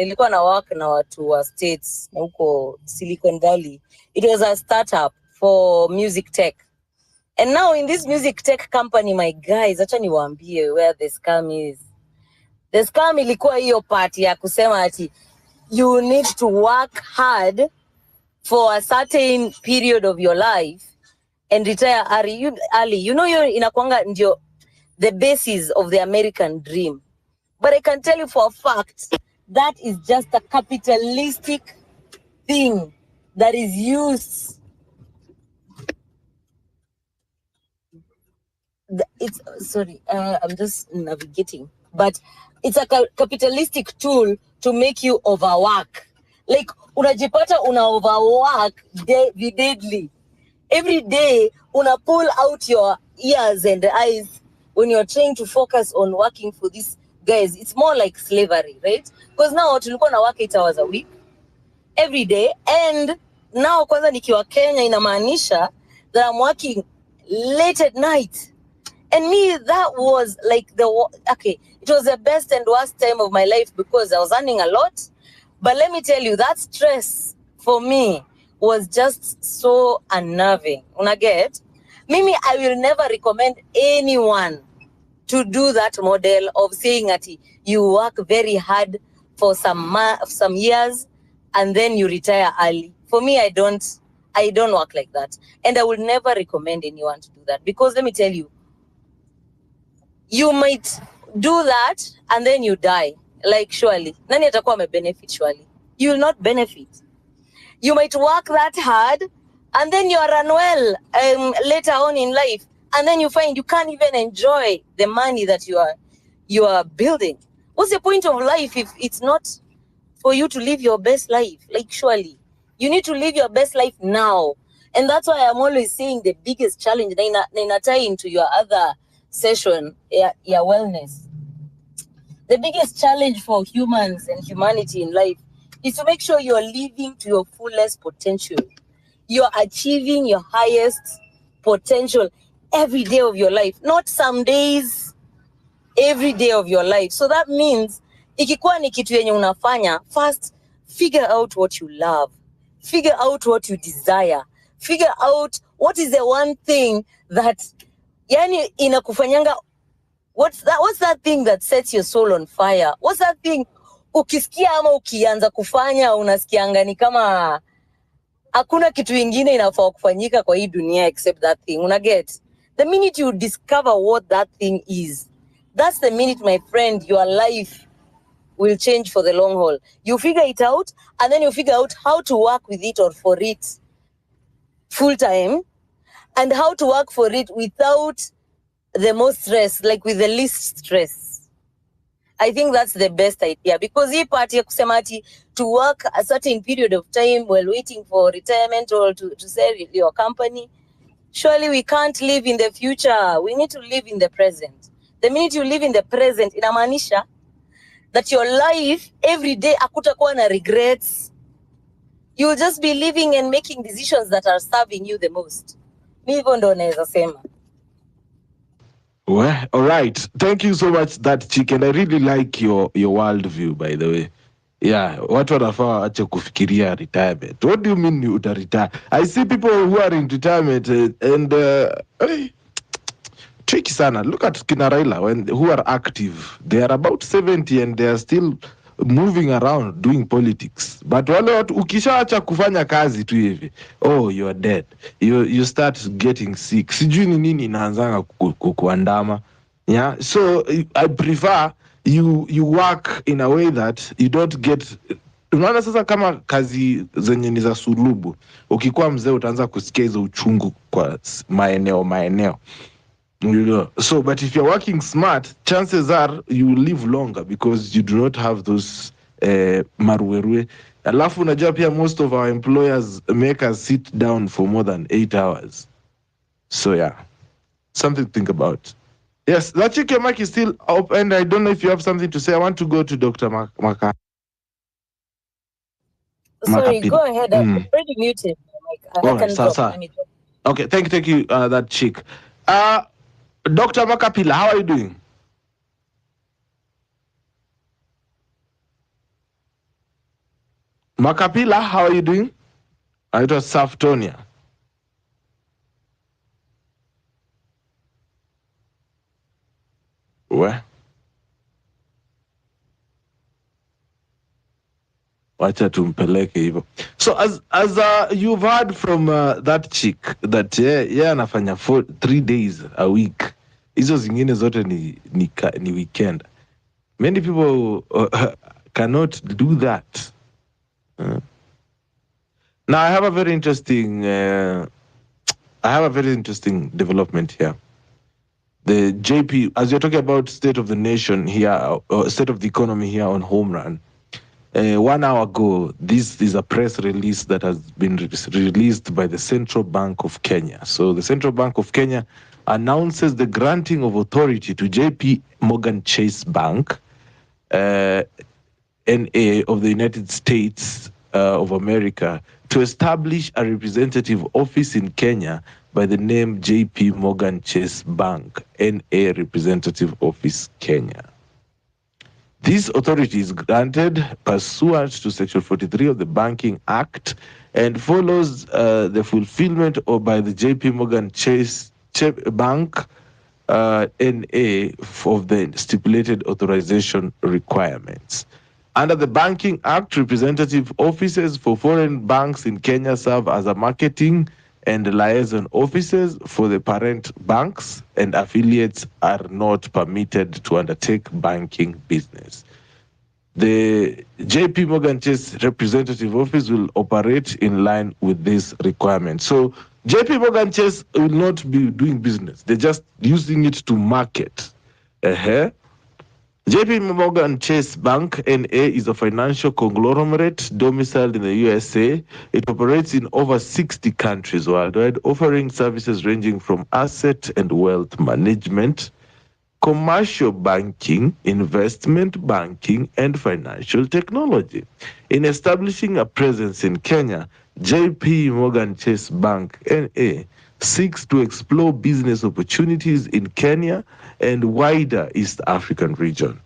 nilikuwa na work na watu wa States huko Silicon Valley. It was a startup for music tech. And now in this music tech company, my guys, acha niwaambie where the scam is. The scam ilikuwa hiyo part ya kusema ati you need to work hard for a certain period of your life and retire early. You know, inakuanga ndio the basis of the American dream. But I can tell you for a fact, that is just a capitalistic thing that is used. I'm just navigating. But it's a capitalistic tool to make you overwork. Like, unajipata una overwork deadly. Every day, una pull out your ears and eyes when you're trying to focus on working for these guys. It's more like slavery, right? Because now tulikuwa na work 8 hours a week, every day. And now kwanza nikiwa Kenya inamaanisha that I'm working late at night. And me, that was like it was the best and worst time of my life because I was earning a lot. But let me tell you, that stress for me was just so unnerving. Unaget? Mimi, I will never recommend anyone to do that model of saying that you work very hard for some years and then you retire early. For me, I don't work like that. And I would never recommend anyone to do that because let me tell you, you might do that and then you die. Like, surely. Nani atakuwa ame-benefit surely? You will not benefit. You might work that hard and then you are unwell later on in life. And then you find you can't even enjoy the money that you are building. What's the point of life if it's not for you to live your best life? Like, surely. You need to live your best life now. And that's why I'm always saying the biggest challenge, na tie into your other session, your wellness. The biggest challenge for humans and humanity in life is to make sure you're living to your fullest potential. You're achieving your highest potential every day of your life, not some days, every day of your life. So that means, ikikuwa ni kitu yenye unafanya, first, figure out what you love. Figure out what you desire. Figure out what is the one thing that yani inakufanyanga. What's that thing that sets your soul on fire? What's that thing ukisikia ama ukianza kufanya unasikianga ni kama hakuna kitu ingine inafaa kufanyika kwa hii dunia except that thing. Unaget? The minute you discover what that thing is, that's the minute, my friend, your life will change for the long haul. You figure it out and then you figure out how to work with it or for it full time and how to work for it without the most stress, like with the least stress. I think that's the best idea because hii part ya kusema ati to work a certain period of time while waiting for retirement or to sell your company, surely we can't live in the future. We need to live in the present. The minute you live in the present, inamaanisha that your life every day hakutakuwa na regrets. You'll just be living and making decisions that are serving you the most. Mi hivyo ndo naweza sema. Well, all right. Thank you so much, that chick, and I really like your worldview, by the way. Yeah, watu wanafaa ache kufikiria retirement. What do you mean you retire? I see people who are in retirement and tricky sana. Look at kina Raila, who are active. They are about 70 and they are still moving around doing politics. But wale watu ukishaacha kufanya kazi tu hivi, oh, you are dead. You start getting sick. Sijui ni nini inaanzanga kukuandama. Yeah, so I prefer you work in a way that you don't get. Unaona sasa kama kazi zenye ni za sulubu, ukikuwa mzee utaanza kusikia hizo uchungu kwa maeneo. So, but if you're working smart, chances are you will live longer because you do not have those maruerue. Alafu unajua pia most of our employers make us sit down for more than 8 hours. So yeah, something to think about. Yes, that chick, your mic is still up, and I don't know if you have something to say. I want to go to Dr. Maka. Sorry, go ahead. I'm already muted. I can drop. Okay, thank you, that chick. Dr. Makapila, how are you doing? Makapila, how are you doing? It was Saftonia. Where? Wacha tumpeleke hivyo. So as you've heard from that chick that anafanya 3 days a week, hizo zingine zote ni weekend. Many people cannot do that. Now I have a very interesting development here. The JP, as you're talking about state of the nation here, state of the economy here on Home Run. 1 hour ago, this is a press release that has been released by the Central Bank of Kenya. So the Central Bank of Kenya announces the granting of authority to JP Morgan Chase Bank, NA of the United States of America, to establish a representative office in Kenya by the name JP Morgan Chase Bank, NA Representative Office, Kenya. This authority is granted pursuant to Section 43 of the Banking Act and follows the fulfillment by the JP Morgan Chase Bank NA of the stipulated authorization requirements. Under the Banking Act, representative offices for foreign banks in Kenya serve as a marketing and liaison offices for the parent banks, and affiliates are not permitted to undertake banking business. The JP Morgan Chase representative office will operate in line with this requirement. So JP Morgan Chase will not be doing business. They're just using it to market. JP Morgan Chase Bank NA is a financial conglomerate domiciled in the USA. It operates in over 60 countries worldwide, offering services ranging from asset and wealth management, commercial banking, investment banking, and financial technology. In establishing a presence in Kenya, JP Morgan Chase Bank NA seeks to explore business opportunities in Kenya and wider East African region.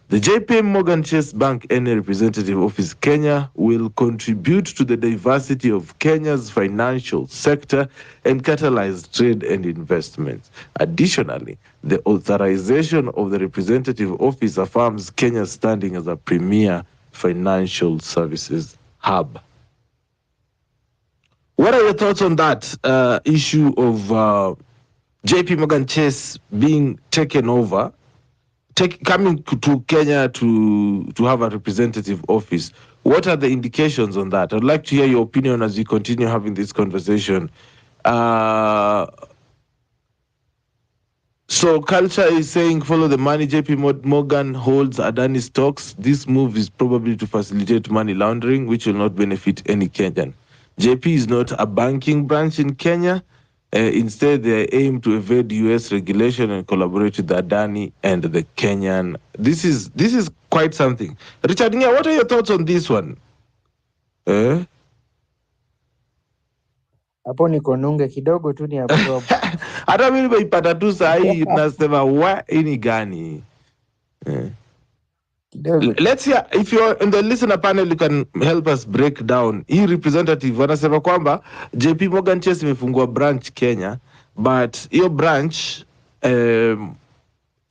The JP Morgan Chase Bank NA Representative Office Kenya will contribute to the diversity of Kenya's financial sector and catalyze trade and investments. Additionally, the authorization of the representative office affirms Kenya's standing as a premier financial services hub. What are your thoughts on that issue of JP Morgan Chase being taken over, coming to Kenya to have a representative office? What are the indications on that? I'd like to hear your opinion as we continue having this conversation. So Culture is saying, follow the money. JP Morgan holds Adani stocks. This move is probably to facilitate money laundering, which will not benefit any Kenyan. JP is not a banking branch in Kenya. Instead, they aim to evade US regulation and collaborate with Adani and the Kenyan. This is quite something. Richard Nya, what are your thoughts on this one? Hapo niko nunge kidogo tu ni absorb. Hata mimi nimeipata tu saa hii nasema hii ni gani? Let's hear, if you're in the listener panel, you can help us break down. Hii representative wanasema kwamba JP Morgan Chase imefungua branch Kenya, but hiyo branch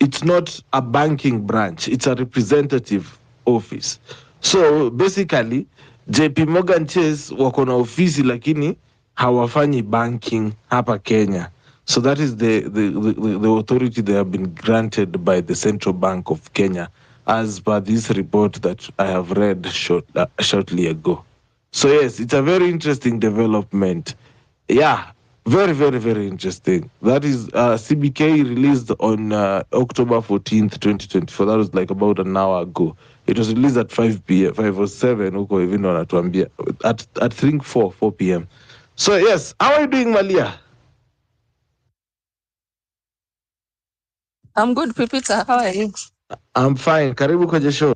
it's not a banking branch, it's a representative office. So basically JP Morgan Chase wako na ofisi lakini hawafanyi banking hapa Kenya. So that is the authority they have been granted by the Central Bank of Kenya, as per this report that I have read shortly ago. So yes, it's a very interesting development. Yeah, very, very, very interesting. That is CBK released on October 14th, 2024. That was like about an hour ago. It was released at 5 p.m., 5 or 7, huko even wanatuambia, at 4 p.m. So yes, how are you doing, Malia? I'm good, Pipita. How are you? I'm fine. Karibu kwenye show.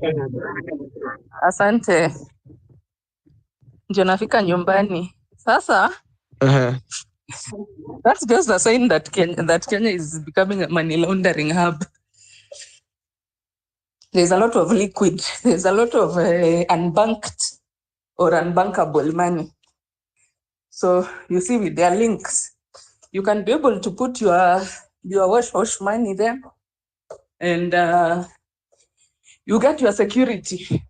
Asante. Ndio nafika nyumbani. Sasa, that's just a sign that Kenya is becoming a money laundering hub. There's a lot of liquid. There's a lot of unbanked or unbankable money. So you see with their links, you can be able to put your wash money there, and you get your security.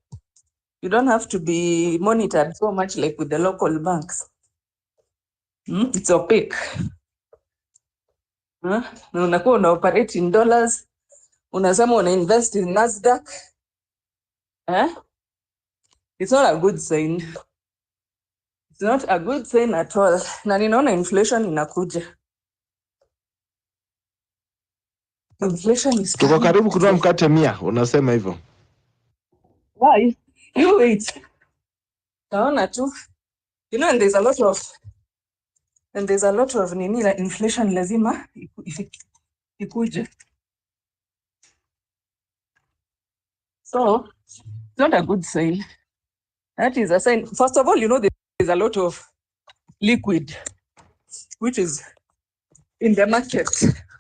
You don't have to be monitored so much like with the local banks. It's opaque. Na unakuwa una operate in dollars, unasema una invest in Nasdaq. It's not a good sign. It's not a good sign at all. Na ninaona inflation inakuja. Inflation is Tuko coming. karibu kununua mkate 100, unasema hivyo. Why? You wait. Naona tu. You know, and there's a lot of nini la inflation lazima ikuje. So it's not a good sign. That is a sign. First of all, you know, there's a lot of liquid which is in the market,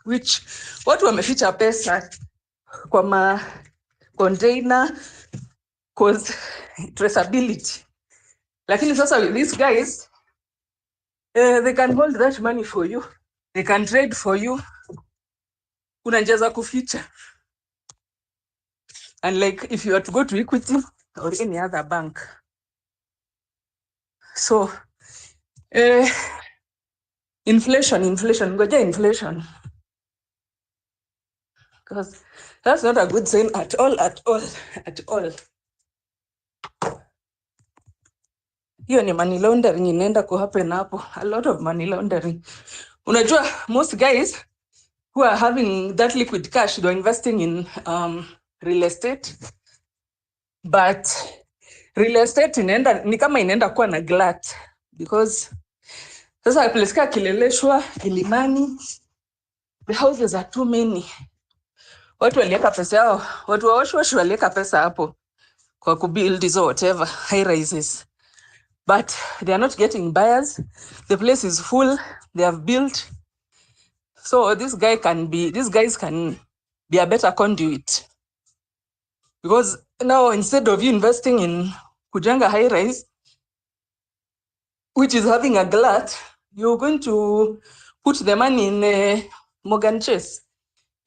which watu wameficha pesa kwa ma container cause traceability. Lakini sasa with these guys, they can hold that money for you. They can trade for you. Kuna njia za kuficha. And like if you are to go to Equity or any other bank. So inflation, ngoja inflation. Because that's not a good sign at all. Hiyo ni money laundering inaenda kuhappen hapo. A lot of money laundering. Unajua, most guys who are having that liquid cash, they're investing in real estate. But real estate ni kama inaenda kuwa na glut. Because sasa place ka Kileleshwa, Kilimani, the houses are too many. Watu walieka pesa yao, watu waoshwash walieka pesa hapo kwa kubuild hizo whatever high rises, but they are not getting buyers. The place is full. They have built. So these guys can be a better conduit, because now instead of you investing in kujenga high rise, which is having a glut, you're going to put the money in Morgan Chase,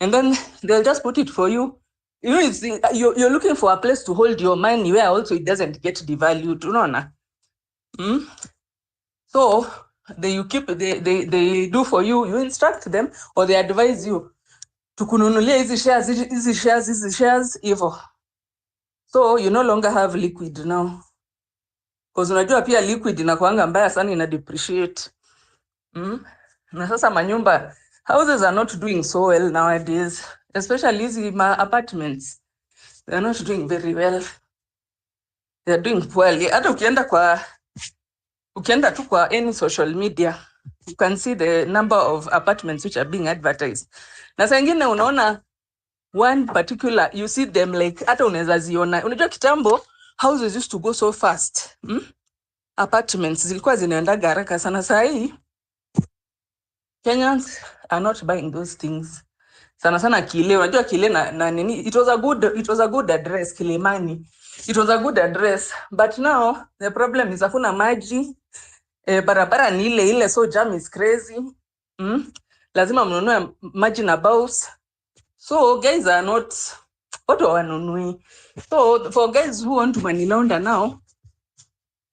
and then they'll just put it for you. You know, you're looking for a place to hold your money where also it doesn't get devalued. So they do for you. You instruct them or they advise you to kununulia hizi shares hivyo. So you no longer have liquid now, because unajua pia liquid inakuanga mbaya sana, ina depreciate. Na sasa manyumba, houses are not doing so well nowadays, especially hizi apartments. They are not doing very well. They are doing poorly. Hata ukienda tu kwa any social media, you can see the number of apartments which are being advertised. Na saa ingine unaona one particular, you see them like hata unaweza ziona. Unajua kitambo houses used to go so fast. Apartments zilikuwa zinaenda haraka sana. Saa hii Kenyans are not buying those things. Sana Kile, unajua Kile na nini, it was a good address, Kilimani. It was a good address, but now the problem is hakuna maji, barabara ni ile, so jam is crazy. Lazima mnunue maji na baus. So guys are not, watu wanunui. So for guys who want to money launder now,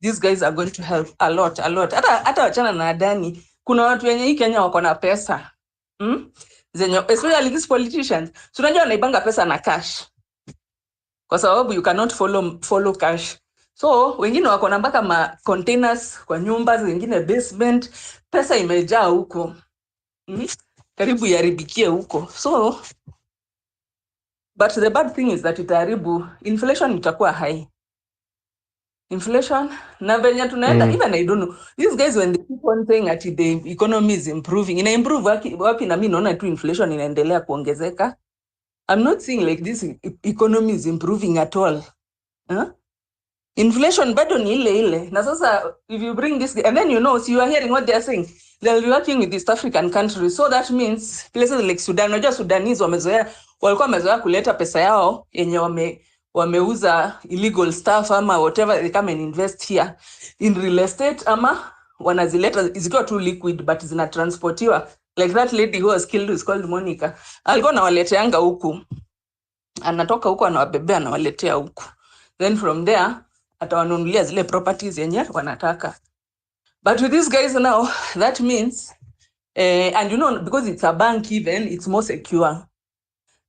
these guys are going to help a lot. Hata wachana na Adani, kuna watu wenye hii Kenya wako na pesa. Zenye, especially these politicians, so unajua wanaibanga pesa na cash, kwa sababu you cannot follow cash. So wengine wako na mpaka ma containers kwa nyumba, wengine basement, pesa imejaa huko. Karibu yaribikie huko. So but the bad thing is that itaharibu, inflation itakuwa high. Inflation, na venye tunaenda, even I don't know, these guys when they keep on saying that the economy is improving, ina improve wapi, na mimi naona tu inflation inaendelea kuongezeka. I'm not saying like this economy is improving at all. Inflation bado ni ile. Na sasa if you bring this, and then so you are hearing what they are saying, they'll be working with East African countries. So that means places like Sudan, unajua Sudanese walikuwa wamezoea kuleta pesa yao yenye wameuza illegal stuff ama whatever, they come and invest here in real estate, ama wanazileta zikiwa tu liquid but zinatransportiwa, like that lady who was killed is called Monica, alikuwa anawaleteanga huku, anatoka huku anawabebea anawaletea huku, then from there atawanunulia zile properties yenye wanataka. But with these guys now, that means and you know, because it's a bank, even it's more secure.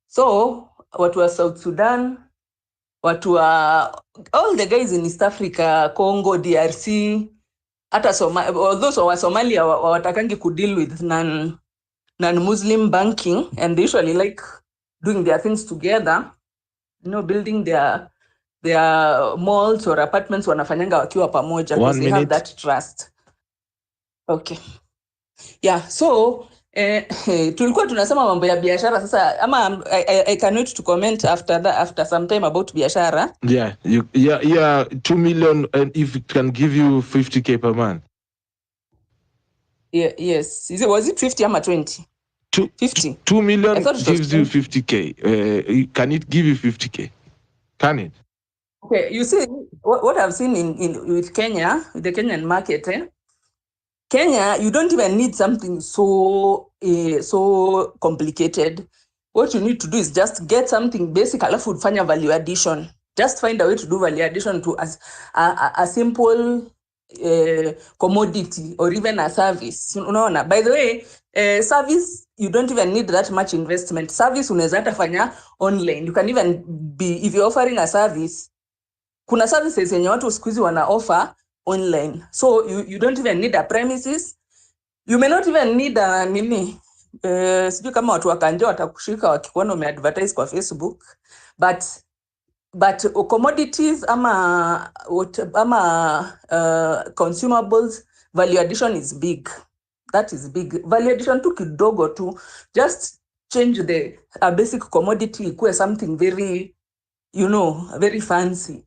So watu wa South Sudan, watu wa all the guys in East Africa, Congo, DRC, hata those wa Somalia watakangi kudeal with non-Muslim banking, and they usually like doing their things together, you know, building their malls or apartments wanafanyanga wakiwa pamoja because they have that trust. Okay. Yeah, so tulikuwa tunasema mambo ya biashara sasa, ama I can wait to comment after some time about biashara. Yeah, 2 million, and if it can give you 50k per month. Yeah, yes. Was it 50 ama 20? 50. 2 million gives you 50k. Can it give you 50k? Can it? Okay, you see what I've seen in with Kenya, with the Kenyan market, Kenya, you don't even need something so complicated. What you need to do is just get something basic, alafu ufanya value addition. Just find a way to do value addition to a simple commodity or even a service. Unaona, by the way, service, you don't even need that much investment. Service unaweza hata fanya online. You can even be, if you're offering a service, kuna services yenye watu siku hizi wana offer online. So you don't even need a premises. You may not even need a nini. Sijui kama watu wakanja watakushika wakikuona umeadvertise kwa Facebook. But commodities ama consumables, value addition is big. That is big. Value addition tu kidogo tu. Just change a basic commodity ikuwe something very, you know, very fancy.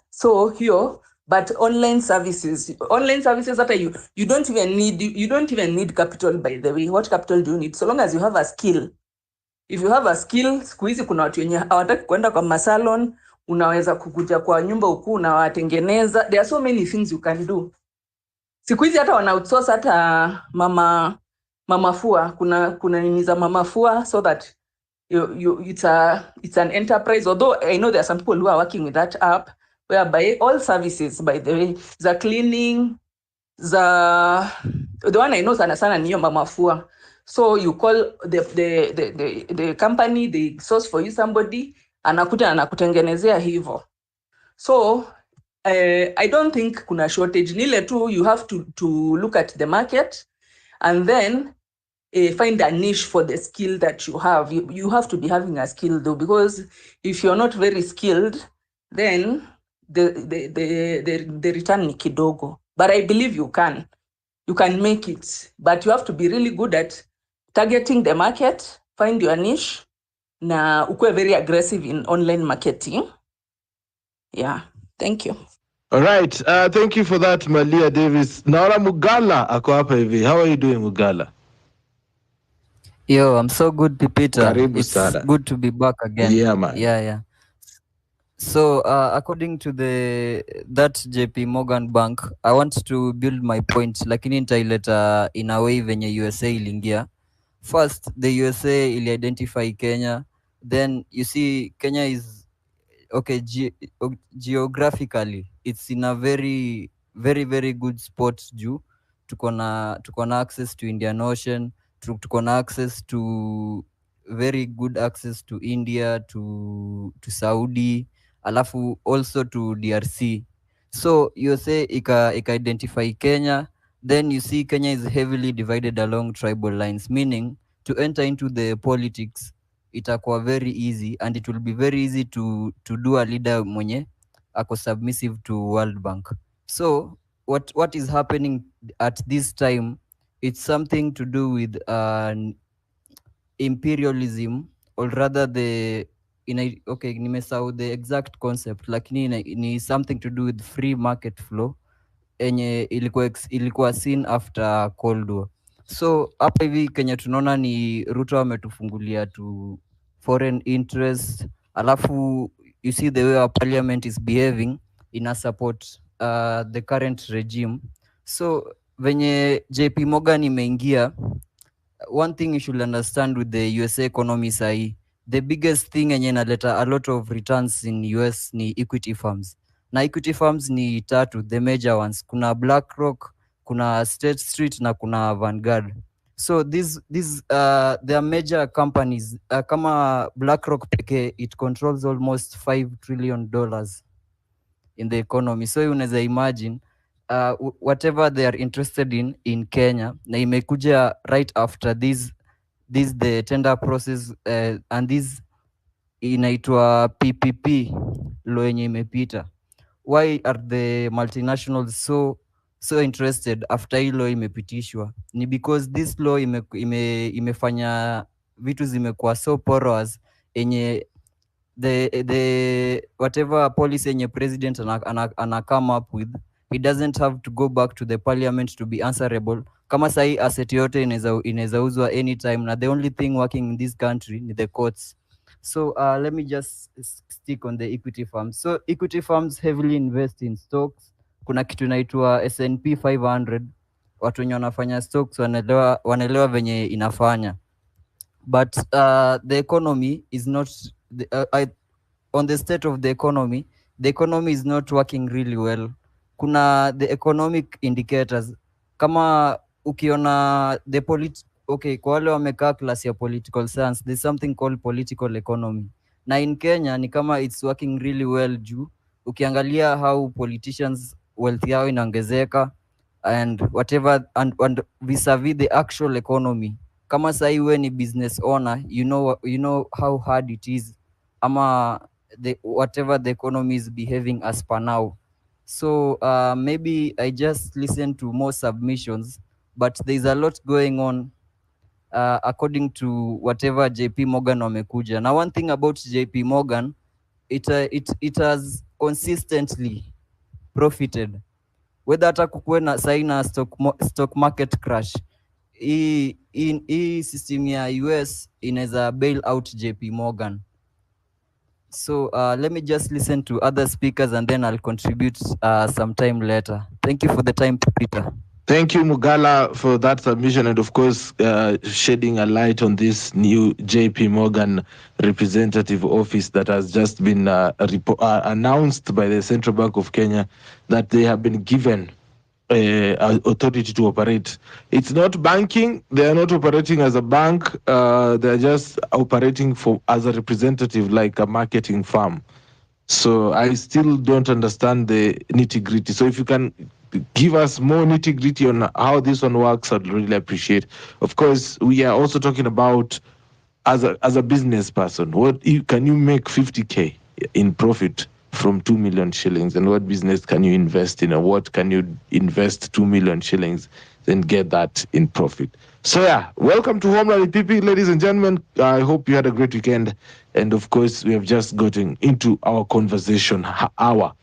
So here, but online services that you don't even need capital, by the way. What capital do you need? So long as you have a skill. If you have a skill, siku hizi kuna watu wenye hawataki kwenda kwa masalon, unaweza kukuja kwa nyumba ukuu na watengeneza. There are so many things you can do. Siku hizi hata wana outsource hata mama fua, kuna nini za mama fua, so that it's an enterprise. Although I know there are some people who are working with that app, whereby all services, by the way, the cleaning, the one I know sana ni mama fua. So you call the company, they source for you somebody, anakuja anakutengenezea hivyo. So I don't think kuna shortage. Nile tu, you have to look at the market and then find a niche for the skill that you have. You have to be having a skill though, because if you're not very skilled, then the return ni kidogo. But I believe you can make it, but you have to be really good at targeting the market, find your niche, na ukue very aggressive in online marketing. Yeah, thank you. All right, thank you for that, Malia Davis. Naona Mugala ako hapa hivi. How are you doing, Mugala? Yo, I'm so good, Pipita. Karibu It's sana. good to be back again. Yeah, man. Yeah. So, according to that JP Morgan Bank, I want to build my point, lakini nitaileta in a way venye USA ilingia. First, the USA ili identify Kenya. Then you see Kenya is okay geographically. It's in a very, very, very good spot juu. Tuko na access to Indian Ocean. Tuko na access to very good access to India, to Saudi, alafu also to DRC. So USA ika identify Kenya. Then you see Kenya is heavily divided along tribal lines, meaning to enter into the politics itakuwa very easy, and it will be very easy to do a leader mwenye ako submissive to World Bank. So what is happening at this time, it's something to do with imperialism, or rather nimesahau the exact concept, lakini ni something to do with free market flow enye ilikuwa seen after Cold War. So hapa hivi Kenya tunaona ni Ruto ametufungulia to foreign interest, alafu you see the way our parliament is behaving ina support the current regime. So venye JP Morgan imeingia, one thing you should understand with the USA economy sahi, the biggest thing yenye inaleta a lot of returns in US ni equity firms. Na equity firms ni tatu, the major ones. Kuna BlackRock, kuna State Street na kuna Vanguard. So these they are major companies. Kama BlackRock pekee, it controls almost $5 trillion in the economy. So unaweza imagine whatever they are interested in Kenya, na imekuja right after this the tender process and this inaitwa PPP law yenye imepita. Why are the multinationals so interested after hii law imepitishwa? Ni because this law imefanya vitu zimekuwa so porous enye the whatever policy yenye president ana come up with, he doesn't have to go back to the parliament to be answerable. Kama sahi asset yote inaweza uzwa anytime, na the only thing working in this country ni the courts. So let me just stick on the equity firms. So equity firms heavily invest in stocks. Kuna kitu inaitwa S&P 500. Watu wenye wanafanya stocks wanaelewa venye inafanya. But the economy is not on the state of the economy is not working really well. Kuna the economic indicators, kama ukiona the okay, kwa wale wamekaa class ya political science, there's something called political economy, na in Kenya ni kama it's working really well juu ukiangalia how politicians wealth yao inaongezeka and whatever and vis-a-vis the actual economy. Kama sahi we ni business owner, you know how hard it is ama whatever the economy is behaving as per now. So maybe I just listen to more submissions, but there's a lot going on according to whatever JP Morgan wamekuja. Now one thing about JP Morgan, it has consistently profited, whether hata kukuwe na saina stock market crash, hii system ya US inaweza bail out JP Morgan. So let me just listen to other speakers and then I'll contribute some time later. Thank you for the time, Peter. Thank you, Mugala, for that submission and, of course, shedding a light on this new JP Morgan representative office that has just been announced by the Central Bank of Kenya, that they have been given authority to operate. It's not banking. They are not operating as a bank. They are just operating as a representative, like a marketing firm. So I still don't understand the nitty-gritty. So if you can give us more nitty-gritty on how this one works, I'd really appreciate. Of course, we are also talking about, as a business person, can you make 50K in profit from 2 million shillings, and what business can you invest in, or what can you invest 2 million shillings and get that in profit? So yeah, welcome to Homeland PP, ladies and gentlemen. I hope you had a great weekend, and of course we have just gotten into our conversation hour.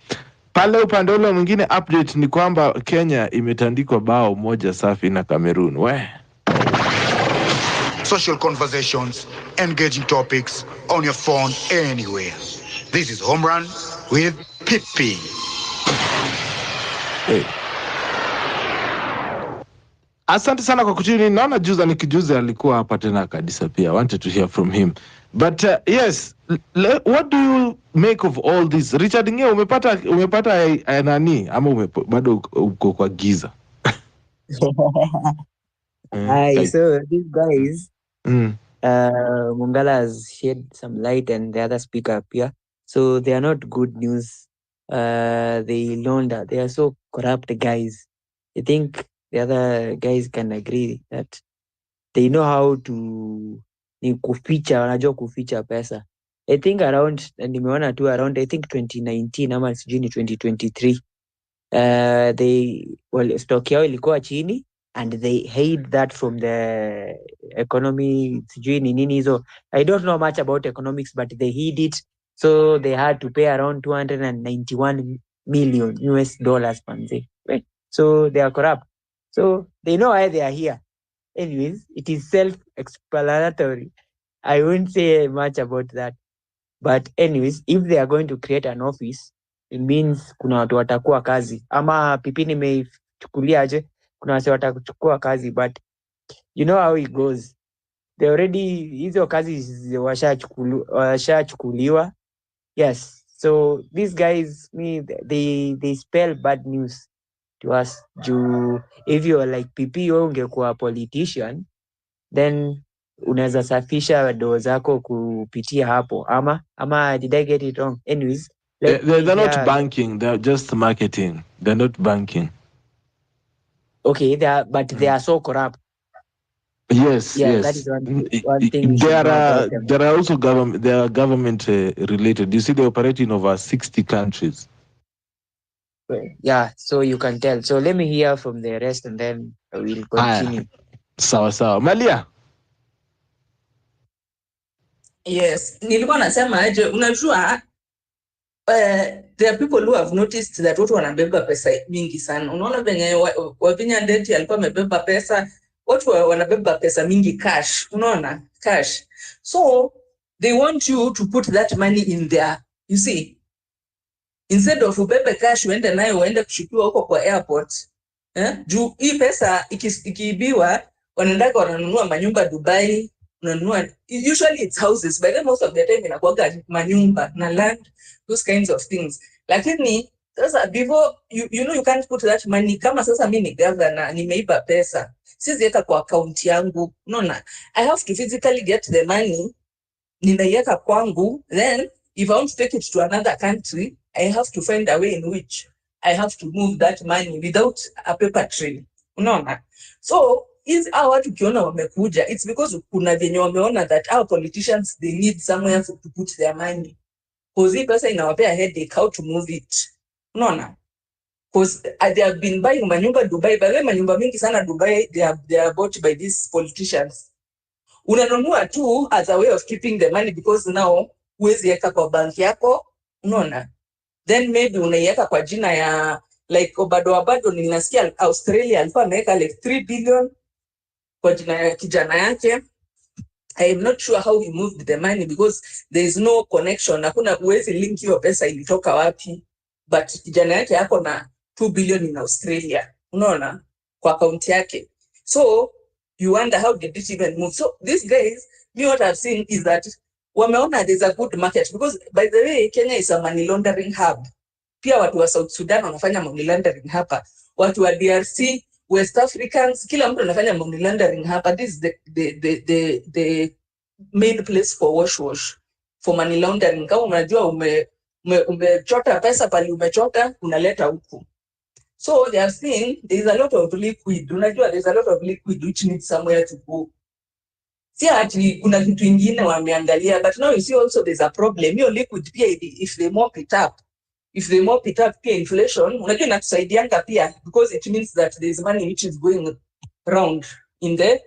Pale upande ule mwingine, update ni kwamba Kenya imetandikwa bao moja safi na Cameroon. Social conversations, engaging topics on your phone anywhere. This is Home Run with Pippi. Hey. Asante sana kwa kutuni. Naona Juzi alikuwa hapa tena akadisappear. I wanted to hear from him. But yes, what do you make of all this? Richard Nge, umepata nani ama bado uko kwa giza? Hi, so these guys, Mungala has shed some light and the other speaker up here. So they are not good news. They launder. They are so corrupt guys. I think the other guys can agree that they know how to wanajua kuficha pesa. I think nimeona tu around I think 2019 ama sijui ni 2023. Stock yao ilikuwa chini and they hid that from the economy sijui ni nini hizo. I don't know much about economics, but they hid it, so they had to pay around 291 million US dollars manze. So they are corrupt, so they know why they are here. Anyways, it is self-explanatory. I won't say much about that. But anyways, if they are going to create an office, it means kuna watu watakuwa kazi. Ama pipi nimeichukulia aje, kuna watu watachukua kazi, but you know how it goes. They already, hizo kazi washachukuliwa. Yes. So these guys, they spell bad news to us. If you're like PP ungekuwa politician, then unaweza safisha doo zako kupitia hapo. Ama did I get it wrong? Anyways, they're not banking, they're just marketing. They're not banking. Okay, they are so corrupt. Yes, yeah, yes. That is one thing we should know about them. There are also government related. You see, they operate in over 60 countries. Yeah, so you can tell. So let me hear from the rest and then we'll continue. Sawa. Malia? Yes, nilikuwa nasema aje, unajua there are people who have noticed that watu wanabeba pesa mingi sana. Unaona venye Wavinya Ndeti alikuwa amebeba pesa, watu wanabeba pesa mingi cash, unaona? Cash. So they want you to put that money in there. You see? Instead of ubebe cash uende nayo uende kushukiwa huko kwa airport. Juu hii pesa ikiibiwa wanaendaka wananunua manyumba Dubai, usually it's houses, but then most of the time inakuwa manyumba na land, those kinds of things. Lakini sasa before you know you can't put that money. Kama sasa mimi ni governor nimeiba pesa, siziweka kwa account yangu, unaona? I have to physically get the money, ninaiweka kwangu, then if I want to take it to another country, I have to find a way in which I have to move that money without a paper trail, unaona? So is our tukiona wamekuja, it's because kuna venye wameona that our politicians, they need somewhere to put their money. Because hii pesa inawapea headache how to move it, unaona? Because they have been buying manyumba Dubai, but manyumba mingi sana Dubai, they are bought by these politicians. Unanunua tu as a way of keeping the money, because now huwezi weka kwa bank yako, unaona? Then maybe unaiweka kwa jina ya like Obado ninasikia Australia alikuwa ameweka like 3 billion kwa jina ya kijana yake. I am not sure how he moved the money because there is no connection. Hakuna uwezi link hiyo pesa ilitoka wapi, but kijana yake yako na 2 billion in Australia, unaona, kwa account yake. So you wonder how did it even move. So these guys, me what I've seen is that wameona there's a good market, because by the way Kenya is a money laundering hub. Pia watu wa South Sudan wanafanya money laundering hapa, watu wa DRC, West Africans, kila mtu anafanya money laundering hapa. This is the main place for wash for money laundering. Kama unajua umechota pesa pali umechota unaleta huku. So they are saying there is a lot of liquid. Unajua there is a lot of liquid which needs somewhere to go. Si ati kuna kitu ingine wameangalia, but now you see also there's a problem. Hiyo liquid pia if they mop it up, pia inflation, unajua inatusaidianga pia, because it means that there's money which is going around in the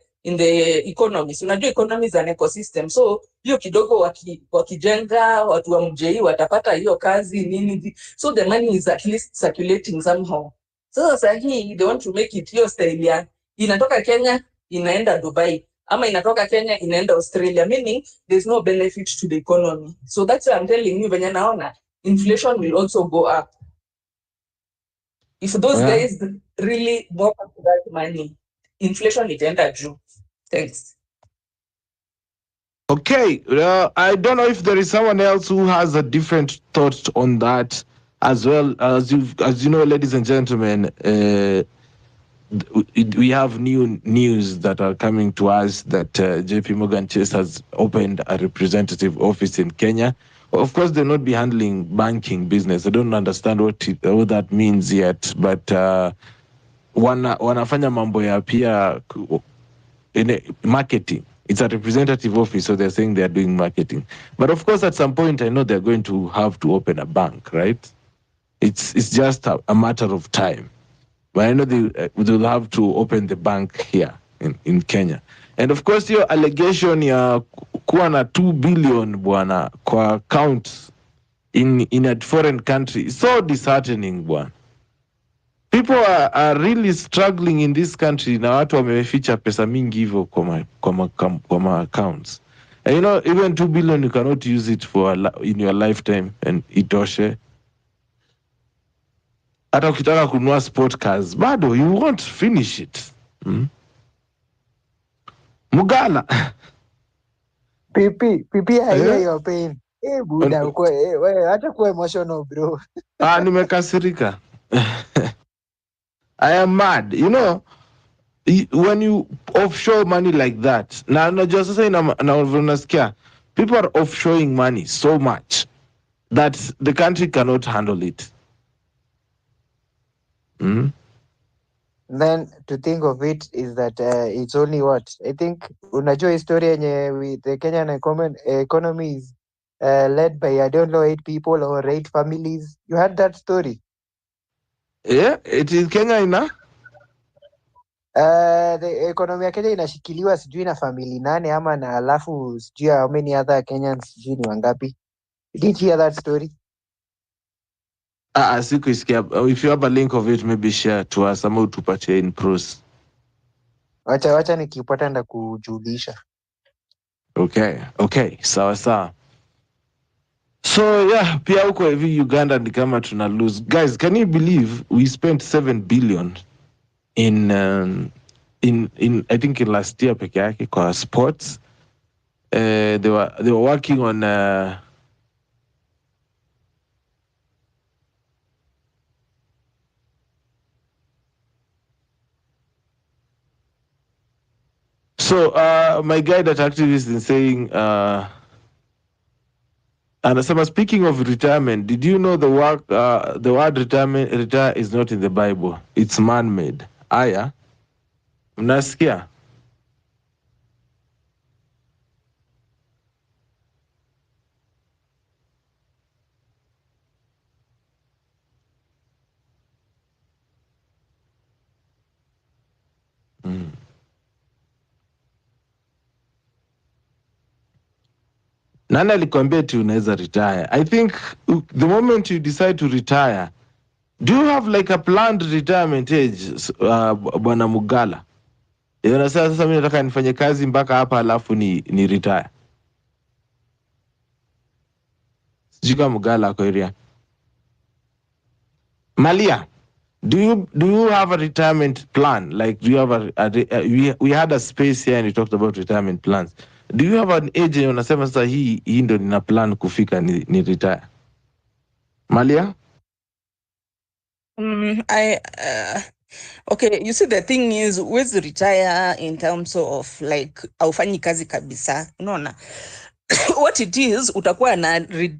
economy. So unajua economy is an ecosystem. So hiyo kidogo wakijenga, watu wa mjei watapata hiyo kazi nini. So the money is at least circulating somehow. So sasa hii they want to make it hiyo style ya inatoka Kenya inaenda Dubai, ama inatoka Kenya inaenda Australia, meaning there's no benefit to the economy. So that's why I'm telling you, venye naona inflation will also go up. If those guys really mop up that money, inflation itaenda juu. Thanks. Okay, I don't know if there is someone else who has a different thought on that as well. As you know, ladies and gentlemen, we have new news that are coming to us that JP Morgan Chase has opened a representative office in Kenya. Of course, they'll not be handling banking business. I don't understand what that means yet, but wanafanya mambo ya pia in marketing. It's a representative office, so they're saying they're doing marketing. But of course, at some point, I know they're going to have to open a bank, right? It's just a matter of time. But I know they'll have to open the bank here in Kenya. And of course, your allegation ya kuwa na 2 billion bwana kwa accounts in a foreign country is so disheartening bwana. People are really struggling in this country na watu wameficha pesa mingi hivyo kwa accounts. And you know, even 2 billion, you cannot use it for in your lifetime and itoshe. Hata ukitaka kununua sport cars, bado you won't finish it. Mugala. Pipi, I hear your pain. Buda, acha kuwa emotional, bro. Nimekasirika. I am mad. You know, when you offshore money like that, najua sasa unasikia people are offshoring money so much that the country cannot handle it. Then to think of it is that it's only what I think. Unajua historia yenye the Kenyan economy is led by I don't know 8 people or 8 families. You had that story. Yeah, it is Kenya ina the economy ya Kenya inashikiliwa sijui na family 8 ama na alafu sijui how many other Kenyans sijui ni wangapi. Did you hear that story? Sikuisikia. If you have a link of it, maybe share to us ama utupatie in prose. Wacha nikipata nda kujulisha. Okay, sawa. So yeah, pia huko hivi Uganda ni kama tuna lose. Guys, can you believe we spent 7 billion in I think in last year peke yake kwa sports? They were working on so my guy that activist is saying anasema speaking of retirement, did you know the word retire is not in the Bible, it's man-made. Aya, mnasikia? Nani alikwambia eti unaweza retire? I think the moment you decide to retire, do you have like a planned retirement age, bwana Mugala? Unasema sasa mimi nataka nifanye kazi mpaka hapa alafu ni retire. Sijui Mugala ako area. Malia, do you have a retirement plan? Like, do you have we had a space here and we talked about retirement plans. Do you have an age unasema sasa hii ndo nina plan kufika ni retire? Malia? Okay, you see the thing is with retire in terms of like aufanyi kazi kabisa. Unaona? What it is utakuwa na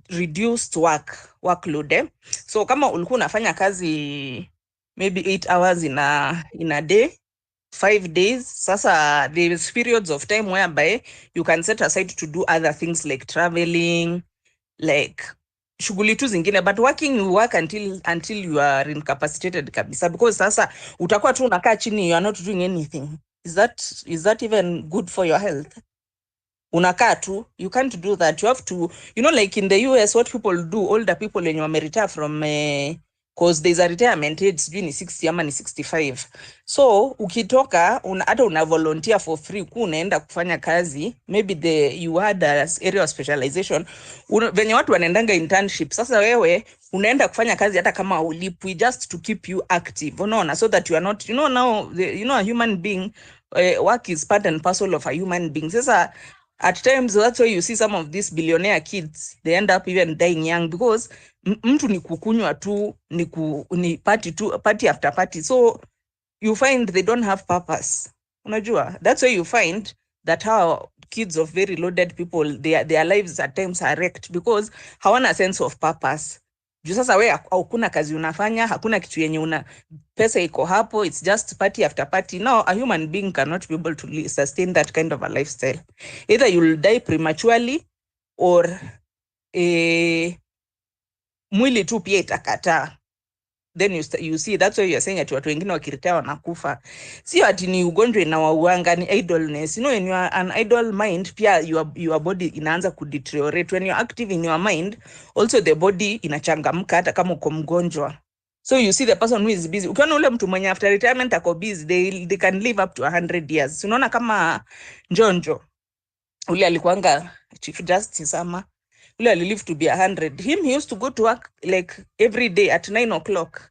reduced workload eh? So kama ulikuwa unafanya kazi maybe 8 hours in a day, 5 days, sasa there's periods of time whereby you can set aside to do other things like traveling, like shughuli tu zingine, but you work until you are incapacitated kabisa, because sasa utakuwa tu unakaa chini, you are not doing anything. Is that even good for your health? Unakaa tu, you can't do that. You have to, you know, like in the US, what people do, older people when you retire from because there's a retirement age, sijui ni 60 ama ni 65. So ukitoka hata una volunteer for free, unaenda kufanya kazi, maybe you had a area of specialization, venye watu wanaendanga internship. Sasa wewe unaenda kufanya kazi hata kama ulipwi, just to keep you active, unaona, so that you are not, you know, now a human being, work is part and parcel of a human being. Sasa at times that's why you see some of these billionaire kids, they end up even dying young, because mtu ni kukunywa tu, ni party after party, so you find they don't have purpose. Unajua, that's why you find that how kids of very loaded people, their lives at times are wrecked, because hawana sense of purpose. Juu sasa we hakuna kazi unafanya, hakuna kitu yenye pesa iko hapo, it's just party after party. Now a human being cannot be able to sustain that kind of a lifestyle. Either you'll die prematurely or mwili tu pia itakataa. Then you see, that's why you're saying ati watu wengine wakiretire wanakufa. Sio ati ni ugonjwa inawauanga, ni idleness. You know, when you are an idle mind, pia your body inaanza kudeteriorate. When you're active in your mind, also the body inachangamka hata kama uko mgonjwa. So you see the person who is busy. Ukiona ule mtu mwenye after retirement ako busy, they can live up to 100 years. Unaona kama Njonjo. ule alikuanga chief justice ama ule alilive to be 100. He used to go to work like every day at 9 o'clock.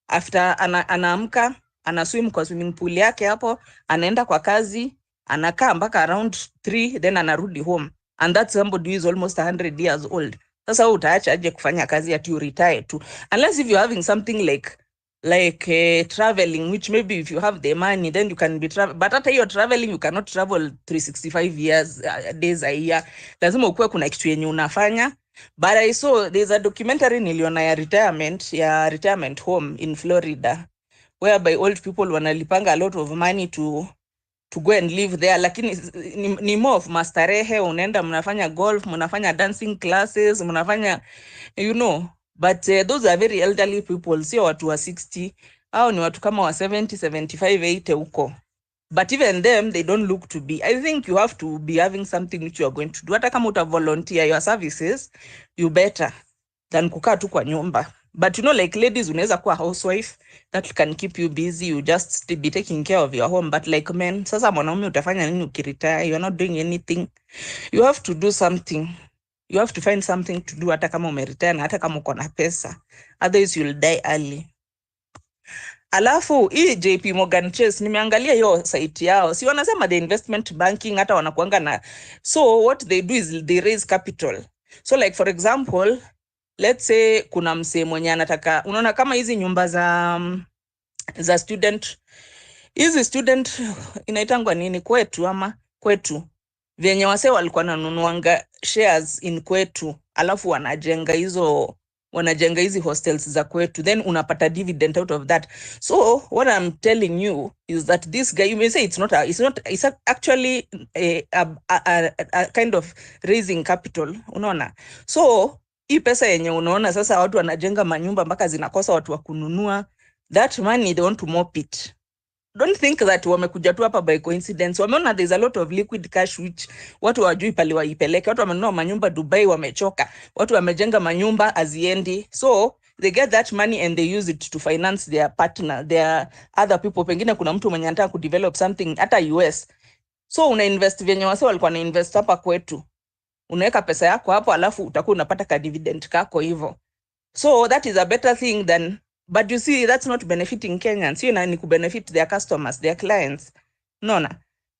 After anaamka ana swim kwa swimming pool yake hapo, anaenda kwa kazi, anakaa mpaka around 3, then anarudi home, and that's somebody who is almost 100 years old. Sasa wewe utaacha aje kufanya kazi ati you retire tu, unless if you're having something like traveling, which maybe if you have the money then you can be travel, but hata hiyo traveling you cannot travel 365 years days a year. Lazima ukuwe kuna kitu yenye unafanya. But I saw there's a documentary niliona ya retirement home in Florida, whereby old people wanalipanga a lot of money to go and live there, lakini ni more of mastarehe. Unaenda mnafanya golf, mnafanya dancing classes, mnafanya but those are very elderly people, sio watu wa 60 au ni watu kama wa 70, 75, 80 huko. But even them, they don't look to be. I think you have to be having something which you are going to do. Hata kama uta volunteer your services, you better than kukaa tu kwa nyumba. But like ladies, unaweza kuwa housewife, that can keep you busy. You just be taking care of your home. But like men, sasa mwanaume utafanya nini ukiretire? You are not doing anything. You have to do something. You have to find something to do hata kama umeretire na hata kama uko na pesa. Otherwise you'll die early. Alafu hii JP Morgan Chase nimeangalia hiyo site yao. Si wanasema the investment banking hata wanakuanga na. So what they do is they raise capital. So like for example, let's say kuna msee mwenye anataka, unaona kama hizi nyumba za student, hizi student inaitangwa nini kwetu venye wase walikuwa nanunuanga shares in kwetu, alafu wanajenga hizi hostels za kwetu, then unapata dividend out of that. So what I'm telling you is that this guy, you may say it's actually a kind of raising capital, unaona. So hii pesa yenye unaona sasa watu wanajenga manyumba mpaka zinakosa watu wa kununua, that money they want to mop it. Don't think that wamekuja tu hapa by coincidence. Wameona there's a lot of liquid cash which watu wajui pali waipeleke. Watu wamenunua manyumba Dubai, wamechoka. Watu wamejenga manyumba aziendi. So they get that money and they use it to finance their partner, their other people. Pengine kuna mtu mwenye anataka kudevelop something hata US. So una invest venye wase walikuwa na invest hapa kwetu. Unaweka pesa yako hapo alafu utakuwa unapata ka dividend kako hivyo. So that is a better thing than, but you see that's not benefiting Kenyans. Ni kubenefit their customers, their clients. No.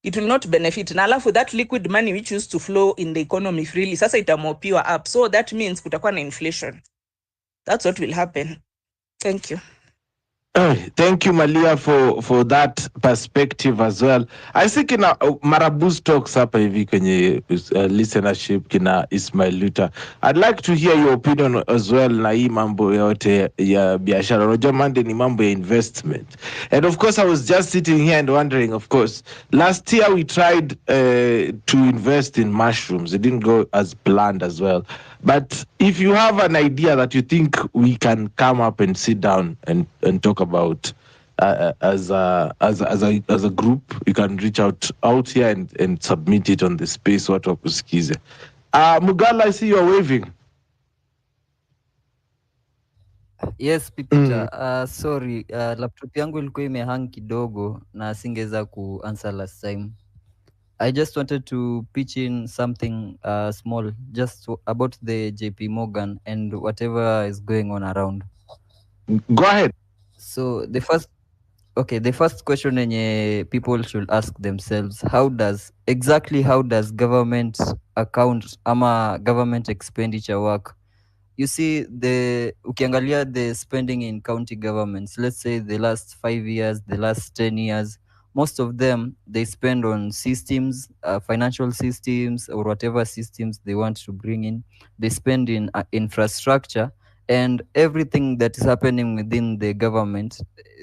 It will not benefit. Na alafu that liquid money which used to flow in the economy freely, sasa itamopiwa up. So that means kutakuwa na inflation. That's what will happen. Thank you. Thank you, Malia, for that perspective as well. I think kina Marabus talks hapa hivi kwenye listenership kina Ismail Luta. I'd like to hear your opinion as well na hii mambo yote ya biashara. Unajua Monday ni mambo ya investment. And of course, I was just sitting here and wondering, of course, last year we tried to invest in mushrooms. It didn't go as planned as well. But if you have an idea that you think we can come up and sit down and talk about as a group, you can reach out here and submit it on the space. Watu wakusikize. Mugala, I see you're waving. Yes, Pipita. Sorry, laptop yangu ilikuwa imehang kidogo na singeweza answer last time. I just wanted to pitch in something small, just about the JP Morgan and whatever is going on around. Go ahead. So the first question people should ask themselves, how does government account ama government expenditure work? You see, ukiangalia the spending in county governments, let's say the last 5 years, the last 10 years, most of them, they spend on systems, financial systems, or whatever systems they want to bring in. They spend in infrastructure, and everything that is happening within the government,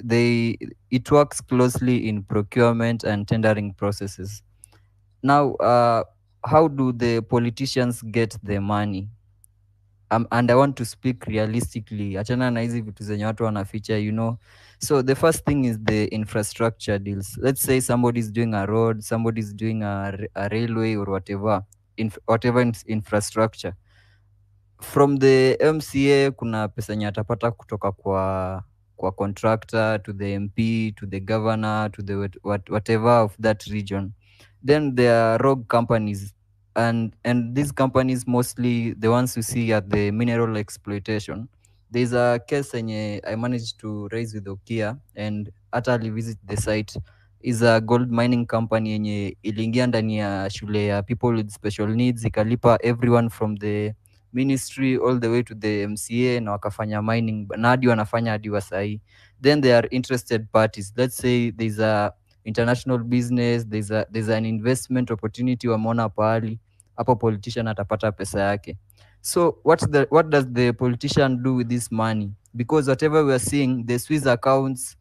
it works closely in procurement and tendering processes. Now, how do the politicians get the money? And I want to speak realistically. Achana na hizi vitu zenye watu wanaficha, So the first thing is the infrastructure deals. Let's say somebody's doing a road, somebody's doing a railway or whatever, whatever infrastructure. From the MCA, kuna pesa nye atapata kutoka kwa contractor, to the MP, to the governor, to the whatever of that region. Then there are rogue companies and these companies, mostly the ones you see at the mineral exploitation. There's a case enye I managed to raise with Okia, and utterly visit the site. Is a gold mining company yenye iliingia ndani ya shule ya people with special needs, ikalipa everyone from the ministry all the way to the MCA, na wakafanya mining na hadi wanafanya hadi wa sahi. Then there are interested parties. Let's say there's a international business, there's an investment opportunity, wameona pahali hapo politician atapata pesa yake. So what does the politician do with this money? Because whatever we are seeing, the Swiss accounts,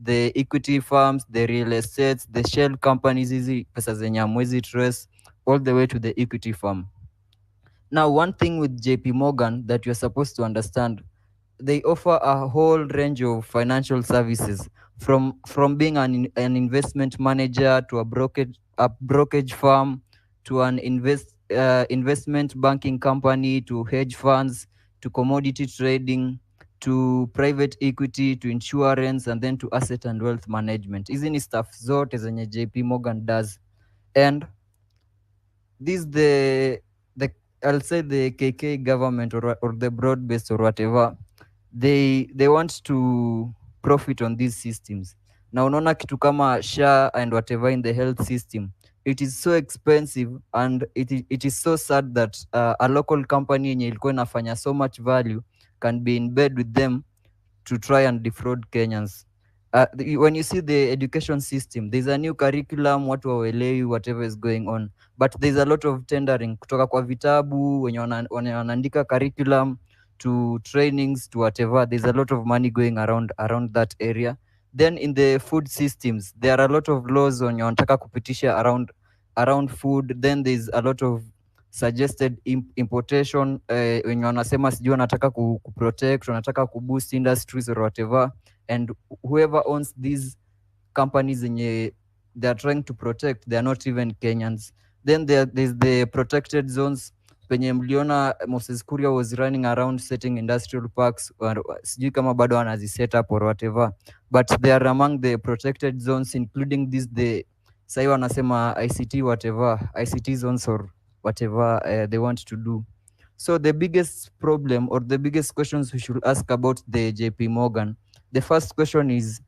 the equity firms, the real estates, the shell companies, hizi pesa zenye hamwezi trace, all the way to the equity firm. Now, one thing with JP Morgan that you're supposed to understand, they offer a whole range of financial services, from being an investment manager to a brokerage firm, to an investment banking company, to hedge funds, to commodity trading, to private equity, to insurance, and then to asset and wealth management. Hizi ni stuff zote zenye JP Morgan does. And this the I'll say the KK government, or the broad based or whatever, they want to profit on these systems. Na unaona kitu kama SHA and whatever in the health system, it is so expensive, and it is so sad that a local company yenye ilikuwa inafanya so much value can be in bed with them to try and defraud Kenyans. When you see the education system, there's a new curriculum, watu waelewi whatever is going on, but there's a lot of tendering kutoka kwa vitabu wenye wanaandika curriculum to trainings to whatever. There's a lot of money going around that area. Then in the food systems, there are a lot of laws wenye wanataka kupitisha around food. Then there's a lot of suggested importation wenye wanasema sijui wanataka kuprotect, wanataka kuboost industries or whatever, and whoever owns these companies yenye they are trying to protect, they are not even Kenyans. Then there's the protected zones penye mliona Moses Kuria was running around setting industrial parks, sijui kama bado wanazi set up or whatever, but they are among the protected zones, including the sahi wanasema ICT zones or whatever they want to do. So the biggest problem, or the biggest questions we should ask about the JP Morgan, the first question is,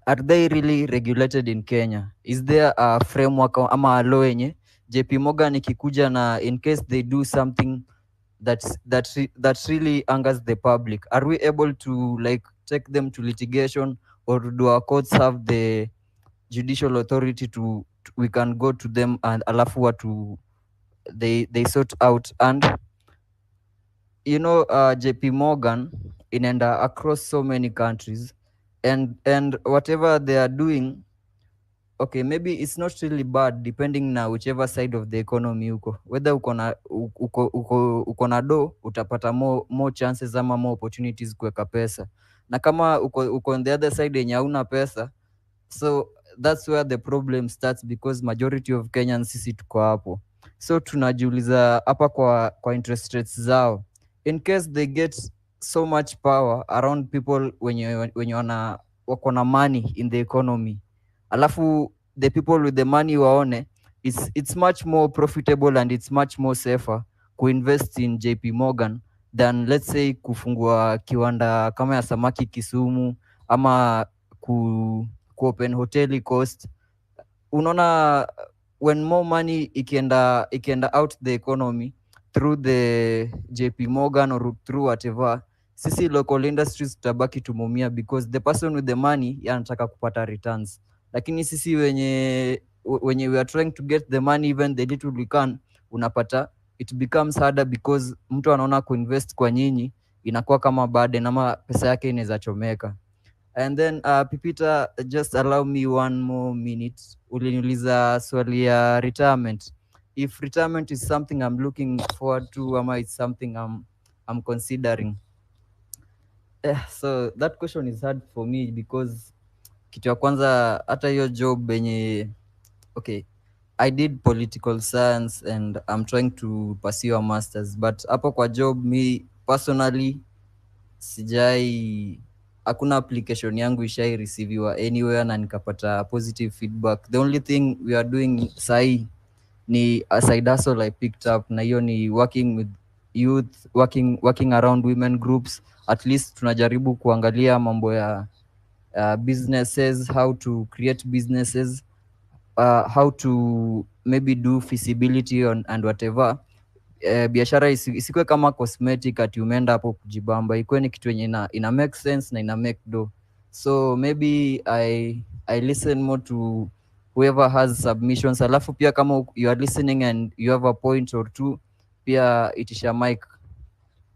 are they really regulated in Kenya? Is there a framework ama a law yenye JP Morgan ikikuja na in case they do something that really angers the public, are we able to like take them to litigation, or do our courts have the judicial authority to we can go to them and alafu watu they sort out? And you know, JP Morgan inaenda across so many countries, and whatever they are doing, okay, maybe it's not really bad depending na whichever side of the economy uko, whether uko na do utapata more chances ama more opportunities kuweka pesa, na kama uko on the other side yenye hauna pesa, so that's where the problem starts, because majority of Kenyans sisi tuko hapo. So tunajiuliza hapa kwa interest rates zao, in case they get so much power around people wenye wako na money in the economy, alafu the people with the money waone it's much more profitable and it's much more safer kuinvest in JP Morgan than let's say kufungua kiwanda kama ya samaki Kisumu, ama open hoteli Coast. Unaona, when more money ikienda out the economy through the JP Morgan or through whatever, sisi local industries tutabaki tumumia, because the person with the money yanataka kupata returns, lakini sisi wenye we are trying to get the money, even the little we can, unapata it becomes harder, because mtu anaona kuinvest kwa nyinyi inakuwa kama burden ama pesa yake inaweza chomeka. And then Pipita, just allow me one more minute. Uliniuliza swali ya retirement. If retirement is something I'm looking forward to, ama it's something I'm considering. So that question is hard for me, because kitu ya kwanza hata hiyo job benye, okay, I did political science and I'm trying to pursue a masters, but hapo kwa job me personally hakuna application yangu ishai receiviwa anywhere na nikapata positive feedback. The only thing we are doing sahi ni a side hustle I picked up, na hiyo ni working with youth, working around women groups. At least tunajaribu kuangalia mambo ya businesses, how to create businesses, how to maybe do feasibility and whatever. Biashara isikwe kama cosmetic ati umeenda hapo kujibamba, ikuwe ni kitu yenye ina make sense na ina make do. So maybe I listen more to whoever has submissions, alafu pia kama you are listening and you have a point or two, pia itisha mic.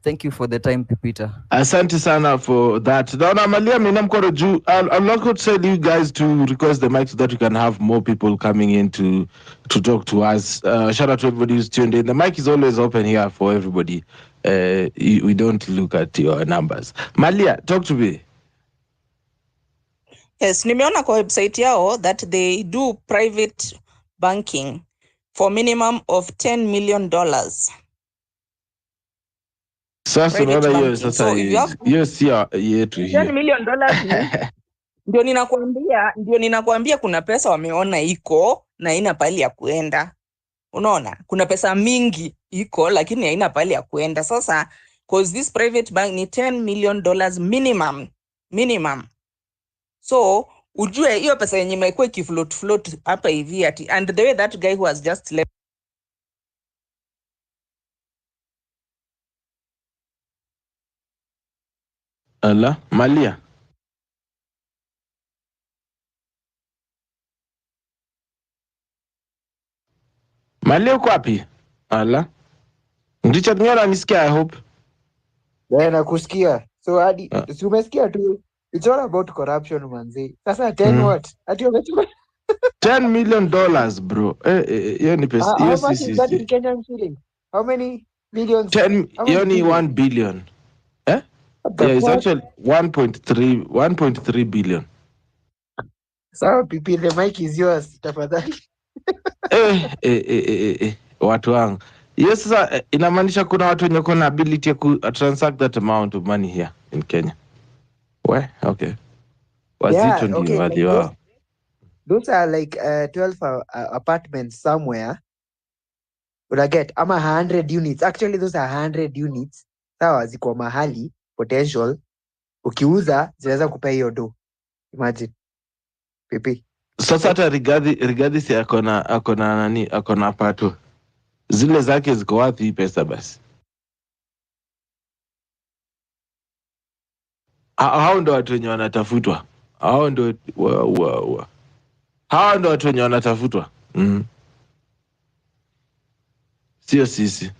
Thank you for the time, Pipita. Asante sana for that. Naona Malia mina mkono juu. I'll not tell you guys to request the mic so that we can have more people coming in to talk to us. Shout out to everybody who's tuned in. The mic is always open here for everybody. We don't look at your numbers. Malia, talk to me. Yes, nimeona kwa website yao that they do private banking for minimum of $10 million. Sasa unaona hiyo sasa So hiyo si yetu hiyo. $10 million ndio ninakwambia kuna pesa wameona iko na haina pali ya kuenda. Unaona? Kuna pesa mingi iko lakini haina pali ya kuenda. Sasa cause this private bank ni $10 million minimum. So ujue hiyo pesa yenye imekuwa ikifloat hapa hivi ati, and the way that guy who has just left Ala, Malia. Malia uko wapi? Ala. Richard Ngera nisikia, I hope. Yeah, nakusikia. So hadi si umesikia tu. It's all about corruption manzi. Sasa 10 what? Ati umechukua $10 million, bro. Hiyo ni pesa. how much is that in Kenyan shillings? How many millions? 10, hiyo ni 1 billion. Yeah, it's actually 1.3 billion. Sawa, Pipi, the mic is yours, tafadhali. Watu wangu. Yes, sasa inamaanisha kuna watu wenye kuna ability ya transact that amount of money here in Kenya. Where? Okay. Wazito ndio wali wao. Those are like 12 apartments somewhere. Would I get? Ama 100 units. Actually, those are 100 units. Sawa, ziko mahali potential. Ukiuza zinaweza kupea hiyo do. Imagine. Pipi. Sasa hata Rigathi si akona pato. Zile zake ziko wapi hii pesa basi? Hao ndo watu wenye wanatafutwa. Hao ndo watu wenye wanatafutwa. Sio sisi.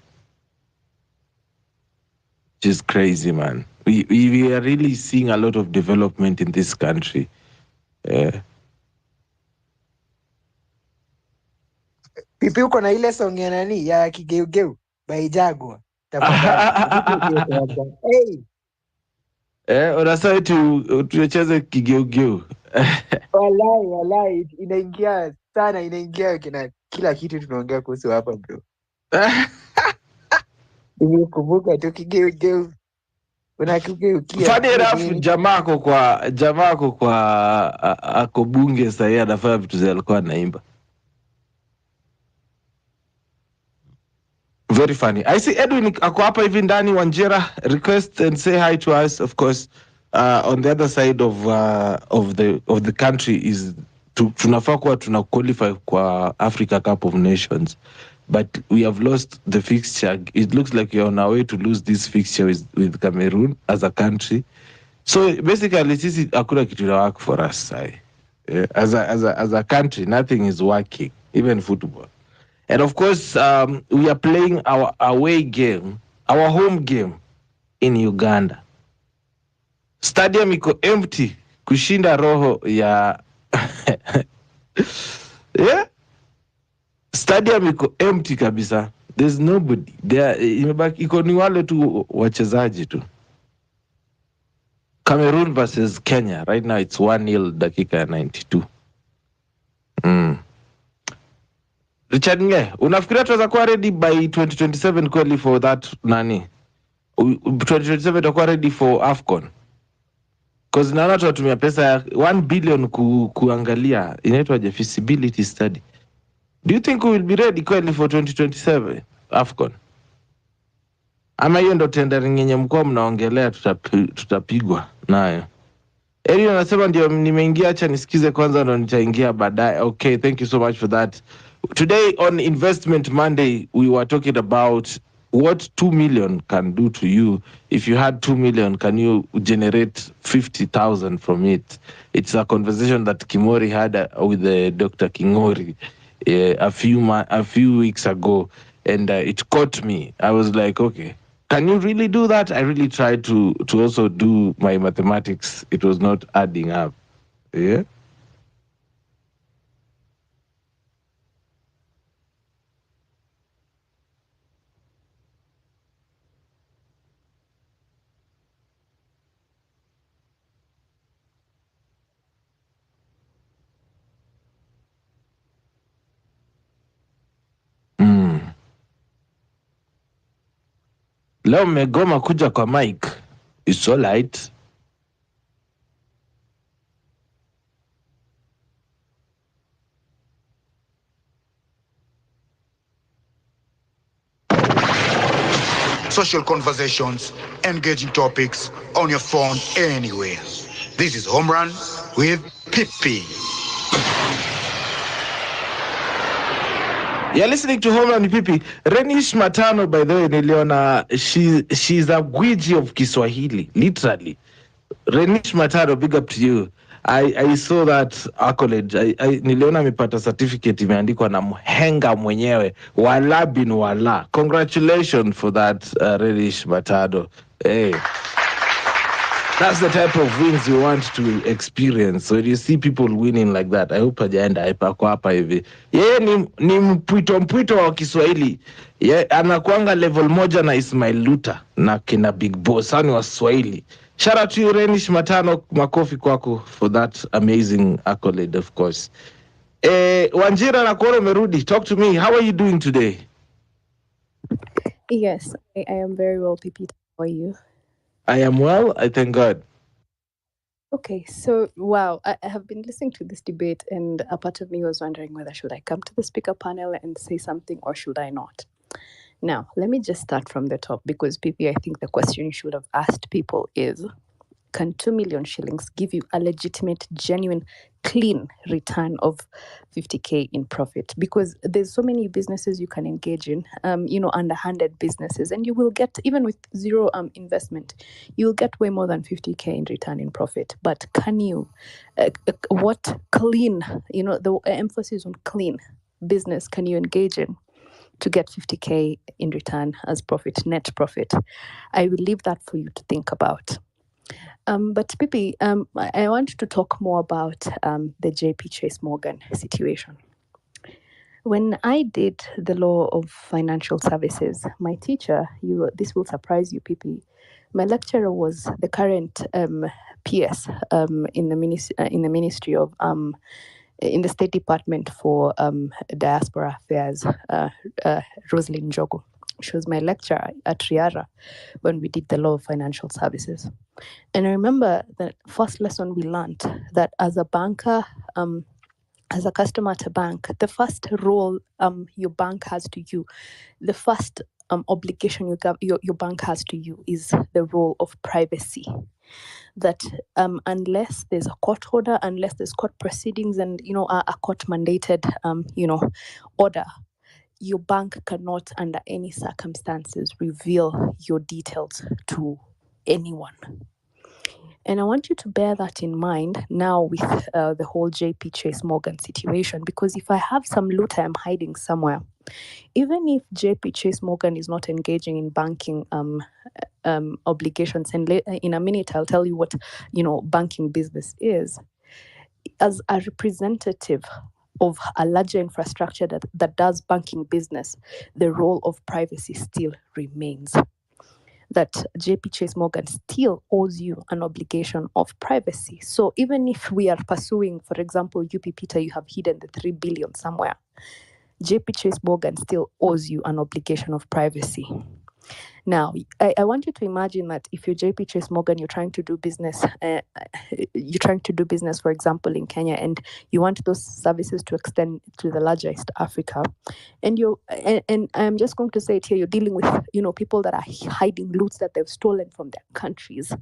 Just crazy, man. We are really seeing a lot of development in this country. Pipi, uko na ile song ya nani ya Kigeugeu by Jaguar. Hey. Unasema tucheze Kigeugeu. Walai inaingia sana, inaingia kila kitu tunaongea kuhusu hapa bro. Nimekumbuka tu Kigeugeu. Unakigeukia. Funny enough, jamako kwa ako bunge sasa, anafanya vitu zile alikuwa anaimba. Very funny. I see Edwin ako hapa hivi ndani. Wanjera, request and say hi to us. Of course, on the other side of the country is tunafaa kuwa tuna qualify kwa Africa Cup of Nations, but we have lost the fixture. It looks like we are on our way to lose this fixture with Cameroon as a country. So basically, sisi hakuna kitu na work for us. As a country, nothing is working, even football. And of course, we are playing our away game, our home game in Uganda. Stadium iko empty kushinda roho ya yeah? Stadium iko empty kabisa. There's nobody there. Imebaki iko ni wale tu wachezaji tu. Cameroon versus Kenya. Right now it's 1-0 dakika 92. Richard Nge, unafikiria tuweza kuwa ready by 2027 kweli for that nani? 2027 tutakuwa ready for AFCON? Because naona tunatumia pesa ya 1 billion kuangalia inaitwa feasibility study. Do you think we will be ready kweli for 2027 AFCON? Ama hiyo ndo tendering yenye mkoa mnaongelea tutapigwa nayo? Eri anasema ndio nimeingia, acha nisikize kwanza ndo nitaingia baadaye. Okay, thank you so much for that. Today on Investment Monday, we were talking about what 2 million can do to you. If you had 2 million, can you generate 50,000 from it? It's a conversation that Kimori had with Dr. Kingori a few weeks ago, and it caught me. I was like, okay, can you really do that? I really tried to also do my mathematics. It was not adding up. Yeah. Leo mmegoma kuja kwa mic. It's all right. Social conversations, engaging topics on your phone anywhere. This is Home Run with Pippi. You're listening to Home Run Pipi. Renish Matano, by the way, niliona, she's a gwiji of Kiswahili, literally. Renish Matano, big up to you. I saw that accolade. Niliona amepata certificate imeandikwa na mhenga mwenyewe, wala bin wala. Congratulations for that, Renish Matano. Hey. That's the type of wins we want to experience. So you see people winning like that. I hope ajaenda haipako hapa hivi. Yeye ni mpwito wa Kiswahili. Anakuanga level moja na Ismail Luta na kina Big Boss. Hani wa Swahili. Shout out to you, Renish Matano. Makofi kwako for that amazing accolade, of course. Wanjira na kuona umerudi. Talk to me. How are you doing today? Yes, I am very well, Pipita. How are you? I am well, I thank God. Okay, so wow, I have been listening to this debate, and a part of me was wondering whether should I come to the speaker panel and say something or should I not? Now, let me just start from the top, because Pipi, I think the question you should have asked people is, can 2 million shillings give you a legitimate, genuine, clean return of 50K in profit? Because there's so many businesses you can engage in, underhanded businesses, and you will get, even with zero investment, you'll get way more than 50K in return in profit. But can you, what clean, the emphasis on clean business can you engage in to get 50K in return as profit, net profit? I will leave that for you to think about. But Pipi, I want to talk more about the JP Chase Morgan situation. When I did the law of financial services, my teacher, this will surprise you, Pipi, my lecturer was the current PS in the Ministry of in the State Department for Diaspora Affairs, Rosalind Njogu. She was my lecturer at Riara when we did the law of financial services. And I remember the first lesson we learned that as a banker, as a customer at a bank, the first role your bank has to you, the first obligation your bank has to you is the role of privacy. That unless there's a court order, unless there's court proceedings and, a court mandated, order, your bank cannot under any circumstances reveal your details to anyone. And I want you to bear that in mind now with the whole JP Chase Morgan situation, because if I have some loot I'm hiding somewhere, even if JP Chase Morgan is not engaging in banking obligations, and in a minute I'll tell you what banking business is, as a representative of a larger infrastructure that does banking business, the role of privacy still remains. That JP Chase Morgan still owes you an obligation of privacy. So even if we are pursuing, for example, Peter, you have hidden the 3 billion somewhere, JP Chase Morgan still owes you an obligation of privacy. Now, I want you to imagine that if you're JP Chase Morgan, you're trying to do business, for example, in Kenya, and you want those services to extend to the larger East Africa, and I'm just going to say it here, you're dealing with, people that are hiding loots that they've stolen from their countries.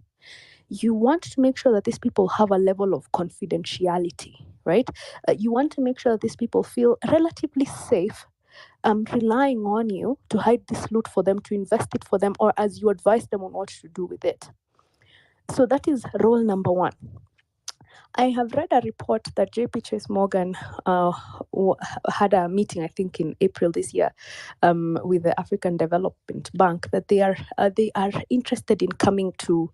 You want to make sure that these people have a level of confidentiality, right? You want to make sure that these people feel relatively safe relying on you to hide this loot for them, to invest it for them, or as you advise them on what to do with it. So that is role number one. I have read a report that JP Chase Morgan had a meeting, I think in April this year, with the African Development Bank, that they are interested in coming to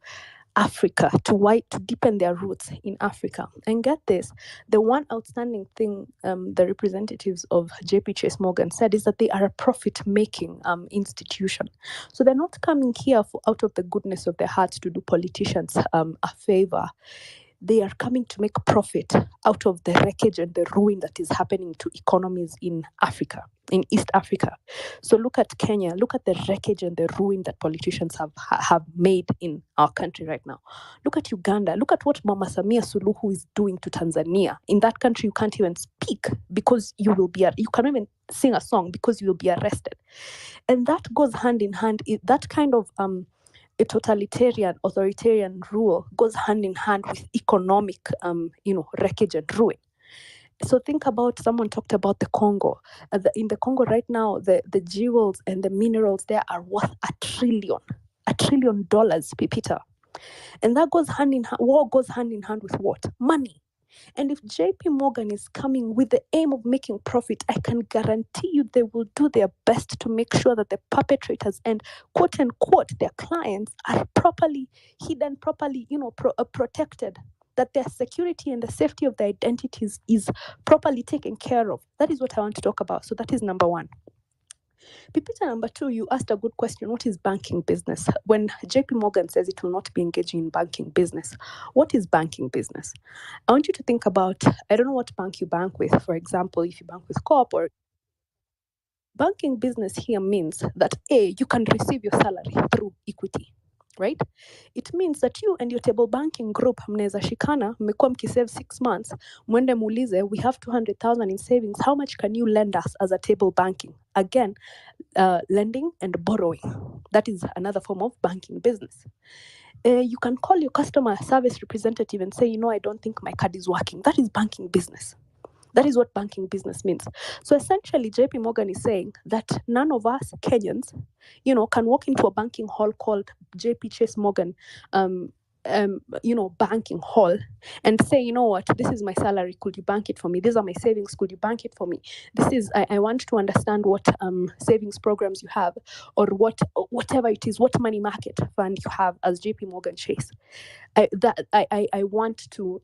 Africa to deepen their roots in Africa. And get this, the one outstanding thing the representatives of JP Chase Morgan said is that they are a profit-making institution. So they're not coming here out of the goodness of their hearts to do politicians a favor. They are coming to make profit out of the wreckage and the ruin that is happening to economies in Africa, in East Africa. So look at Kenya, look at the wreckage and the ruin that politicians have made in our country right now. Look at Uganda, look at what Mama Samia Suluhu is doing to Tanzania. In that country, you can't even speak because you can't even sing a song because you will be arrested. And that goes hand in hand, that kind of a totalitarian, authoritarian rule goes hand in hand with economic, wreckage and ruin. So think about, someone talked about the Congo. In the Congo right now, the jewels and the minerals there are worth $1 trillion, Pipita. And that goes hand in hand. War goes hand in hand with what? Money. And if JP Morgan is coming with the aim of making profit, I can guarantee you they will do their best to make sure that the perpetrators and quote unquote their clients are properly hidden, properly, protected, that their security and the safety of their identities is properly taken care of. That is what I want to talk about. So that is number one. Pipita, number two, you asked a good question. What is banking business? When JP Morgan says it will not be engaging in banking business, what is banking business? I want you to think about, I don't know what bank you bank with. For example, if you bank with Coop, or banking business here means that you can receive your salary through equity, right? It means that you and your table banking group mnaweza shikana, mmekuwa mkisave 6 months, mwende muulize, we have 200,000 in savings, how much can you lend us as a table banking? Again, lending and borrowing. That is another form of banking business. You can call your customer service representative and say, I don't think my card is working. That is banking business. That is what banking business means. So essentially, JP Morgan is saying that none of us Kenyans, can walk into a banking hall called JP Chase Morgan, banking hall, and say, what, this is my salary, could you bank it for me? These are my savings, could you bank it for me? This is, I want to understand what savings programs you have, or whatever it is, what money market fund you have as JP Morgan Chase. I want to,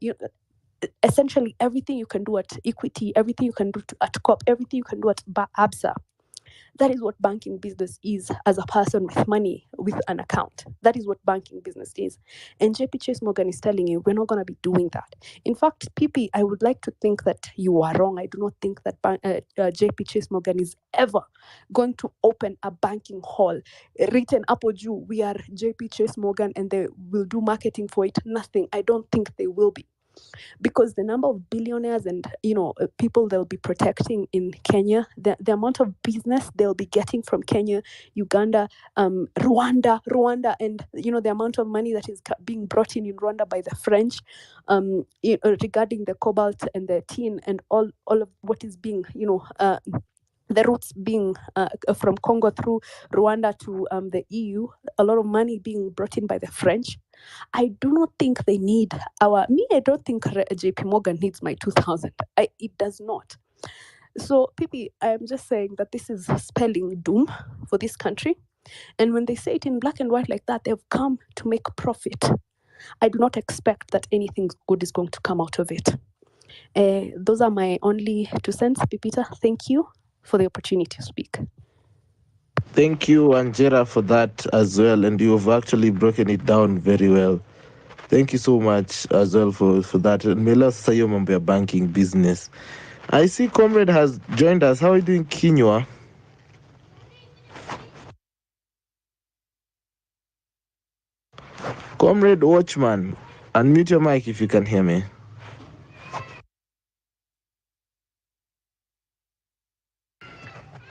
essentially everything you can do at Equity, everything you can do at COP, everything you can do at ABSA. That is what banking business is as a person with money, with an account. That is what banking business is. And JP Chase Morgan is telling you, we're not going to be doing that. In fact, PP, I would like to think that you are wrong. I do not think that JP Chase Morgan is ever going to open a banking hall written Apoju, we are JP Chase Morgan, and they will do marketing for it. Nothing. I don't think they will be. Because the number of billionaires and people they'll be protecting in Kenya, the amount of business they'll be getting from Kenya, Uganda, Rwanda, and the amount of money that is being brought in Rwanda by the French, regarding the cobalt and the tin and all of what is being the routes being from Congo through Rwanda to the EU, a lot of money being brought in by the French. I do not think they need I don't think JP Morgan needs my 2,000. It does not. So, Pipi, I'm just saying that this is spelling doom for this country. And when they say it in black and white like that, they've come to make profit. I do not expect that anything good is going to come out of it. Those are my only 2 cents, Pipita. Thank you for the opportunity to speak. Thank you, Angela, for that as well. And you've actually broken it down very well. Thank you so much as well for that. And Mela Sayo Mambo banking business. I see Comrade has joined us. How are you doing, Kinywa? Comrade Watchman, unmute your mic if you can hear me.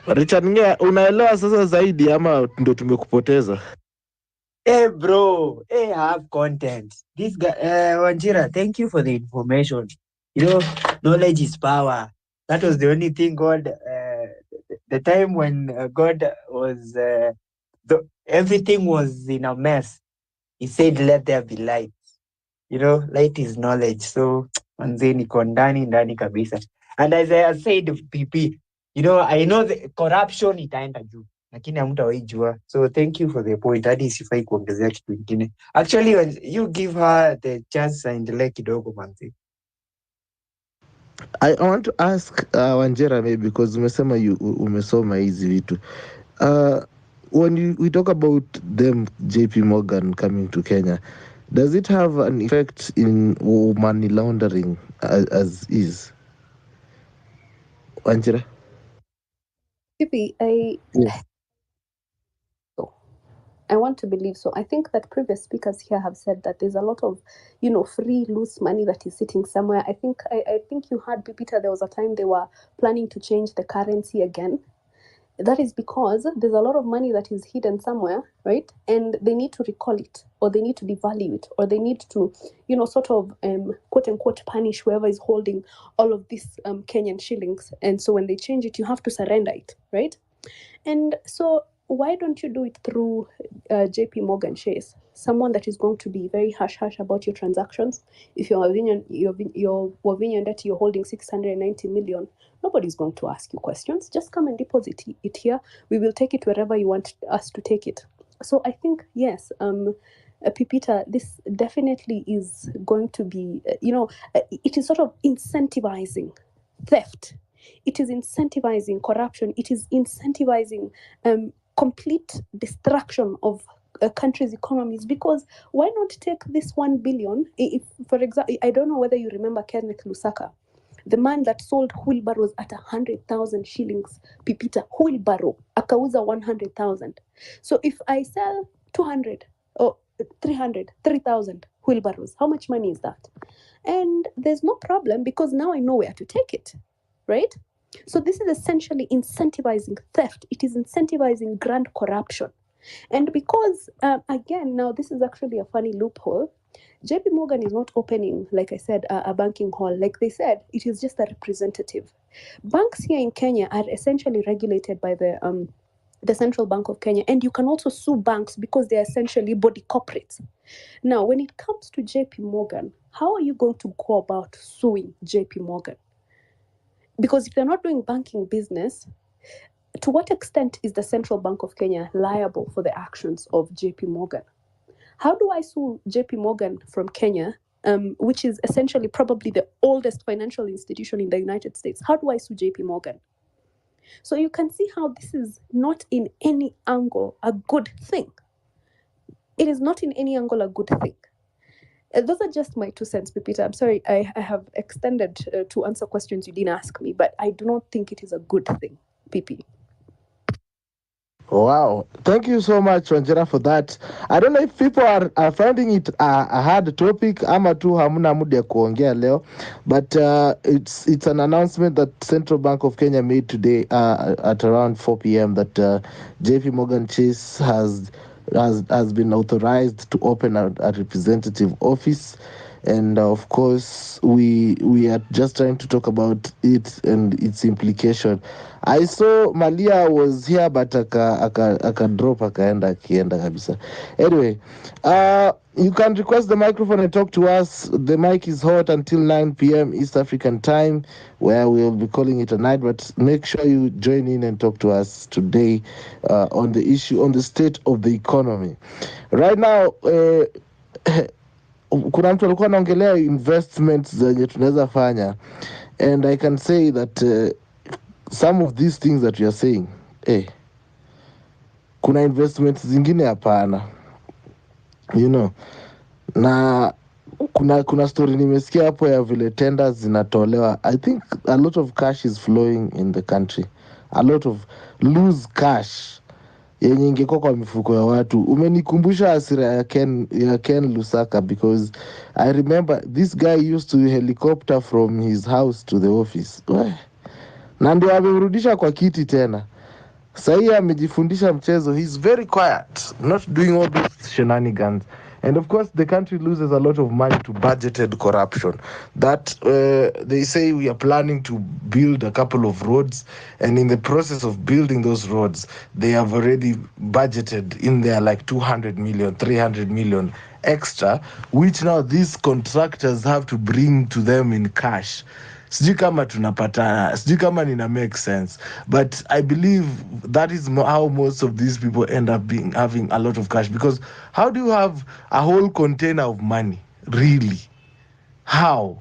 Richard Ngea, unaelewa sasa zaidi ama ndo tumekupoteza? Hey bro, hey, I have content. This guy, Wanjira, thank you for the information. You know, knowledge is power. That was the only thing God, the time when God was, everything was in a mess. He said, let there be light. You know, light is knowledge. So, manze niko ndani kabisa. And as I said, PP, you know, I know the corruption itaenda juu. Lakini hamtawahi jua. So thank you for the point. Hadi sifai kuongezea kitu kingine. Actually, when you give her the chance aendelee kidogo manze. I want to ask Wanjera maybe because umesema umesoma hizi vitu. When we talk about them JP Morgan coming to Kenya, does it have an effect in money laundering as is? Wanjera? Maybe Yes. I want to believe so. I think that previous speakers here have said that there's a lot of, free loose money that is sitting somewhere. I think you heard Pipita. There was a time they were planning to change the currency again. That is because there's a lot of money that is hidden somewhere, right? And they need to recall it, or they need to devalue it, or they need to, sort of quote unquote punish whoever is holding all of these Kenyan shillings. And so when they change it, you have to surrender it, right? And so why don't you do it through JP Morgan shares? Someone that is going to be very hush about your transactions. If you're Wavinya that you're holding 690 million, nobody's going to ask you questions. Just come and deposit it here. We will take it wherever you want us to take it. So I think, yes, Pipita, this definitely is going to be, it is sort of incentivizing theft. It is incentivizing corruption. It is incentivizing complete destruction of a country's economies. Because why not take this 1 billion? If, for example, I don't know whether you remember Kenneth Lusaka, the man that sold wheelbarrows at 100,000 shillings, Pipita, wheelbarrow, akauza 100,000. So if I sell 200 or 300, 3,000 wheelbarrows, how much money is that? And there's no problem because now I know where to take it, right? So this is essentially incentivizing theft. It is incentivizing grand corruption. And because, again, now this is actually a funny loophole. JP Morgan is not opening, like I said, a banking hall. Like they said, it is just a representative. Banks here in Kenya are essentially regulated by the Central Bank of Kenya. And you can also sue banks because they're essentially body corporates. Now, when it comes to JP Morgan, how are you going to go about suing JP Morgan? Because if they're not doing banking business, to what extent is the Central Bank of Kenya liable for the actions of JP Morgan? How do I sue JP Morgan from Kenya, which is essentially probably the oldest financial institution in the United States? How do I sue JP Morgan? So you can see how this is not in any angle a good thing. It is not in any angle a good thing. Those are just my 2 cents, Pipita. I'm sorry, I have extended to answer questions you didn't ask me, but I do not think it is a good thing, Pipi. Wow. Thank you so much, Wanjera, for that. I don't know if people are finding it a hard topic ama tu hamuna muda ya kuongea leo, but it's an announcement that Central Bank of Kenya made today at around 4 p.m. that JP Morgan Chase has been authorized to open a representative office. And of course, we are just trying to talk about it and its implication. I saw Malia was here, but aka drop akaenda kabisa. Anyway, you can request the microphone and talk to us. The mic is hot until 9 p.m. East African time, where we'll be calling it a night. But make sure you join in and talk to us today on the issue, on the state of the economy. Right now, kuna mtu alikuwa anaongelea investments zenye tunaweza fanya, and I can say that some of these things that you are saying, kuna investments zingine hapana, na kuna story nimesikia hapo ya vile tenders zinatolewa. I think a lot of cash is flowing in the country, a lot of loose cash yenye ingekuwa kwa mifuko ya watu. Umenikumbusha hasira ya Ken Lusaka, because I remember this guy used to helicopter from his house to the office. Na ndio amemrudisha kwa kiti tena. Sahii amejifundisha mchezo. He's very quiet, not doing all those shenanigans. And of course, the country loses a lot of money to budgeted corruption. That they say we are planning to build a couple of roads, and in the process of building those roads, they have already budgeted in there like 200 million, 300 million extra, which now these contractors have to bring to them in cash. Sijui kama tunapatana, sijui kama nina make sense, but I believe that is how most of these people end up having a lot of cash. Because how do you have a whole container of money, really? How?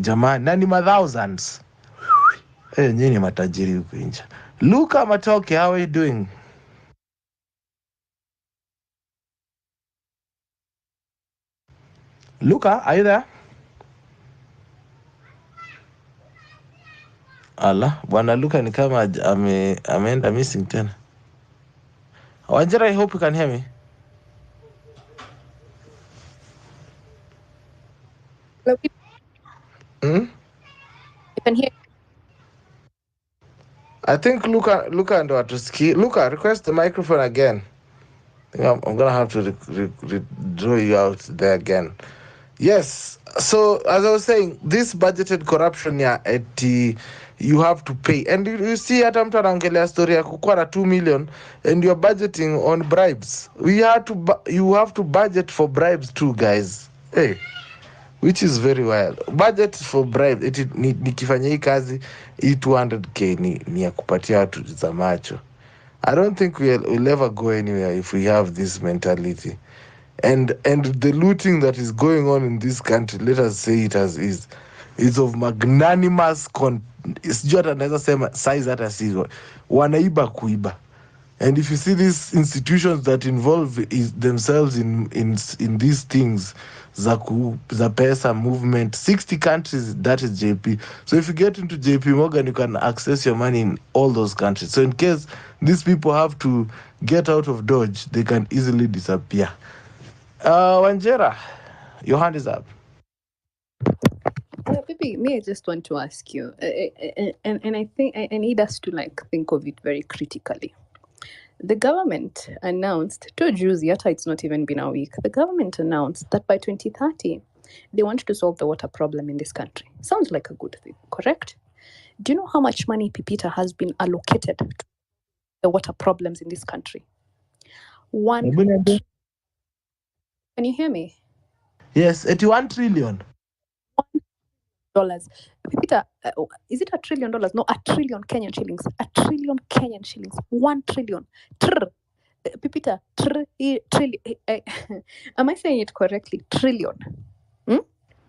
Jamani, na ni thousands. Nyinyi matajiri huku nje. Luka Matoke, how are you doing? Luka, are you there? Ala, bwana Luka ni kama ameenda missing tena. Wanjira, I hope you can hear me. Hello, Hmm? you can hear. I think Luca ndo atusikii. Luca, request the microphone again. I think I'm gonna have to draw you out there again. Yes. So as I was saying, this budgeted corruption you have to pay, and you see hata mtu anaongelea story ya kukuwa na 2 million and you're budgeting on bribes. You have to budget for bribes too, guys. Hey, which is very wild. Budget for bribe nikifanya hii kazi hii 200k ni ya kupatia watu za macho. I don't think we'll ever go anywhere if we have this mentality. And the looting that is going on in this country, let us say it as is of magnanimous sijui hata naweza sema size hata sizo. Wanaiba kuiba. And if you see these institutions that involve themselves in these things, za pesa movement, 60 countries, that is JP. So if you get into JP Morgan, you can access your money in all those countries. So in case these people have to get out of Dodge, they can easily disappear. Wanjera, your hand is up. Baby, me, I just want to ask you, and I think I need us to think of it very critically. The government announced, to Jews, yet it's not even been a week, the government announced that by 2030, they want to solve the water problem in this country. Sounds like a good thing, correct? Do you know how much money Pipita has been allocated to the water problems in this country? Can you hear me? Yes, 81 trillion. $1 Pipita, is it $1 trillion? No, $1 trillion Kenyan shillings. $1 trillion Kenyan shillings. 1 trillion. Pipita, trillion. Am I saying it correctly? Trillion.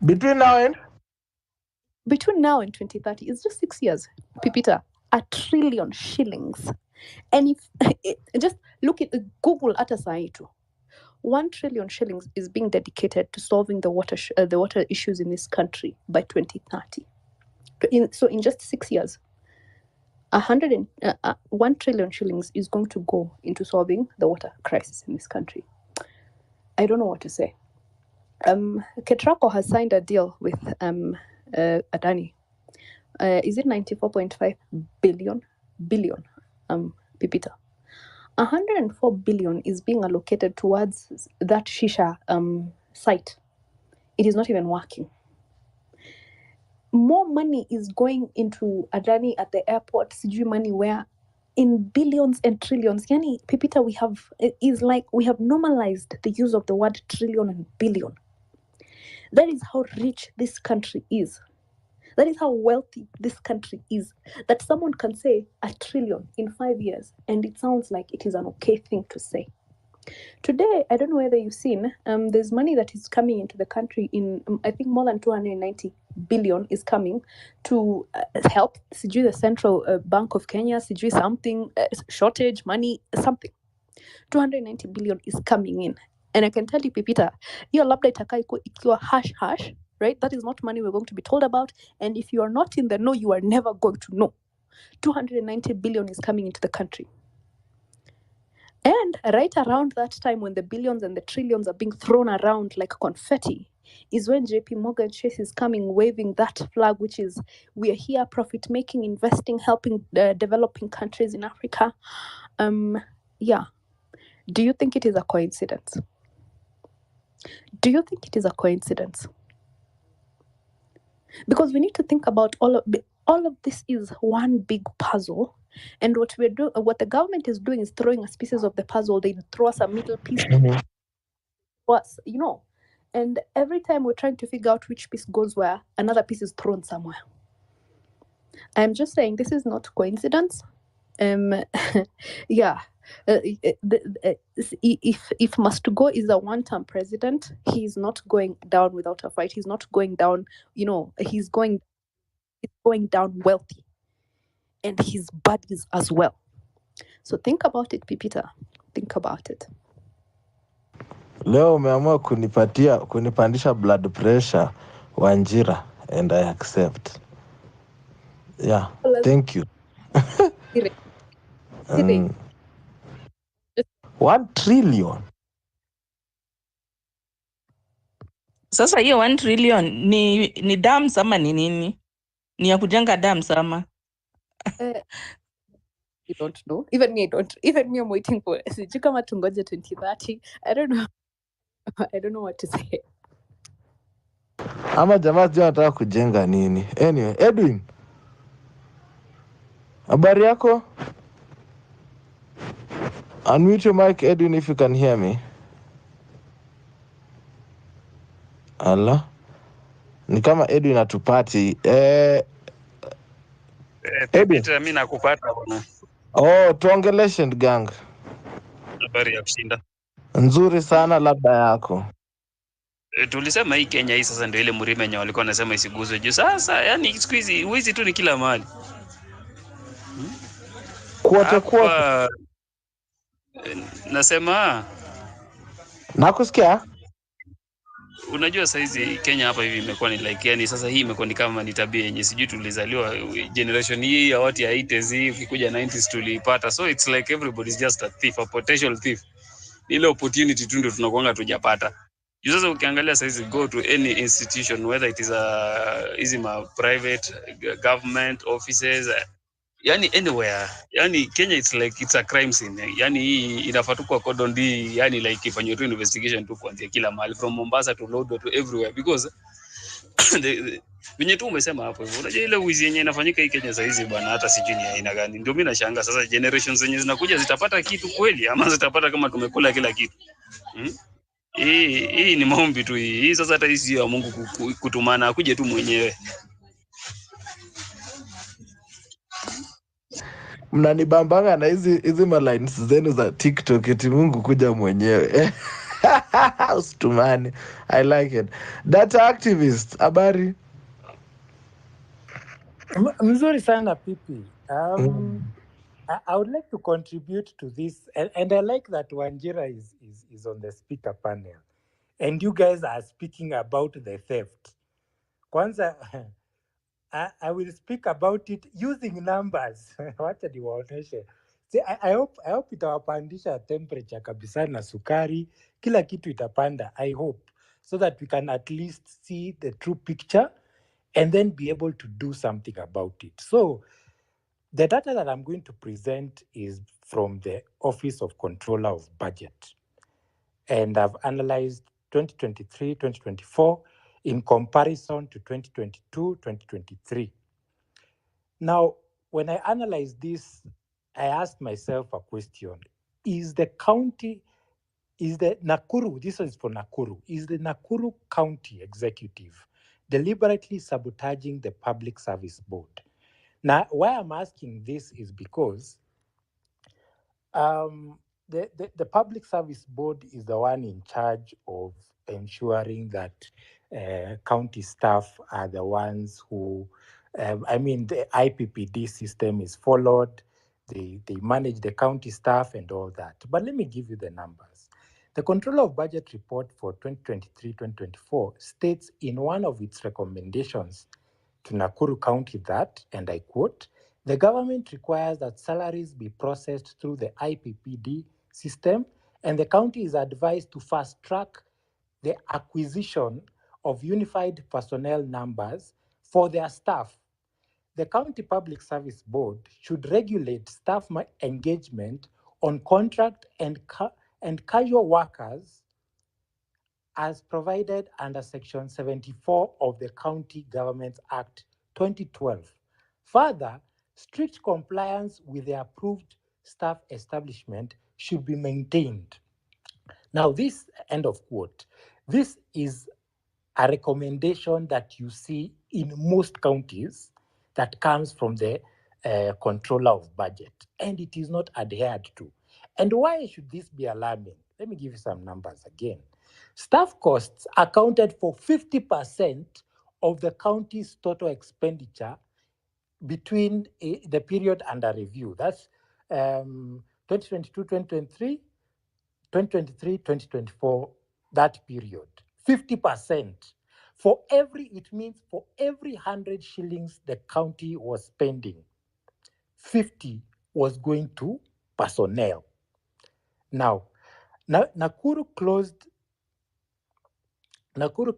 Between now and 2030, it's just 6 years. Pipita, $1 trillion shillings. And if just look at Google at Asaitu. 1 trillion shillings is being dedicated to solving the water issues in this country by 2030. So in just 6 years, 1 trillion shillings is going to go into solving the water crisis in this country. I don't know what to say. Ketraco has signed a deal with Adani. Is it 94.5 billion? Pipita. 104 billion is being allocated towards that shisha site. It is not even working. More money is going into Adani at the airport, sijui money where, in billions and trillions. Yani, Pipita, we have normalized the use of the word trillion and billion. That is how rich this country is. That is how wealthy this country is. That someone can say $1 trillion in 5 years, and it sounds like it is an okay thing to say. Today, I don't know whether you've seen, there's money that is coming into the country in, I think more than 290 billion is coming to help sijui the Central Bank of Kenya, sijui something, shortage money, something. 290 billion is coming in. And I can tell you, Pipita, hiyo labda itakaa ikiwa hash, right? That is not money we're going to be told about. And if you are not in the know, you are never going to know. 290 billion is coming into the country. And right around that time, when the billions and the trillions are being thrown around like confetti, is when JP Morgan Chase is coming waving that flag, which is, we are here, profit making, investing, helping developing countries in Africa. Yeah. Do you think it is a coincidence? Do you think it is a coincidence? Because we need to think about all of this is one big puzzle, and what the government is doing is throwing us pieces of the puzzle. They throw us a middle piece, and every time we're trying to figure out which piece goes where, another piece is thrown somewhere. I'm just saying this is not coincidence. Yeah. If Must-Go is a one-term president, he's not going down without a fight. He's not going down, he's going down wealthy, and his buddies as well. So think about it, Pipita. Think about it. Leo umeamua kunipandisha blood pressure Wanjira, and I accept. Yeah, thank you. 1 trillion. Sasa hiyo 1 trillion ni dams ama ni nini? Ni ya kujenga dams ama? You don't know. Even me, I'm waiting for it. Kama tungoje 2030. I don't know. I don't know what to say. Ama jamaa sijui anataka kujenga nini. Anyway, Edwin, habari yako? Unmute your mic, Edwin, if you can hear me. Ala, ni kama Edwin atupati. Edwin, mimi nakupata bwana. tuongeleshe gang. Habari ya kushinda. Nzuri sana, labda yako. Tulisema hii Kenya hii sasa ndio ile Murime walikuwa wanasema isiguzwe juu. Sasa yani siku hizi wizi tu ni kila mahali. Kwote. Nasema nakusikia. Unajua saizi Kenya hapa hivi imekuwa ni like, yani sasa hii imekuwa ni kama ni tabia yenye sijui tulizaliwa generation hii ya watu ya 80s hii, ukikuja 90s tulipata, so it's like everybody's just a thief, a potential thief. Ile opportunity tu ndio tunakuanga tujapata. Sasa ukiangalia saizi, go to any institution, whether it is a ma private government offices, yani anywhere, yani Kenya it's a crime scene. Yani hii inafaa tu kwa cordon D, yani like ifanywe tu investigation tu kuanzia kila mahali from Mombasa to Lodo to everywhere, because venye tu umesema hapo hivyo, unajua ile wizi yenye inafanyika hii Kenya saa hizi bwana, hata sijui ni aina gani. Ndio mimi nashangaa sasa generations zenye zinakuja zitapata kitu kweli ama zitapata kama tumekula kila kitu. Hii ni maombi tu hii. Sasa hata hii ya Mungu kutumana, akuje tu mwenyewe. Mnanibambanga na hizi lines zenu za TikTok, eti Mungu kuja mwenyewe. Usitumane. I like it. Data activist, habari? Mzuri sana Pipi. I would like to contribute to this, and I like that Wanjira is on the speaker panel, and you guys are speaking about the theft. Kwanza, I will speak about it using numbers. Wacha niwaoneshe. I hope itawapandisha temperature kabisa na sukari, kila kitu itapanda, I hope, so that we can at least see the true picture and then be able to do something about it. So the data that I'm going to present is from the Office of Controller of Budget. And I've analyzed 2023, 2024 in comparison to 2022, 2023. Now, when I analyzed this, I asked myself a question. Is the Nakuru, this is for Nakuru, is the Nakuru County Executive deliberately sabotaging the Public Service Board? Now, why I'm asking this is because the Public Service Board is the one in charge of ensuring that county staff are the ones who, the IPPD system is followed, they manage the county staff and all that. But let me give you the numbers. The Controller of Budget report for 2023-2024 states in one of its recommendations to Nakuru County that, and I quote, the government requires that salaries be processed through the IPPD system, and the county is advised to fast track the acquisition of unified personnel numbers for their staff. The County Public Service Board should regulate staff engagement on contract and casual workers as provided under Section 74 of the County Governments Act 2012. Further, strict compliance with the approved staff establishment should be maintained. Now, this end of quote. This is a recommendation that you see in most counties that comes from the controller of budget, and it is not adhered to. And why should this be alarming? Let me give you some numbers again. Staff costs accounted for 50% of the county's total expenditure between the period under review. That's 2022-2023, 2023-2024, that period. 50%. It means for every 100 shillings the county was spending, 50 was going to personnel. Now, Nakuru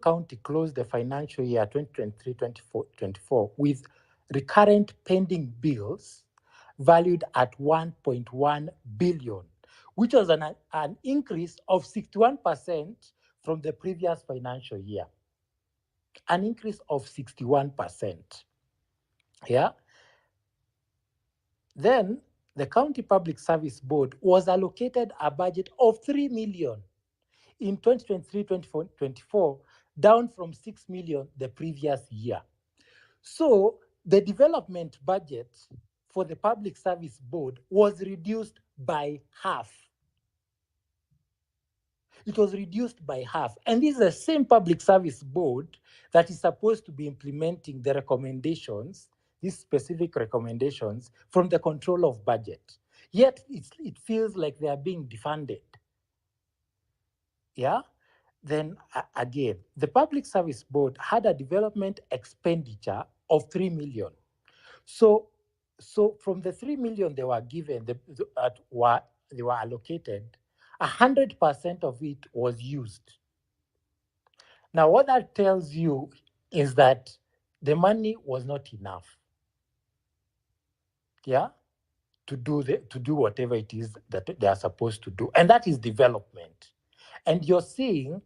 County closed the financial year 2023-2024 with recurrent pending bills valued at 1.1 billion, which was an increase of 61% from the previous financial year. An increase of 61%. Yeah. Then the County Public Service Board was allocated a budget of 3 million in 2023-2024, down from 6 million the previous year. So the development budget for the Public Service Board was reduced by half. It was reduced by half. And this is the same Public Service Board that is supposed to be implementing the recommendations, these specific recommendations from the control of budget. Yet it feels like they are being defunded. Yeah? Then again, the Public Service Board had a development expenditure of 3 million. So from the 3 million they were given, they were allocated, 100% of it was used. Now, what that tells you is that the money was not enough, yeah, to do whatever it is that they are supposed to do, and that is development. And you're seeing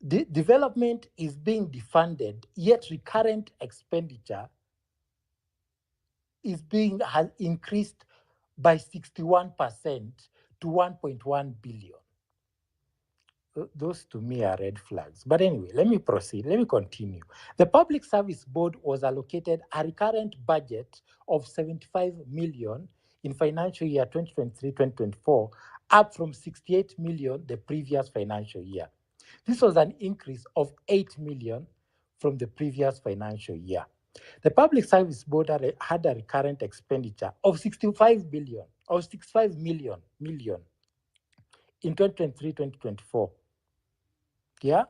the development is being defunded, yet recurrent expenditure has increased by 61% to 1.1 billion. Those to me are red flags. But anyway, let me proceed. Let me continue. The Public Service Board was allocated a recurrent budget of 75 million in financial year 2023-2024, up from 68 million the previous financial year. This was an increase of 8 million from the previous financial year. The Public Service Board had a recurrent expenditure of 65 million in 2023-2024. Yeah?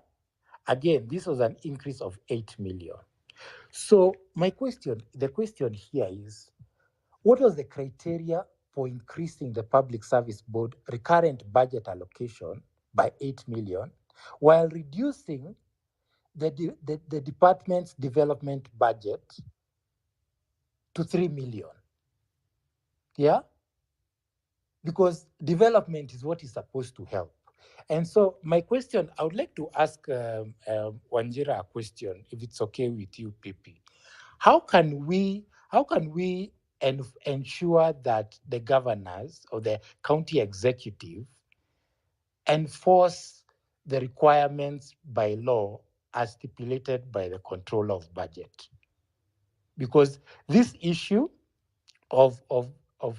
Again, this was an increase of 8 million. So the question here is, what was the criteria for increasing the Public Service Board recurrent budget allocation by 8 million while reducing the department's development budget to 3 million? Yeah? Because development is what is supposed to help. And so my question, I would like to ask Wanjira a question, if it's okay with you, Pipi. How can we ensure that the governors or the county executive enforce the requirements by law as stipulated by the control of budget? Because this issue of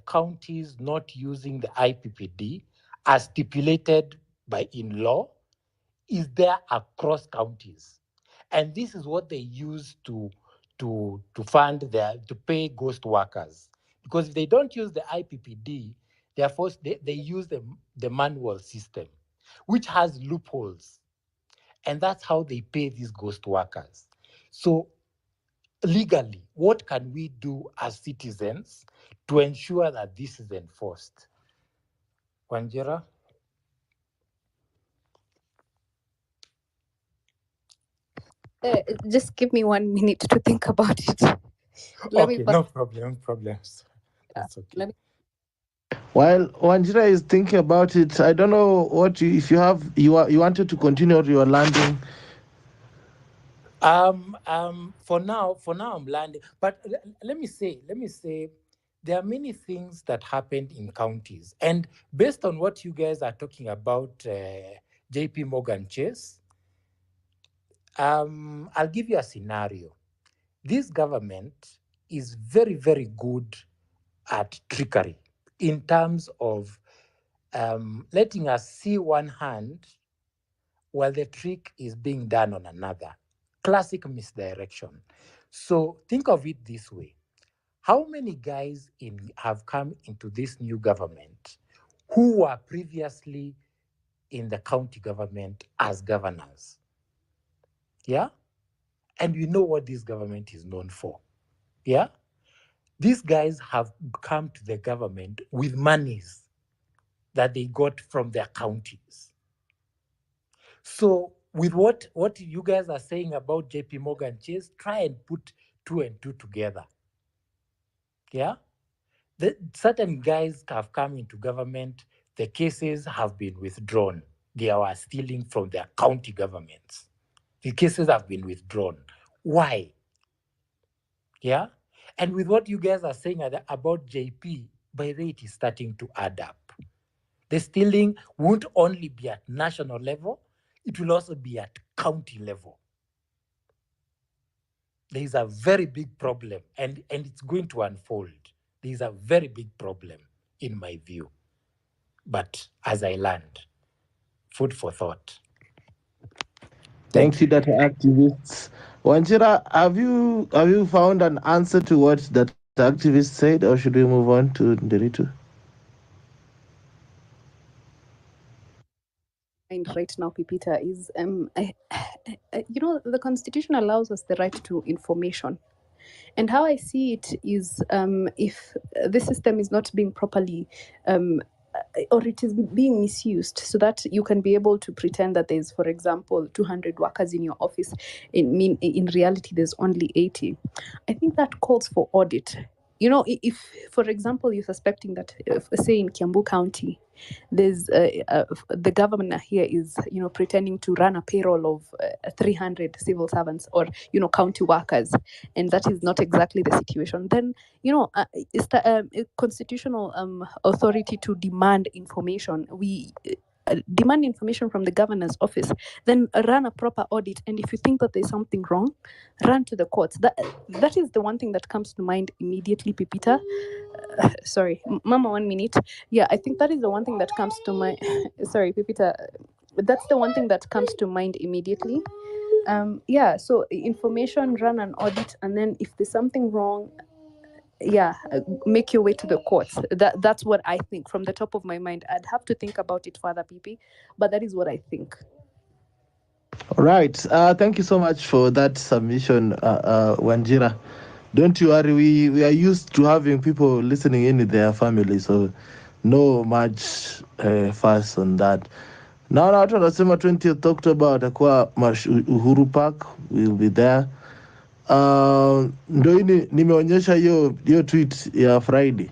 counties not using the IPPD as stipulated by in law is there across counties, and this is what they use to fund to pay ghost workers. Because if they don't use the IPPD, they are forced. They use the manual system, which has loopholes, and that's how they pay these ghost workers. So legally, what can we do as citizens to ensure that this is enforced? Wanjira? Just give me 1 minute to think about it. Okay, no problems. That's okay. Let me. While Wanjira is thinking about it, I don't know if you wanted to continue your landing. For now I'm landing. But let me say, there are many things that happened in counties, and based on what you guys are talking about, JP Morgan Chase, I'll give you a scenario. This government is very, very good at trickery in terms of letting us see one hand while the trick is being done on another. Classic misdirection. So think of it this way. How many guys have come into this new government who were previously in the county government as governors? Yeah? And we know what this government is known for. Yeah? These guys have come to the government with monies that they got from their counties. So with what you guys are saying about JP Morgan Chase, try and put 2 and 2 together. Yeah? Certain guys have come into government, the cases have been withdrawn. They are stealing from their county governments. The cases have been withdrawn. Why? Yeah? And with what you guys are saying about JP, by the way, it is starting to add up. The stealing won't only be at national level, it will also be at county level. There is a very big problem, and it's going to unfold. There is a very big problem, in my view. But as I learned, food for thought. Thank you, data activists. Wanjira, have you found an answer to what that activist said, or should we move on to Nderitu? Right now, Pipita, is the Constitution allows us the right to information. And how I see it is, if the system is not being properly or it is being misused, so that you can be able to pretend that there's, for example, 200 workers in your office. In reality, there's only 80. I think that calls for audit. If, for example, you're suspecting that, say in Kiambu County, there's the governor here is pretending to run a payroll of 300 civil servants or county workers, and that is not exactly the situation, then it's the constitutional authority to demand information. We demand information from the governor's office, then run a proper audit, and if you think that there's something wrong, run to the courts. That is the one thing that comes to mind immediately, Pipita. Sorry, Mama, 1 minute. Yeah, I think that is the one thing that comes to my sorry, Pipita. That's the one thing that comes to mind immediately. So information, run an audit, and then if there's something wrong, make your way to the courts. That's what I think from the top of my mind. I'd have to think about it further, PP, but that is what I think. All right. Thank you so much for that submission, Wanjira. Don't you worry, we are used to having people listening in with their family, so no much fuss on that. Now tunasema 20th October watakuwa Uhuru Park, we'll be there. Ndo hii nimeonyesha hiyo tweet ya Friday.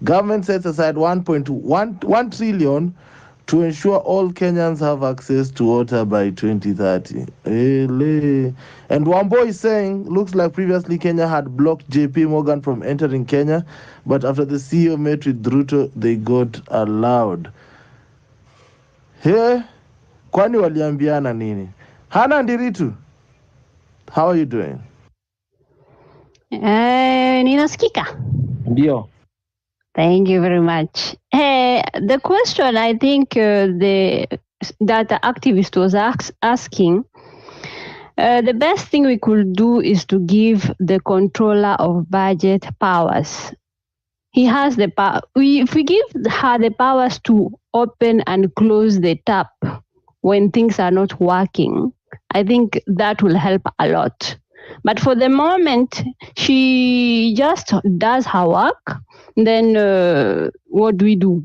Government sets aside 1.1 trillion to ensure all Kenyans have access to water by 2030. And Wambo is saying, looks like previously Kenya had blocked JP Morgan from entering Kenya, but after the CEO met with Ruto, they got allowed. Hey, kwani waliambiana nini? Hana Ndiritu, how are you doing? Ninasikika? Ndio. Thank you very much. The question I think that the activist was asking, the best thing we could do is to give the controller of budget powers. He has the power. If we give her the powers to open and close the tap when things are not working, I think that will help a lot. But for the moment, she just does her work. Then what do we do?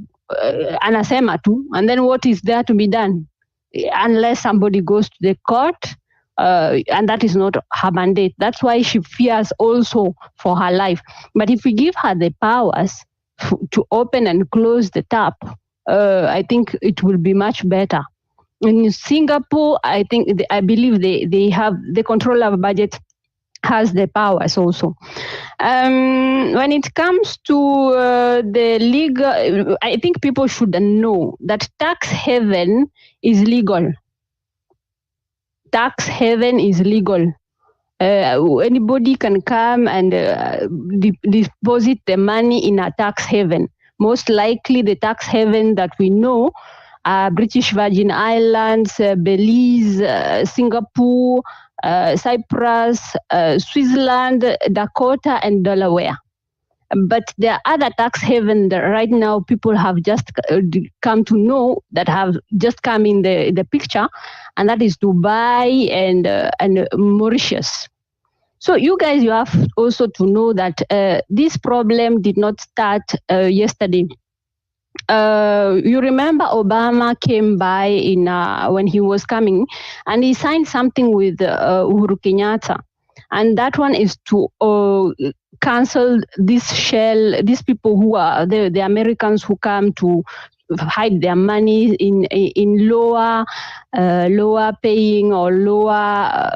anasema tu, and then what is there to be done? Unless somebody goes to the court, and that is not her mandate. That's why she fears also for her life. But if we give her the powers to open and close the tap, I think it will be much better. In Singapore, I believe they have the control of budget, has the powers also. When it comes to the legal, I think people should know that tax haven is legal. Tax haven is legal. Anybody can come and deposit the money in a tax haven. Most likely the tax haven that we know are British Virgin Islands, Belize, Singapore, Cyprus, Switzerland, Dakota, and Delaware. But there are other tax havens that right now people have just come to know, that have just come in the picture, and that is Dubai and Mauritius. So you guys, you have also to know that this problem did not start yesterday. You remember Obama came by when he was coming, and he signed something with Uhuru Kenyatta, and that one is to cancel these people who are the Americans who come to hide their money in lower paying or lower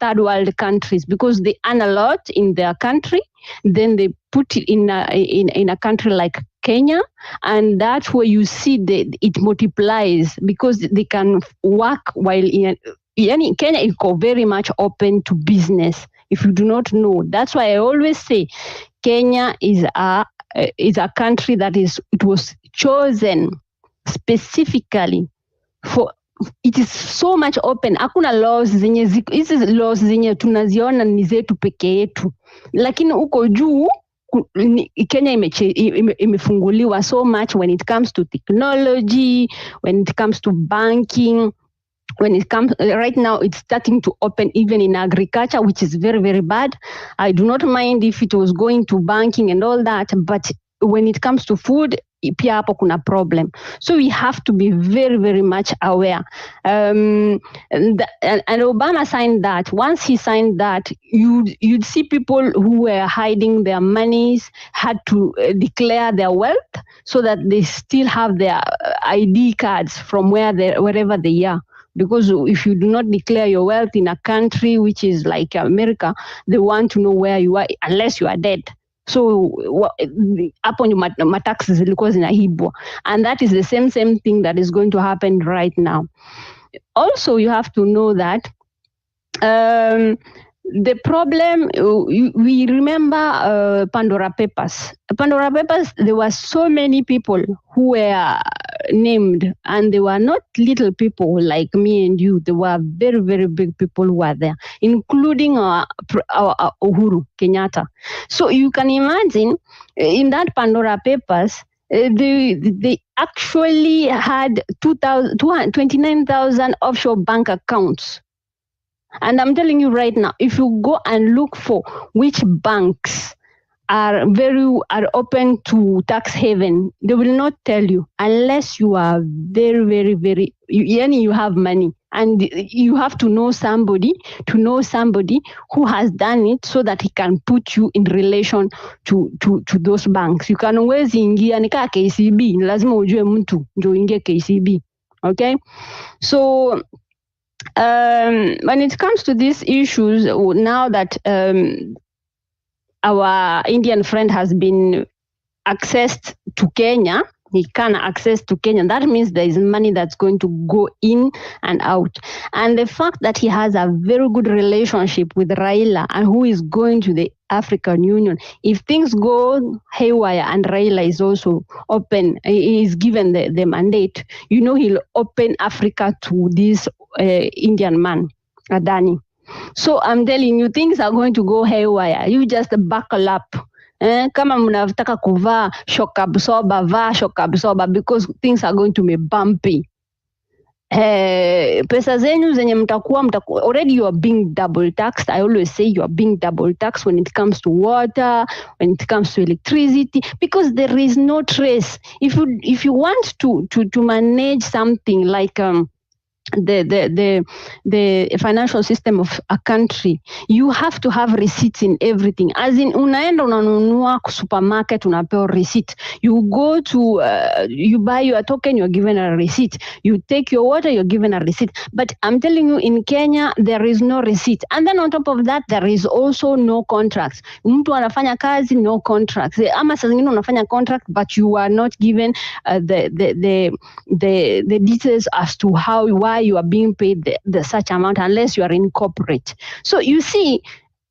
third world countries, because they earn a lot in their country, then they put it in a country like Kenya, and that's where you see it multiplies, because they can work while Kenya is very much open to business. If you do not know, that's why I always say Kenya is a country that it was chosen specifically for. It is so much open. Hakuna laws hizi laws zenye tunaziona ni zetu peke yetu, lakini uko juu Kenya imefunguliwa so much when it comes to technology, when it comes to banking. When it comes right now, it's starting to open even in agriculture, which is very, very bad. I do not mind if it was going to banking and all that, but when it comes to food, pia hapo kuna problem. So we have to be very, very much aware. And Obama signed that. Once he signed that, you'd see people who were hiding their monies had to declare their wealth so that they still have their ID cards from wherever they are. Because if you do not declare your wealth in a country which is like America, they want to know where you are unless you are dead. So hapo mataxes zilikuwa zinahibwa, and that is the same thing that is going to happen right now. Also, you have to know that the problem, we remember Pandora Papers. Pandora Papers, there were so many people who were named, and they were not little people like me and you. They were very, very big people who were there, including our Uhuru Kenyatta. So you can imagine in that Pandora Papers, they actually had 29,000 offshore bank accounts. And I'm telling you right now, if you go and look for which banks are open to tax haven, they will not tell you unless you are very, very, very, you have money, and you have to know somebody who has done it so that he can put you in relation to those banks. You can always ingia nika KCB, lazima ujue mtu ndio ingie KCB. Okay, so when it comes to these issues, now that our Indian friend has been accessed to Kenya, he can access to Kenya. That means there is money that's going to go in and out. And the fact that he has a very good relationship with Raila, and who is going to the African Union, if things go haywire and Raila is also open, he is given the mandate, he'll open Africa to this Indian man, Adani. So I'm telling you, things are going to go haywire. You just buckle up. Kama mnataka kuvaa shock absorber, vaa shock absorber, because things are going to be bumpy. pesa zenyu zenye mtakuwa already you are being double taxed. I always say you are being double taxed when it comes to water, when it comes to electricity, because there is no trace. If you want to manage something like the financial system of a country, you have to have receipts in everything. As in, unaenda unanunua supermarket, unapewa receipt. You go to you buy your token, you're given a receipt. You take your water, you're given a receipt. But I'm telling you, in Kenya there is no receipt, and then on top of that there is also no contracts. Mtu anafanya kazi, no contracts. Ama saa zingine unafanya contract but you are not given the details as to why you are being paid the such amount, unless you are in corporate. So you see,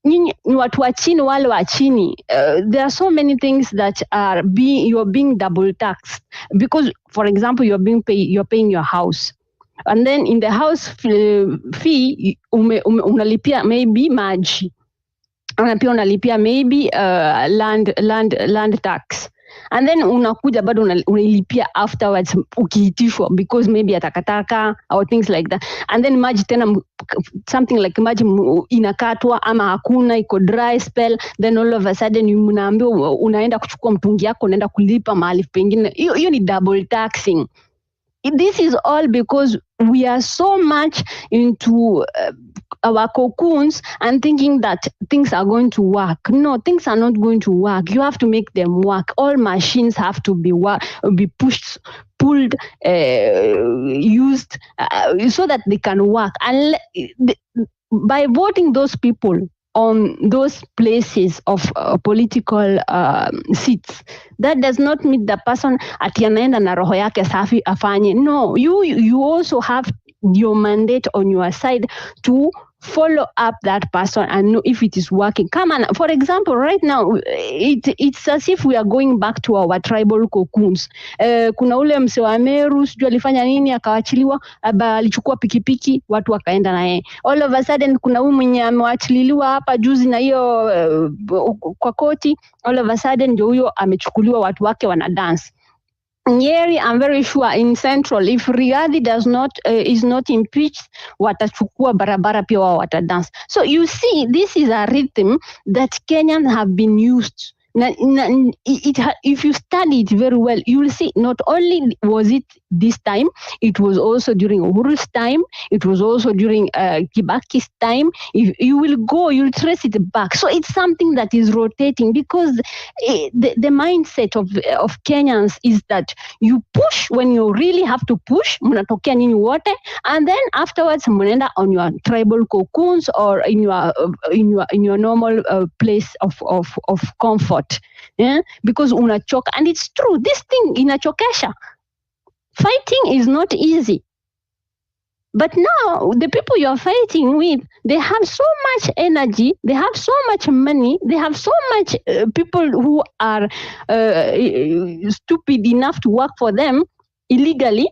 nyinyi watu wa chini, wale wa chini, there are so many things that you are being double taxed, because for example you're paying your house, and then in the house fee unalipia maybe maji, na pia unalipia maybe land tax, and then unakuja bado unalipia afterwards ukiitishwa, because maybe atakataka or things like that. And then maji tena, something like maji inakatwa ama hakuna, iko dry spell, then all of a sudden mnaambiwa unaenda kuchukua mtungi yako unaenda kulipa mahali pengine. Hiyo ni double taxing. This is all because we are so much into our cocoons and thinking that things are going to work. No, things are not going to work. You have to make them work. All machines have to be pushed, pulled, used so that they can work. And by voting those people on those places of political seats, that does not mean the person atianaenda na roho yake safi afanye. No, you also have your mandate on your side to follow up that person and know if it is working. Come on, for example, right now it's as if we are going back to our tribal cocoons. Kuna ule mse wa Meru sijui alifanya nini, akawachiliwa, alichukua pikipiki, watu wakaenda naye. All of a sudden kuna huyu mwenye amewachililiwa hapa juzi na hiyo kwa koti, all of a sudden ndio huyo amechukuliwa, watu wake wana dance. Nyeri, I'm very sure in Central, if Rigathi is not impeached, watachukua barabara pia wao watadance. So you see, this is a rhythm that Kenyans have been used. If you study it very well, you will see not only was it this time, it was also during Uhuru's time, it was also during Kibaki's time. If you will go, you'll trace it back. So it's something that is rotating, because the mindset of Kenyans is that you push when you really have to push, mnatokea nyinyi wote, and then afterwards mnaenda on your tribal cocoons or in your normal place of comfort. Yeah? Because unachoka, and it's true, this thing inachokesha. Fighting is not easy. But now the people you're fighting with, they have so much energy, they have so much money, they have so much people who are stupid enough to work for them illegally,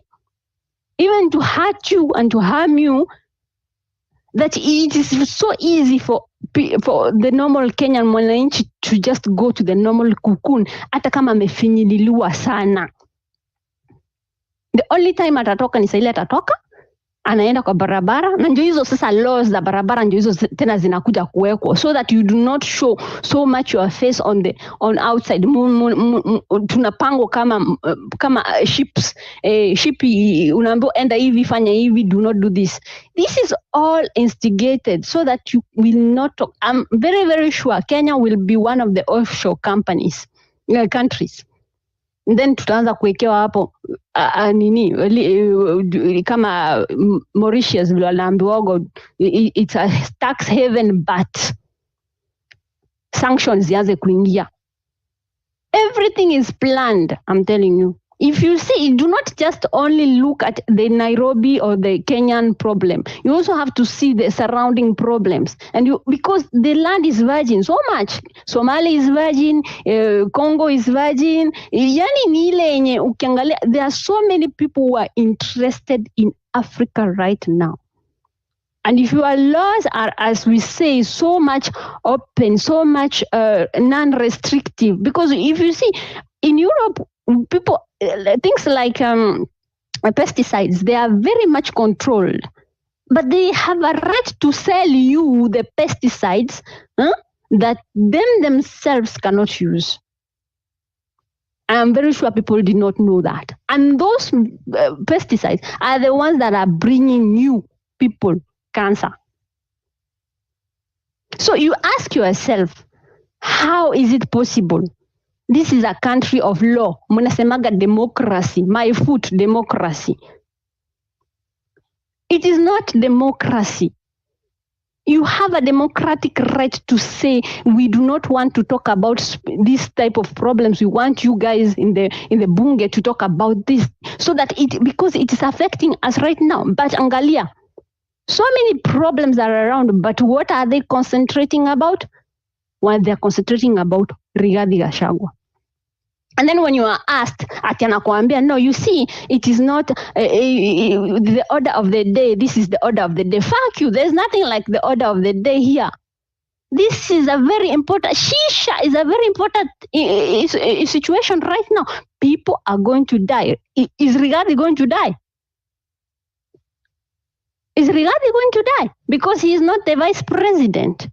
even to hurt you and to harm you, that it is so easy for the normal Kenyan mwananchi to just go to the normal cocoon, hata kama amefinyililiwa sana. The only time atatoka ni saa ile atatoka, anaenda kwa barabara, na ndio hizo sasa laws za barabara ndio hizo tena zinakuja kuwekwa, so that you do not show so much your face on outside. Tunapango kama sheep, unaambiwa enda hivi, fanya hivi, do not do this. This is all instigated so that you will not talk. I'm very, very sure Kenya will be one of the offshore countries. Then tutaanza kuwekewa hapo kama Mauritius vile wanaambiwa it's a tax haven, but sanctions zianze kuingia. Everything is planned, I'm telling you. If you see, do not just only look at the Nairobi or the Kenyan problem. You also have to see the surrounding problems. And because the land is virgin so much. Somalia is virgin, Congo is virgin. Yani ni ile yenye ukiangalia, there are so many people who are interested in Africa right now. And if your laws are, as we say, so much open, so much non-restrictive, because if you see, in Europe, people, things like pesticides, they are very much controlled, but they have a right to sell you the pesticides that themselves cannot use. I'm very sure people did not know that. And those pesticides are the ones that are bringing you people cancer. So you ask yourself, how is it possible? This is a country of law. Munasemaga democracy, my foot democracy. It is not democracy. You have a democratic right to say we do not want to talk about this type of problems. We want you guys in the bunge to talk about this, so that because it is affecting us right now. But angalia, so many problems are around, but what are they concentrating about? Well, they're concentrating about Rigathi Gachagua. And then when you are asked, no, you see, it is not the order of the day. This is the order of the day. Fuck you. There's nothing like the order of the day here. This is a very important, Shisha is a very important situation right now. People are going to die. Is Rigathi going to die? Is Rigathi going to die? Because he is not the vice president.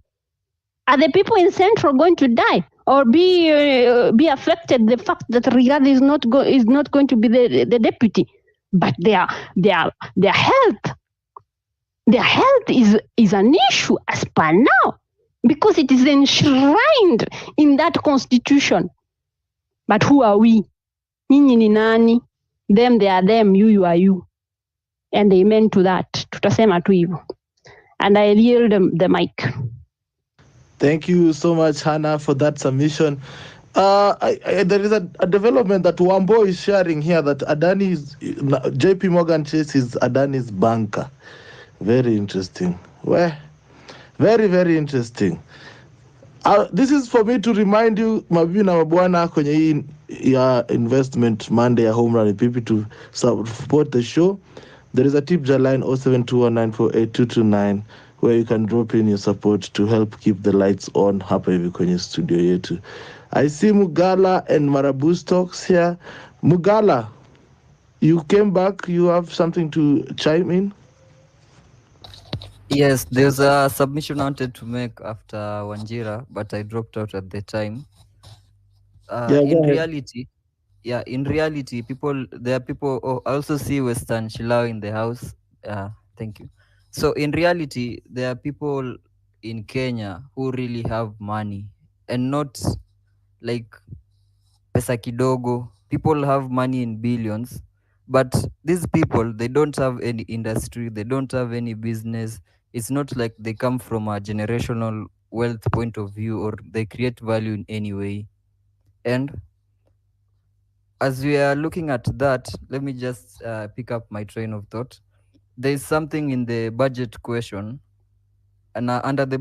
Are the people in Central going to die or be affected? The fact that Rigathi is not going to be the deputy, but their health is an issue as per now, because it is enshrined in that constitution. But who are we? Nyinyi ni nani? Them, they are them. You are you. And amen to that. Tutasema tu hivyo. And I yield the mic. Thank you so much, Hannah, for that submission. There is a development that Wambo is sharing here, that JP Morgan Chase is Adani's banker. Very interesting. Well, very, very interesting. This is for me to remind you, mabibi na mabwana, kwenye hii ya investment Monday ya Home Run Pipi, to support the show. There is a tip line 0721948229 where you can drop in your support to help keep the lights on hapa hivi kwenye studio yetu. I see Mugala and Marabu Stocks here. Mugala, you came back. You have something to chime in? Yes, there's a submission I wanted to make after Wanjira, but I dropped out at the time. In reality, there are people. Oh, I also see Western Shilao in the house. Thank you. So in reality, there are people in Kenya who really have money, and not like pesa kidogo. People have money in billions, but these people, they don't have any industry, they don't have any business. It's not like they come from a generational wealth point of view, or they create value in any way. And as we are looking at that, let me just pick up my train of thought. There's something in the budget question, and under the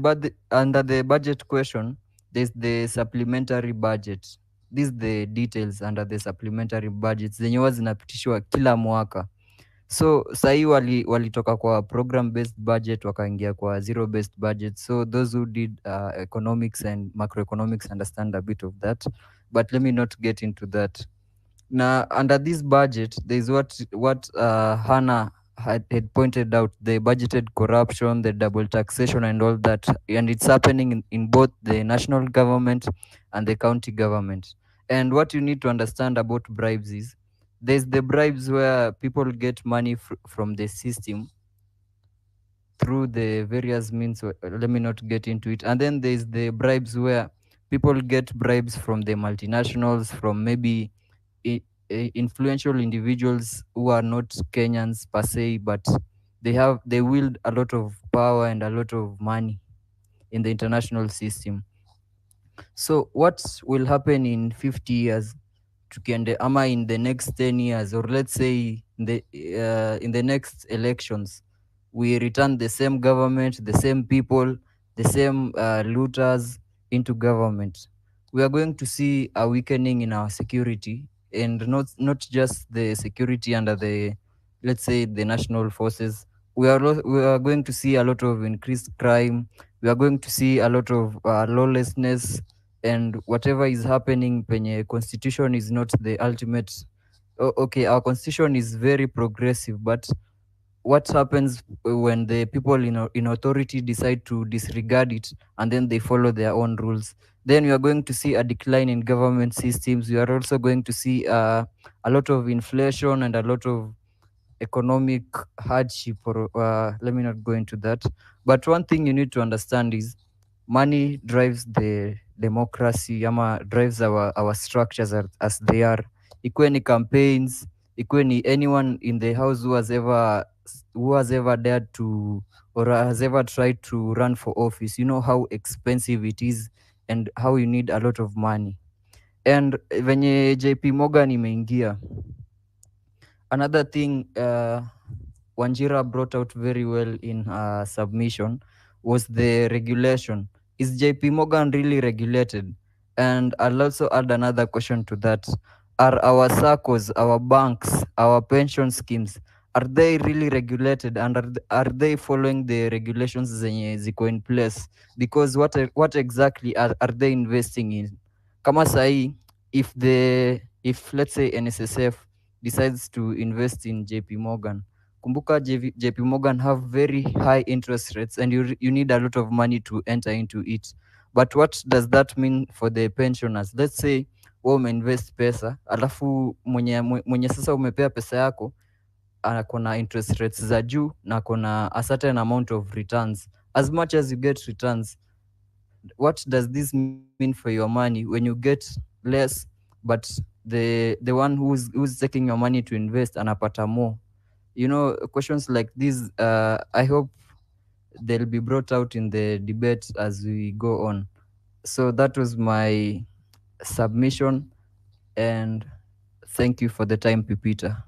budget question, there's the supplementary budget. These the details under the supplementary budgets zenye huwa zinapitishwa kila mwaka. So sahii walitoka kwa program based budget wakaingia kwa zero based budget. So those who did economics and macroeconomics understand a bit of that, but let me not get into that. Now under this budget, there's what Hannah had pointed out, the budgeted corruption, the double taxation and all that, and it's happening in both the national government and the county government. And what you need to understand about bribes is, there's the bribes where people get money from the system through the various means. Let me not get into it. And then there's the bribes where people get bribes from the multinationals, from maybe influential individuals who are not Kenyans per se, but they wield a lot of power and a lot of money in the international system. So what will happen in 50 years tukiende, ama in the next 10 years, or let's say in the next elections, we return the same government, the same people, the same looters into government, we are going to see a weakening in our security, and not just the security under the, let's say, the national forces. We are going to see a lot of increased crime. We are going to see a lot of lawlessness, and whatever is happening penye constitution is not the ultimate okay, our constitution is very progressive, but what happens when the people in authority decide to disregard it and then they follow their own rules? Then we are going to see a decline in government systems. We are also going to see a lot of inflation and a lot of economic hardship, or let me not go into that. But one thing you need to understand is money drives the democracy, ama drives our structures as they are. Ikuwe ni campaigns, ikuwe ni anyone in the house who has ever dared to or has ever tried to run for office, you know how expensive it is and how you need a lot of money. And venye JP Morgan imeingia, another thing Wanjira brought out very well in her submission was the regulation. Is JP Morgan really regulated? And I'll also add another question to that. Are our SACCOs, our banks, our pension schemes, are they really regulated, and are they following the regulations zenye ziko in place? Because what exactly are they investing in? Kama sahi, if let's say NSSF decides to invest in JP Morgan, kumbuka JP Morgan have very high interest rates, and you need a lot of money to enter into it. But what does that mean for the pensioners? Let's say wewe umeinvest pesa, alafu mwenye sasa umepea pesa yako akona interest rates za juu na akona a certain amount of returns. As much as you get returns, what does this mean for your money when you get less, but the one who's taking your money to invest anapata more? You know, questions like these, I hope they'll be brought out in the debate as we go on. So that was my submission, and thank you for the time, Pipita.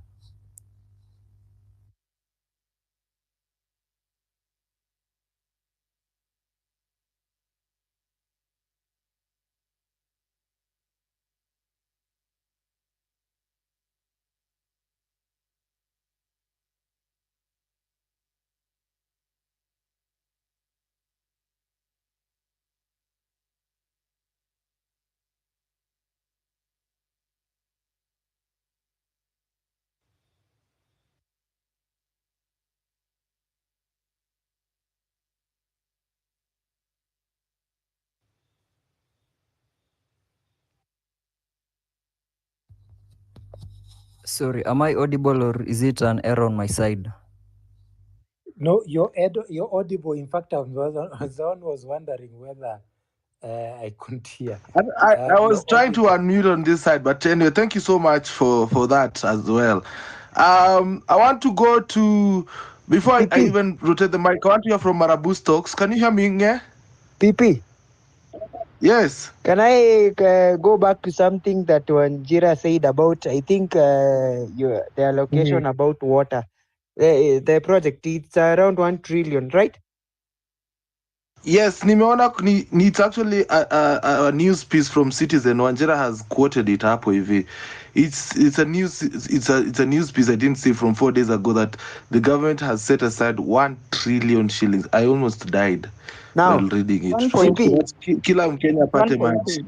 Sorry, am I audible or is it an error on my side? No, you're audible. In fact, I was wondering whether I couldn't hear. I was trying to audible. unmute on this side, but anyway, thank you so much for that as well. I want to go to, before I PP, even rotate the mic, I want to hear from Marabu Stokes. Can you hear me? Yeah? PP, Yes. can I go back to something that Wanjira said about, I think, the allocation about water? The project, it's around 1 trillion, right? Yes, nimeona it's actually a news piece from Citizen. Wanjira has quoted it hapo hivi. It's a news piece I didn't see from 4 days ago that the government has set aside 1 trillion shillings. I almost died while Now, reading it. So 1.8. that's kila Mkenya apate maji.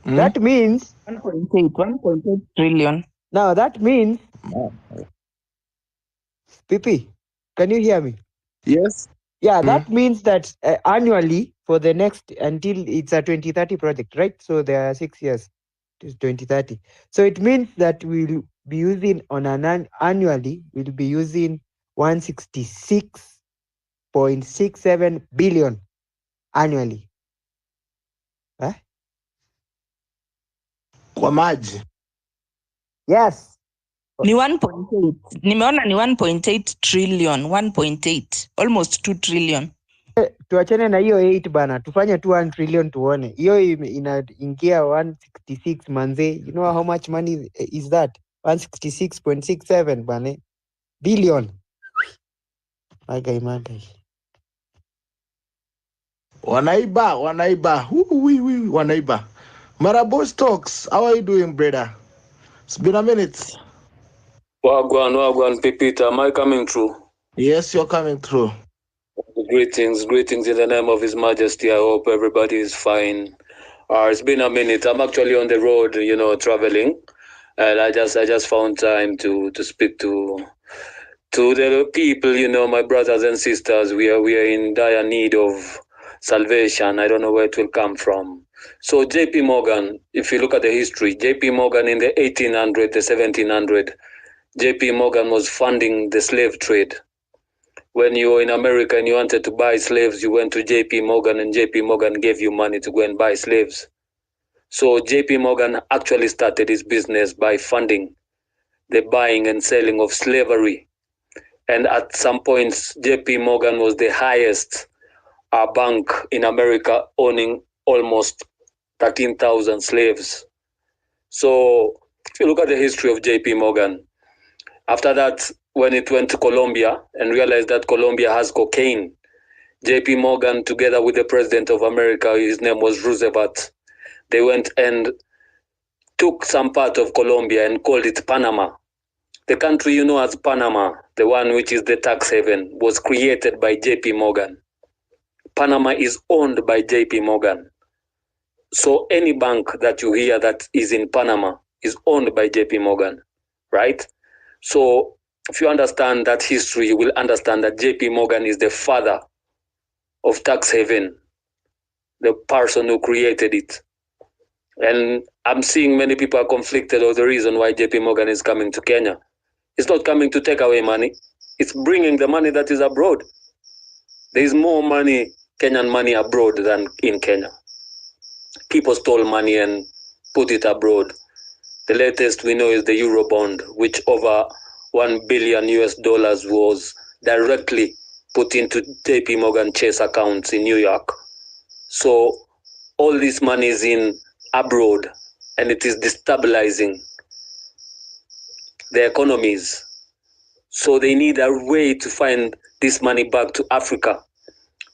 1.8. that means 1.8 trillion. Now that means, PP, can you hear me? Yes. Yeah, that means that annually for the next, until it's a 2030 project, right? So there are 6 years to 2030. So it means that we'll be using annually, we'll be using 166.67 billion annually. Huh? Kwa maji. Yes. Ni 1.8. Nimeona ni 1.8 trillion. 1.8. Almost 2 trillion. Tuachane na hiyo 8 bana, tufanye tu 1 trillion tuone. Hiyo inaingia 166 manze. You know how much money is that? 166.67 bana. Billion. Magai. Wanaiba. Wanaiba. Marabo Stokes, how are you doing, brother? It's been a minute. Wagwan, Pipita, am I coming through? Yes, you're coming through. Greetings in the name of His Majesty. I hope everybody is fine. It's been a minute. I'm actually on the road, traveling. And I just found time to speak to the people, my brothers and sisters. We are in dire need of salvation. I don't know where it will come from. So JP Morgan, if you look at the history, JP Morgan in the 1800, the 1700, JP Morgan was funding the slave trade. When you were in America and you wanted to buy slaves, you went to JP Morgan and JP Morgan gave you money to go and buy slaves. So JP Morgan actually started his business by funding the buying and selling of slavery. And at some points, JP Morgan was the highest bank in America, owning almost 13,000 slaves. So if you look at the history of JP Morgan, after that, when it went to Colombia and realized that Colombia has cocaine, JP Morgan, together with the president of America, his name was Roosevelt, they went and took some part of Colombia and called it Panama. The country you know as Panama, the one which is the tax haven, was created by JP Morgan. Panama is owned by JP Morgan. So any bank that you hear that is in Panama is owned by JP Morgan, right? So if you understand that history, you will understand that JP Morgan is the father of tax haven, the person who created it. And I'm seeing many people are conflicted over the reason why JP Morgan is coming to Kenya. It's not coming to take away money. It's bringing the money that is abroad. There is more money, Kenyan money abroad than in Kenya. People stole money and put it abroad. The latest we know is the Eurobond, which over $1 billion was directly put into JP Morgan Chase accounts in New York. So all this money is in abroad and it is destabilizing the economies. So they need a way to find this money back to Africa.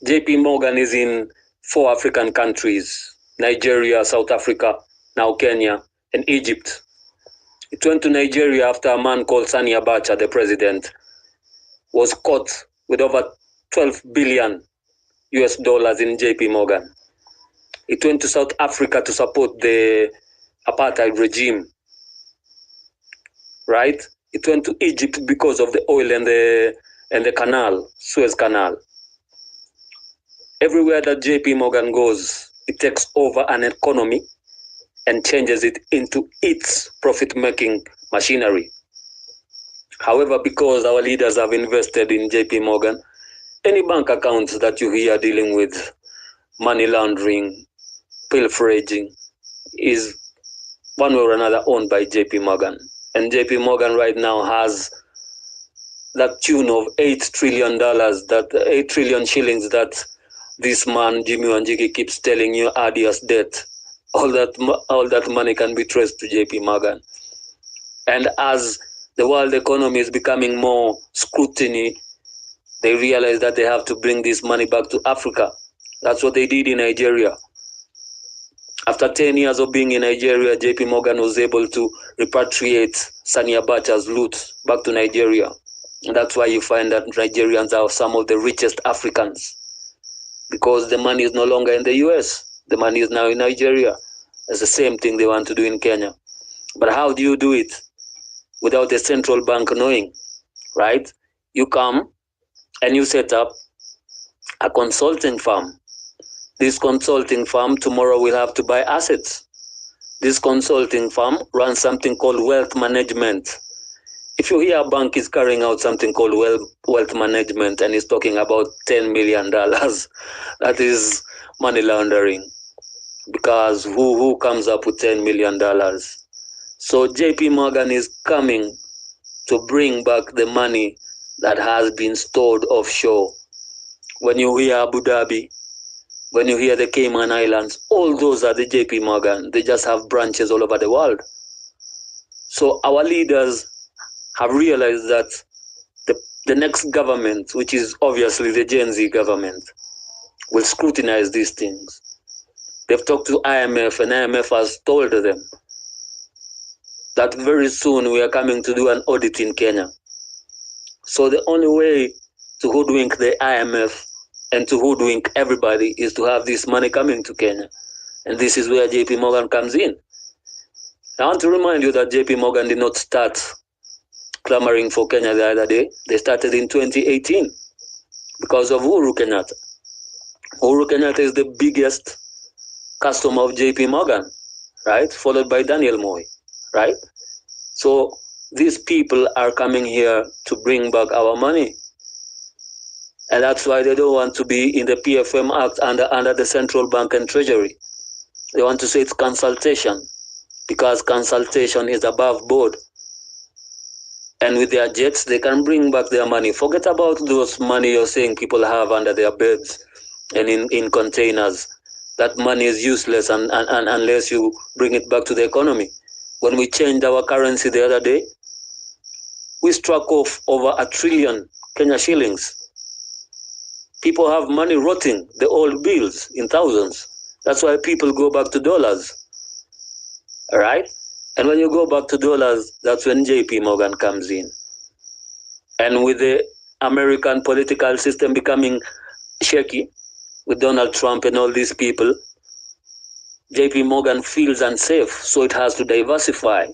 JP Morgan is in 4 African countries: Nigeria, South Africa, now Kenya, and Egypt. It went to Nigeria after a man called Sani Abacha, the president, was caught with over $12 billion in JP Morgan. It went to South Africa to support the apartheid regime, right? It went to Egypt because of the oil and the canal, Suez Canal. Everywhere that JP Morgan goes, it takes over an economy and changes it into its profit-making machinery. However, because our leaders have invested in JP Morgan, any bank accounts that you hear dealing with money laundering, pilfering, is one way or another owned by JP Morgan. And JP Morgan right now has that tune of $8 trillion, that 8 trillion shillings that this man, Jimmy Wanjigi, keeps telling you adios debt. All that money can be traced to JP Morgan. And as the world economy is becoming more scrutiny, they realize that they have to bring this money back to Africa. That's what they did in Nigeria. After 10 years of being in Nigeria, JP Morgan was able to repatriate Sani Abacha's loot back to Nigeria. And that's why you find that Nigerians are some of the richest Africans, because the money is no longer in the US. The money is now in Nigeria. It's the same thing they want to do in Kenya. But how do you do it without the central bank knowing, right? You come and you set up a consulting firm. This consulting firm tomorrow will have to buy assets. This consulting firm runs something called wealth management. If you hear a bank is carrying out something called wealth management and is talking about $10 million, that is money laundering. Because who comes up with $10 million? So JP Morgan is coming to bring back the money that has been stored offshore. When you hear Abu Dhabi, when you hear the Cayman Islands, all those are the JP Morgan. They just have branches all over the world. So our leaders have realized that the next government, which is obviously the Gen Z government, will scrutinize these things. They've talked to IMF, and IMF has told them that very soon we are coming to do an audit in Kenya. So the only way to hoodwink the IMF and to hoodwink everybody is to have this money coming to Kenya. And this is where JP Morgan comes in. I want to remind you that JP Morgan did not start clamoring for Kenya the other day. They started in 2018 because of Uhuru Kenyatta. Uhuru Kenyatta is the biggest customer of JP Morgan, right? Followed by Daniel Moi, right? So these people are coming here to bring back our money. And that's why they don't want to be in the PFM Act under the central bank and treasury. They want to say it's consultation, because consultation is above board. And with their jets, they can bring back their money. Forget about those money you're saying people have under their beds and in containers. That money is useless and unless you bring it back to the economy. When we changed our currency the other day, we struck off over 1 trillion Kenya shillings. People have money rotting, the old bills in thousands. That's why people go back to dollars. All right? And when you go back to dollars, that's when JP Morgan comes in. And with the American political system becoming shaky, with Donald Trump and all these people, JP Morgan feels unsafe, so it has to diversify.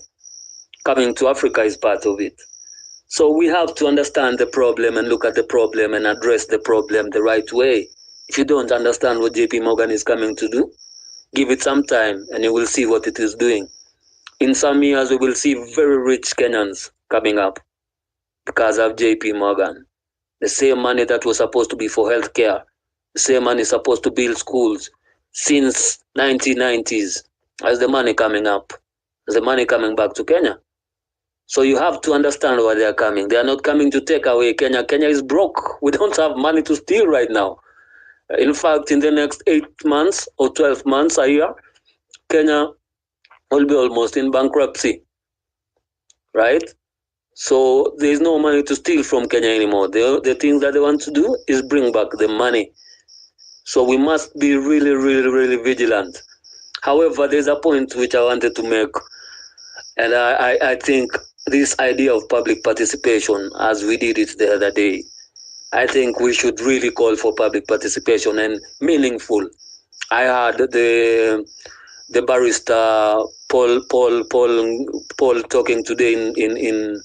Coming to Africa is part of it. So we have to understand the problem and look at the problem and address the problem the right way. If you don't understand what JP Morgan is coming to do, give it some time and you will see what it is doing. In some years, we will see very rich Kenyans coming up because of JP Morgan. The same money that was supposed to be for healthcare, the same money supposed to build schools since 1990s. As the money coming up, as the money coming back to Kenya. So you have to understand why they are coming. They are not coming to take away Kenya. Kenya is broke. We don't have money to steal right now. In fact, in the next 8 months or 12 months, a year, Kenya will be almost in bankruptcy, right? So there is no money to steal from Kenya anymore. The thing that they want to do is bring back the money. So we must be really, really, really vigilant. However, there's a point which I wanted to make, and I think this idea of public participation, as we did it the other day, I think we should really call for public participation and meaningful. I had the barrister Paul talking today in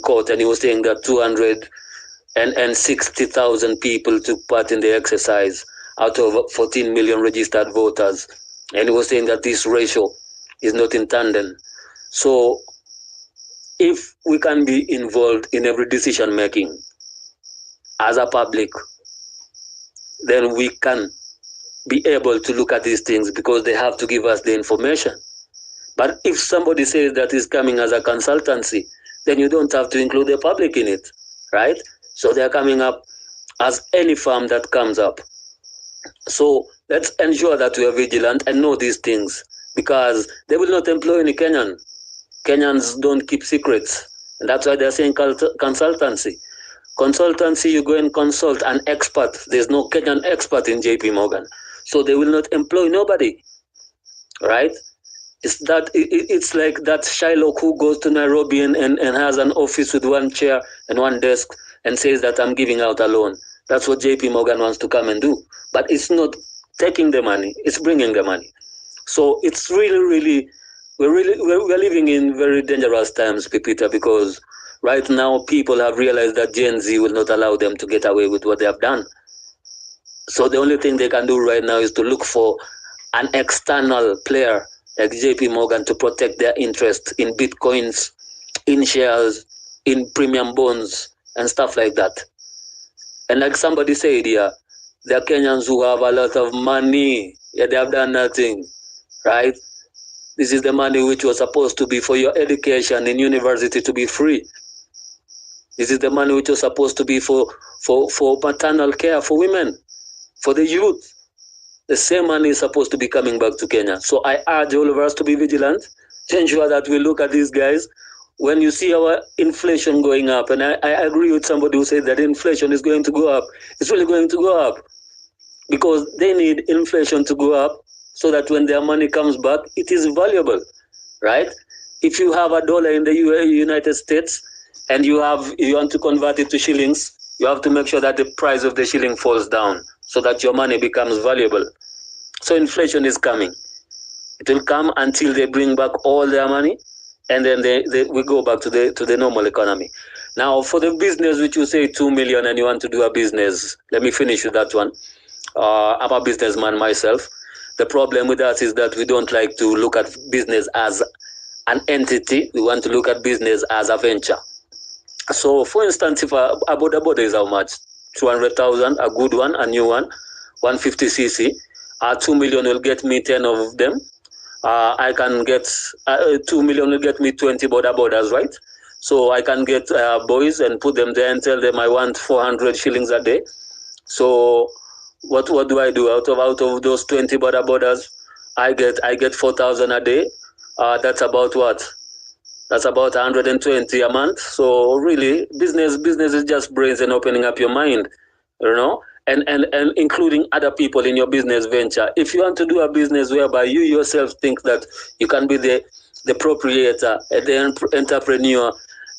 court, and he was saying that 260,000 people took part in the exercise out of 14 million registered voters, and he was saying that this ratio is not in tandem. So if we can be involved in every decision making as a public, then we can be able to look at these things because they have to give us the information. But if somebody says that is coming as a consultancy, then you don't have to include the public in it, right? So they're coming up as any firm that comes up. So let's ensure that we are vigilant and know these things, because they will not employ any Kenyan. Kenyans don't keep secrets. And that's why they're saying consultancy. Consultancy, you go and consult an expert. There's no Kenyan expert in JP Morgan. So they will not employ nobody, right? It's like that Shylock who goes to Nairobi and has an office with one chair and one desk and says that I'm giving out a loan. That's what JP Morgan wants to come and do. But it's not taking the money, it's bringing the money. So it's really, we're living in very dangerous times, Pipita, because right now people have realized that Gen Z will not allow them to get away with what they have done. So the only thing they can do right now is to look for an external player like JP Morgan to protect their interest in bitcoins, in shares, in premium bonds, and stuff like that. And like somebody said here, there are Kenyans who have a lot of money, yet they have done nothing, right? This is the money which was supposed to be for your education in university to be free. This is the money which was supposed to be for maternal care for women, for the youth. The same money is supposed to be coming back to Kenya. So I urge all of us to be vigilant, to ensure that we look at these guys. When you see our inflation going up, and I agree with somebody who said that inflation is going to go up, it's really going to go up because they need inflation to go up so that when their money comes back, it is valuable, right? If you have $1 in the United States and you want to convert it to shillings, you have to make sure that the price of the shilling falls down so that your money becomes valuable. So inflation is coming. It will come until they bring back all their money, and then we go back to the normal economy. Now, for the business, which you say 2 million and you want to do a business, let me finish with that one. I'm a businessman myself. The problem with that is that we don't like to look at business as an entity. We want to look at business as a venture. So, for instance, if a border is how much? 200,000, a good one, a new one, 150cc. 2 million will get me 10 of them. I can get 2 million will get me 20 borders, right? So I can get boys and put them there and tell them I want 400 shillings a day. So what do I do out of those 20 borders? I get 4,000 a day. That's about what? That's about 120 a month. So really, business is just brains and opening up your mind, you know, and including other people in your business venture. If you want to do a business whereby you yourself think that you can be the proprietor, the entrepreneur,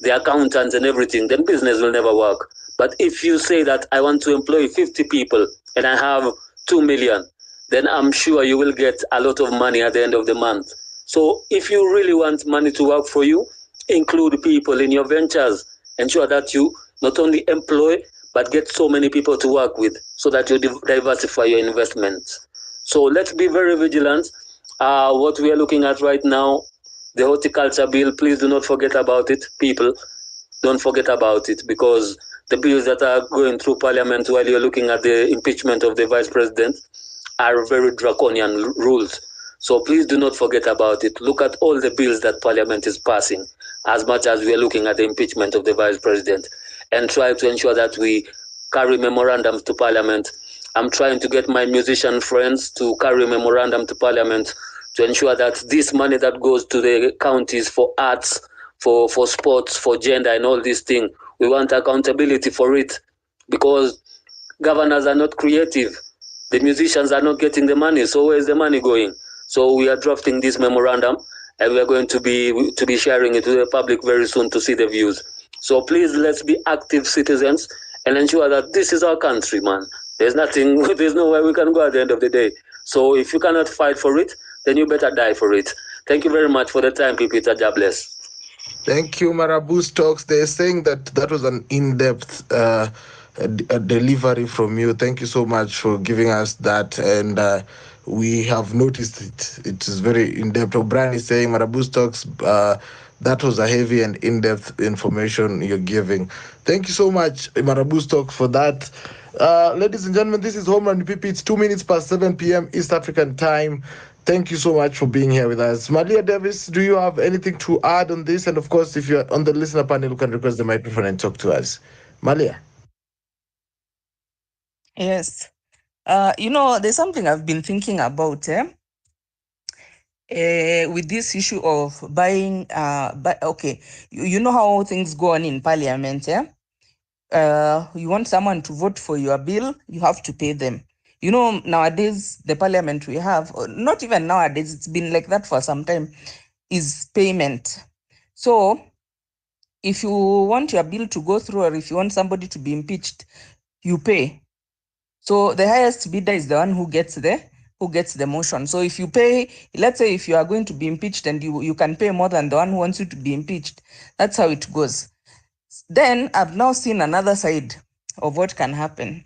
the accountant and everything, then business will never work. But if you say that I want to employ 50 people and I have 2 million, then I'm sure you will get a lot of money at the end of the month. So if you really want money to work for you, include people in your ventures. Ensure that you not only employ, but get so many people to work with so that you diversify your investments. So let's be very vigilant. What we are looking at right now, the horticulture bill, please do not forget about it, people. Don't forget about it, because the bills that are going through parliament while you're looking at the impeachment of the vice president are very draconian rules. So please do not forget about it. Look at all the bills that parliament is passing, as much as we are looking at the impeachment of the vice president, and try to ensure that we carry memorandums to parliament. I'm trying to get my musician friends to carry memorandum to parliament to ensure that this money that goes to the counties for arts, for sports, for gender and all these things, we want accountability for it, because governors are not creative. The musicians are not getting the money. So where's the money going? So we are drafting this memorandum, and we are going to be sharing it to the public very soon to see the views. So please, let's be active citizens and ensure that this is our country, man. There's nowhere we can go at the end of the day. So if you cannot fight for it, then you better die for it. Thank you very much for the time, Pipita. God bless. Thank you, Marabu Talks. They're saying that was an in-depth delivery from you. Thank you so much for giving us that, and we have noticed it. It is very in-depth. O'Brien is saying, Marabu Talks, that was a heavy and in-depth information you're giving. Thank you so much, Marabu Talks, for that. Ladies and gentlemen, this is Home Run PP. It's 2 minutes past 7 p.m. East African time. Thank you so much for being here with us. Malia Davis, do you have anything to add on this? And of course, if you're on the listener panel, you can request the microphone and talk to us. Malia. Yes. There's something I've been thinking about with this issue of buying. Okay, you know how things go on in parliament. You want someone to vote for your bill, you have to pay them. Nowadays, the parliament we have, not even nowadays, it's been like that for some time, is payment. So if you want your bill to go through, or if you want somebody to be impeached, you pay. So the highest bidder is the one who gets the motion. So if you pay, let's say if you are going to be impeached and you can pay more than the one who wants you to be impeached, that's how it goes. Then I've now seen another side of what can happen.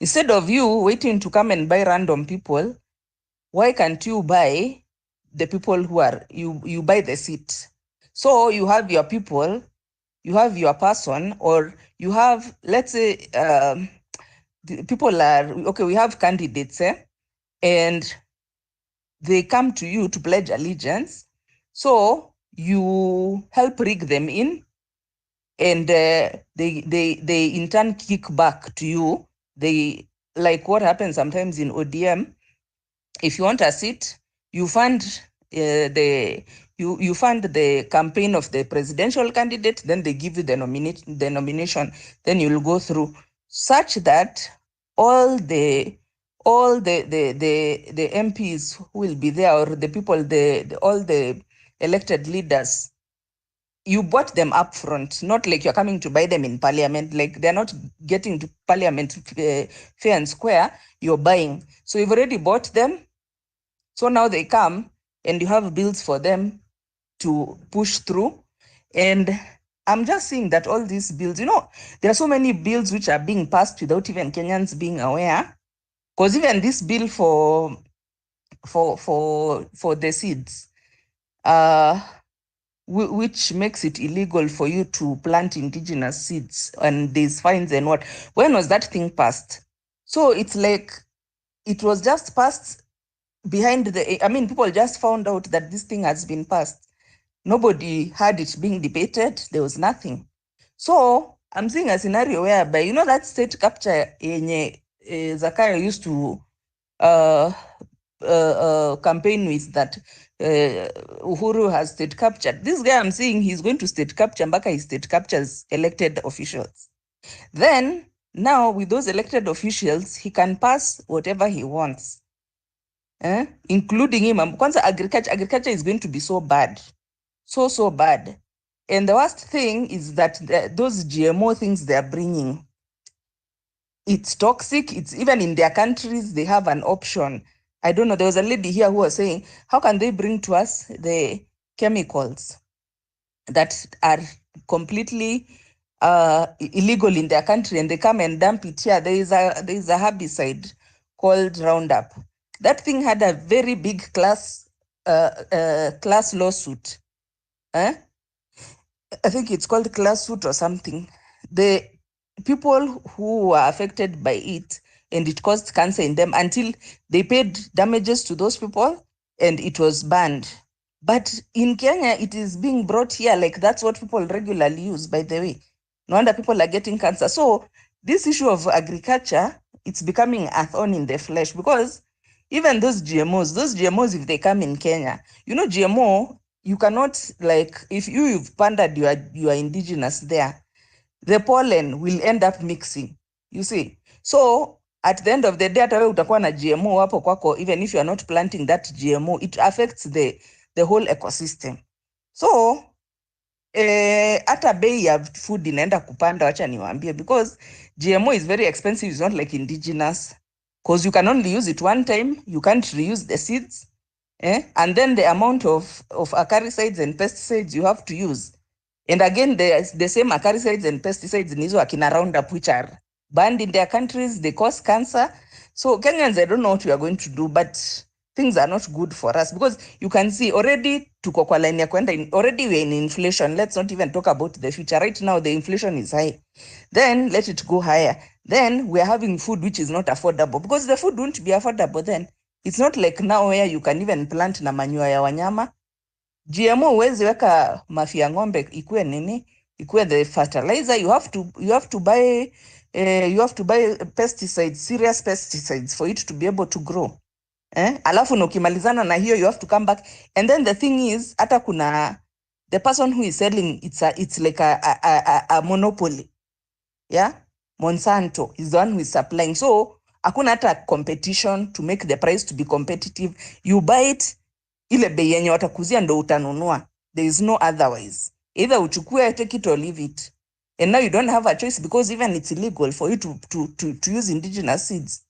Instead of you waiting to come and buy random people, why can't you buy the people who are, you buy the seat? So you have your people, you have your person, or you have, let's say, people are, okay, we have candidates, and they come to you to pledge allegiance. So you help rig them in, and they in turn kick back to you. They, like what happens sometimes in ODM, if you want a seat, you fund you fund the campaign of the presidential candidate, then they give you the nomination, then you'll go through, such that all the MPs who will be there, or the people, all the elected leaders, you bought them up front, not like you're coming to buy them in parliament. Like they're not getting to parliament fair and square, you're buying. So you've already bought them, So now they come and you have bills for them to push through. And I'm just seeing that all these bills, there are so many bills which are being passed without even Kenyans being aware. Because even this bill for the seeds, which makes it illegal for you to plant indigenous seeds, and there's fines and what. When was that thing passed? So it's like it was just passed behind people just found out that this thing has been passed. Nobody had it being debated. There was nothing. So I'm seeing a scenario whereby, that state capture Zakayo used to campaign with, that Uhuru has state captured. This guy, I'm seeing he's going to state capture Mbaka, he state captures elected officials. Then now with those elected officials, he can pass whatever he wants, including him. Kwanza agriculture is going to be so bad, so bad. And the worst thing is that those GMO things they're bringing, it's toxic. It's even in their countries, they have an option. I don't know. There was a lady here who was saying, how can they bring to us the chemicals that are completely illegal in their country, and they come and dump it here? There is a herbicide called Roundup. That thing had a very big class lawsuit. I think it's called class suit or something. The people who were affected by it, and it caused cancer in them, until they paid damages to those people and it was banned. But in Kenya, it is being brought here, like that's what people regularly use, by the way. No wonder people are getting cancer. So this issue of agriculture, it's becoming a thorn in the flesh, because even those GMOs, if they come in Kenya, GMO, you cannot, like, if you've planted your indigenous there, the pollen will end up mixing, you see. So at the end of the day, hata wewe utakuwa na GMO hapo kwako, even if you are not planting that GMO, it affects the whole ecosystem. So hata bei ya food inaenda kupanda, wacha niwaambie, because GMO is very expensive. It's not like indigenous, because you can only use it one time. You can't reuse the seeds. And then the amount of acaricides and pesticides you have to use. And again, the same acaricides and pesticides nizo akina Roundup, which are banned in their countries. They cause cancer. So Kenyans, I don't know what we are going to do, but things are not good for us, because you can see already tuko kwa line ya kwenda, already we're in inflation. Let's not even talk about the future. Right now, the inflation is high. Then let it go higher. Then we're having food which is not affordable, because the food won't be affordable then. It's not like now where you can even plant na manure ya wanyama. GMO huwezi weka mafi ya ng'ombe ikue nini, ikue the fertilizer. You have to buy pesticides, serious pesticides, for it to be able to grow. Alafu na ukimalizana na hiyo, you have to come back. And then the thing is, hata kuna the person who is selling, it's like a monopoly. Yeah, Monsanto is the one who is supplying. So hakuna hata competition to make the price to be competitive. You buy it, ile bei yenye watakuzia ndo utanunua. There is no otherwise. Either uchukue, take it or leave it. And now you don't have a choice, because even it's illegal for you to use indigenous seeds.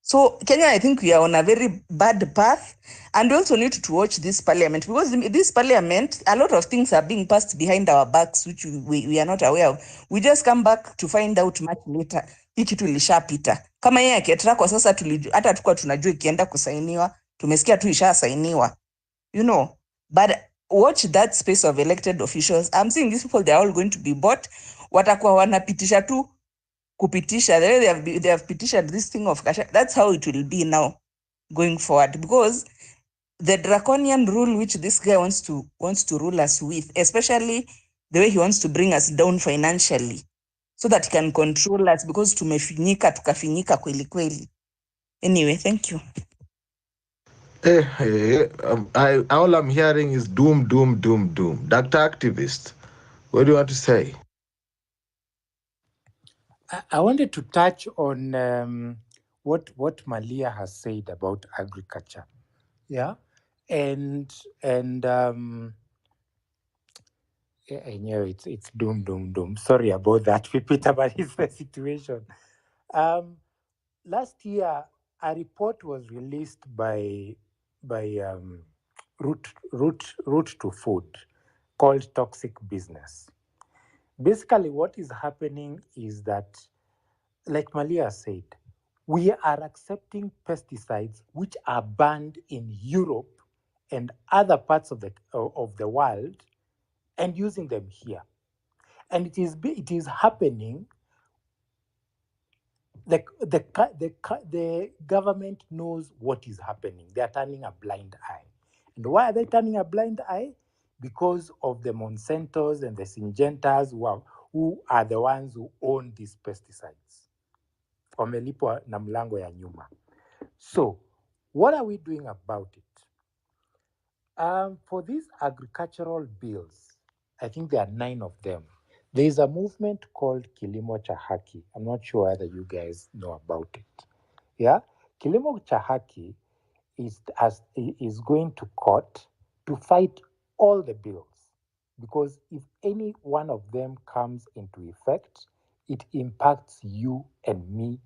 So Kenya, I think we are on a very bad path, and we also need to watch this parliament, because this parliament, a lot of things are being passed behind our backs, which we are not aware of. We just come back to find out much later. Hii kitu ilishapita. Kama yeye Ketra kwa sasa hata tukua tunajua ikienda kusainiwa, tumesikia tu ishasainiwa. But watch that space of elected officials. I'm seeing these people, they are all going to be bought. Watakuwa wanapitisha tu kupitisha, the way they have petitioned this thing of cash. That's how it will be now going forward, because the draconian rule which this guy wants to rule us with, especially the way he wants to bring us down financially, so that he can control us, because tumefinyika tukafinyika kweli kweli. Anyway, thank you. All I'm hearing is doom. Dr. Activist, what do you want to say? I wanted to touch on what Malia has said about agriculture. Yeah. And I know it's doom. Sorry about that, Peter, but it's the situation. Last year, a report was released by Root to Food called Toxic Business. Basically, what is happening is that, like Malia said, we are accepting pesticides which are banned in Europe and other parts of the world and using them here. And it is happening. The government knows what is happening. They are turning a blind eye. And why are they turning a blind eye? Because of the Monsantos and the Syngentas who are the ones who own these pesticides. Wamelipwa na mlango ya nyuma. So, what are we doing about it? For these agricultural bills, I think there are 9 of them. There is a movement called Kilimo cha Haki. I'm not sure whether you guys know about it. Yeah, Kilimo cha Haki is going to court to fight all the bills, because if any one of them comes into effect, it impacts you and me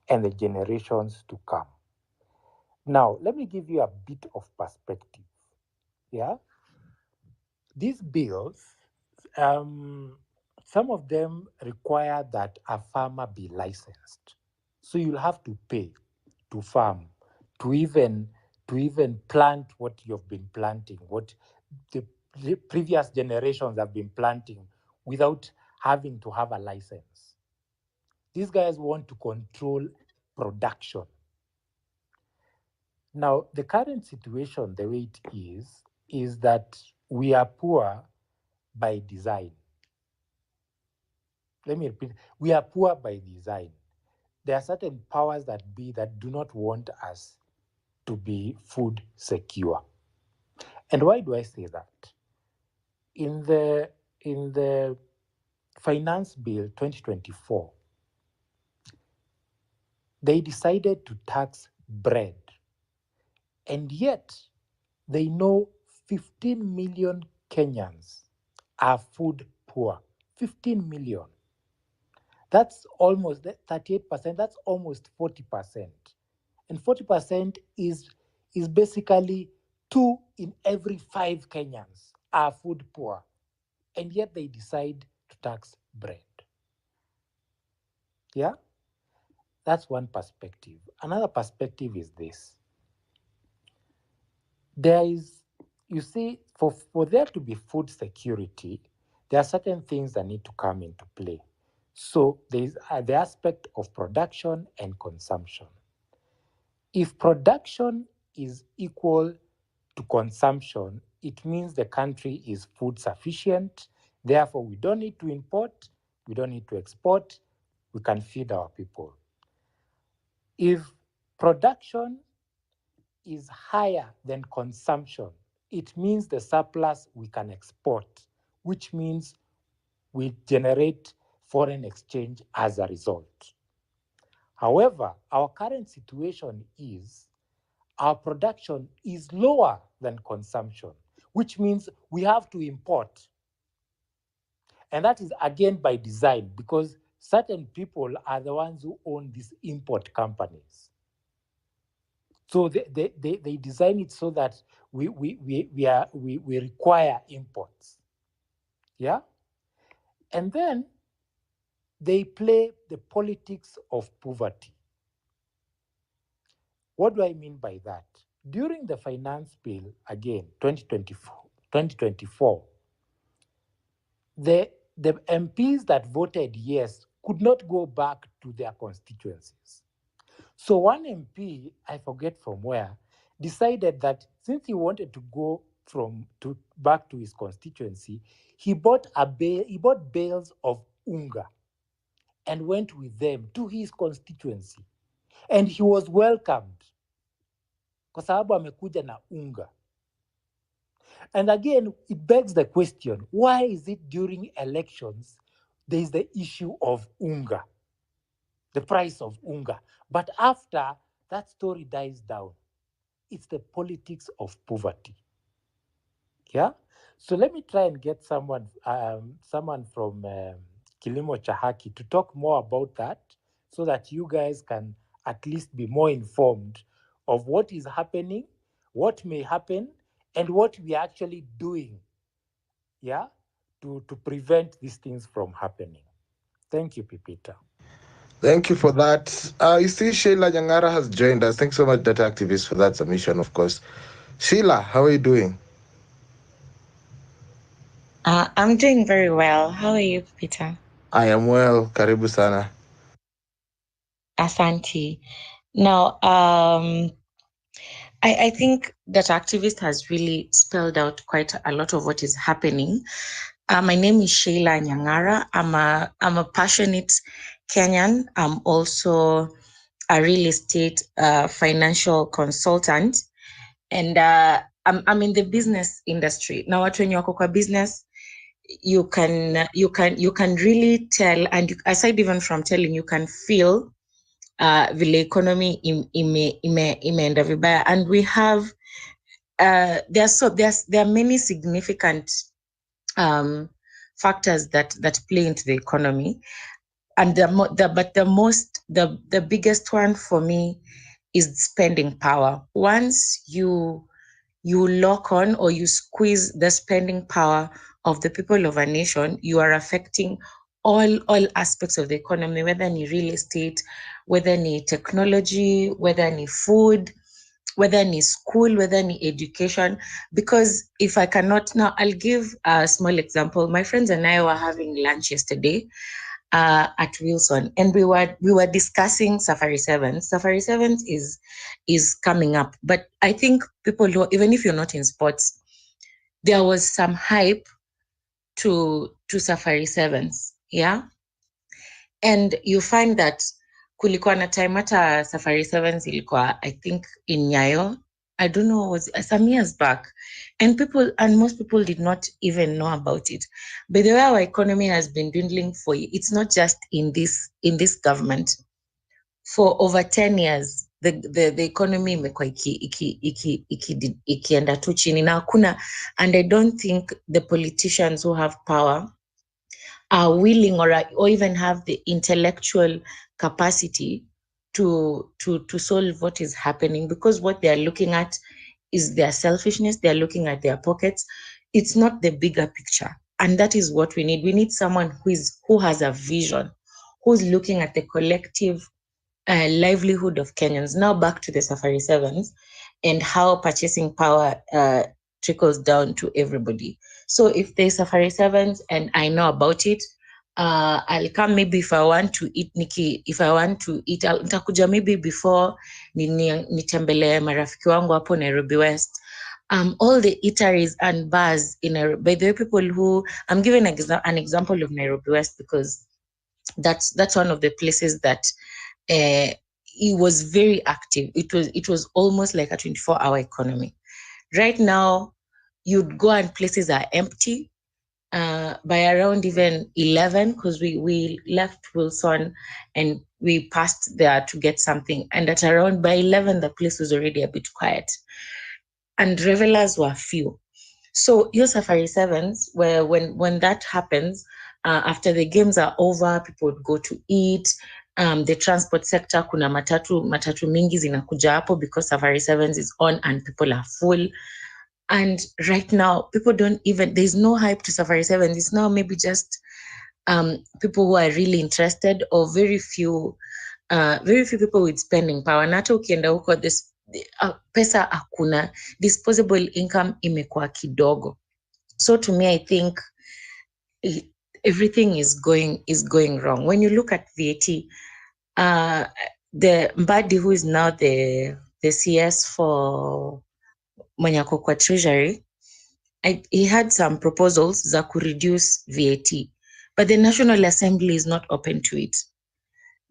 and the generations to come. Now, let me give you a bit of perspective. Yeah, these bills, some of them require that a farmer be licensed. So you'll have to pay to farm, to even plant what you've been planting, what the previous generations have been planting, without having to have a license. These guys want to control production. Now, the current situation, the way it is that we are poor by design. Let me repeat, we are poor by design. There are certain powers that be that do not want us to be food secure. And why do I say that? In the Finance Bill 2024, they decided to tax bread. And yet, they know 15 million Kenyans are food poor. 15 million. That's almost 38%. That's almost 40%. And 40% is basically 2 in every 5 Kenyans are food poor. And yet they decide to tax bread. Yeah? That's one perspective. Another perspective is this. There is, you see, for there to be food security, there are certain things that need to come into play. So there is the aspect of production and consumption. If production is equal to consumption, it means the country is food sufficient. Therefore, we don't need to import, we don't need to export, we can feed our people. If production is higher than consumption, it means the surplus we can export, which means we generate foreign exchange as a result. However, our current situation is our production is lower than consumption, which means we have to import. And that is again by design, because certain people are the ones who own these import companies. So they design it so that we require imports. Yeah? And then they play the politics of poverty. What do I mean by that? During the finance bill, again, 2024, the MPs that voted yes could not go back to their constituencies. So one MP, I forget from where, decided that since he wanted to go back to his constituency, he bought bales of unga and went with them to his constituency. And he was welcomed kwa sababu amekuja na unga. And again, it begs the question, why is it during elections there is the issue of unga, the price of unga? But after, that story dies down. It's the politics of poverty. Yeah? So let me try and get someone from Kilimo cha Haki to talk more about that, so that you guys can at least be more informed of what is happening, what may happen and what we are actually doing, to prevent these things from happening. Thank you, Pipita. Thank you for that. You see, Sheila Nyangara has joined us. Thanks so much, data activist, for that submission, of course. Sheila, how are you doing? I'm doing very well. How are you, Peter? I am well. Karibu sana. Asante. Now, I think that activist has really spelled out quite a lot of what is happening. My name is Sheila Nyangara. I'm a passionate Kenyan. I'm also a real estate financial consultant, and I'm in the business industry. Now, when you're a business, you can really tell, and aside even from telling, you can feel the economy imeenda vibaya, and we have there are many significant factors that play into the economy, and the biggest one for me is spending power. Once you lock on or you squeeze the spending power of the people of a nation, you are affecting all aspects of the economy, whether any real estate, whether any technology, whether any food, whether any school, whether any education. Because if I cannot, now I'll give a small example. My friends and I were having lunch yesterday at Wilson, and we were discussing Safari 7. Safari 7 is coming up, but I think people who, even if you're not in sports, there was some hype to Safari 7s, yeah. And you find that kulikuwa na time hata Safari 7s ilikuwa, I think, in Nyayo. I don't know, was some years back, and most people did not even know about it. But the way our economy has been dwindling it's not just in this government. For over 10 years, the economy imekuwa ikienda tu chini na hakuna, and I don't think the politicians who have power are willing or even have the intellectual capacity to solve what is happening, because what they are looking at is their selfishness. They are looking at their pockets. It's not the bigger picture, and that is what we need. We need someone who has a vision, who's looking at the collective livelihood of Kenyans. Now back to the Safari 7s and how purchasing power trickles down to everybody. So if there's Safari 7s and I know about it, I'll come maybe if I want to eat nitakuja maybe before nitembelee marafiki wangu hapo Nairobi West. All the eateries and bars in Nairobi, by the way, people who, I'm giving an example of Nairobi West because that's one of the places that it was very active. It was almost like a 24-hour economy. Right now, you'd go and places are empty by around even 11, because we left Wilson and we passed there to get something. And at around by 11, the place was already a bit quiet. And revelers were few. So your Safari 7s, where when that happens, after the games are over, people would go to eat. The transport sector, kuna matatu mingi zinakuja hapo because Safari 7s is on and people are full. And right now, people don't even, there's no hype to Safari 7s. It's now maybe just people who are really interested, or very few people with spending power. Na hata ukienda huko, pesa hakuna, disposable income imekuwa kidogo. So to me, I think everything is going wrong. When you look at VAT, the Mbadi, who is now the CS for Manyako kwa Treasury, he had some proposals that could reduce VAT, but the National Assembly is not open to it.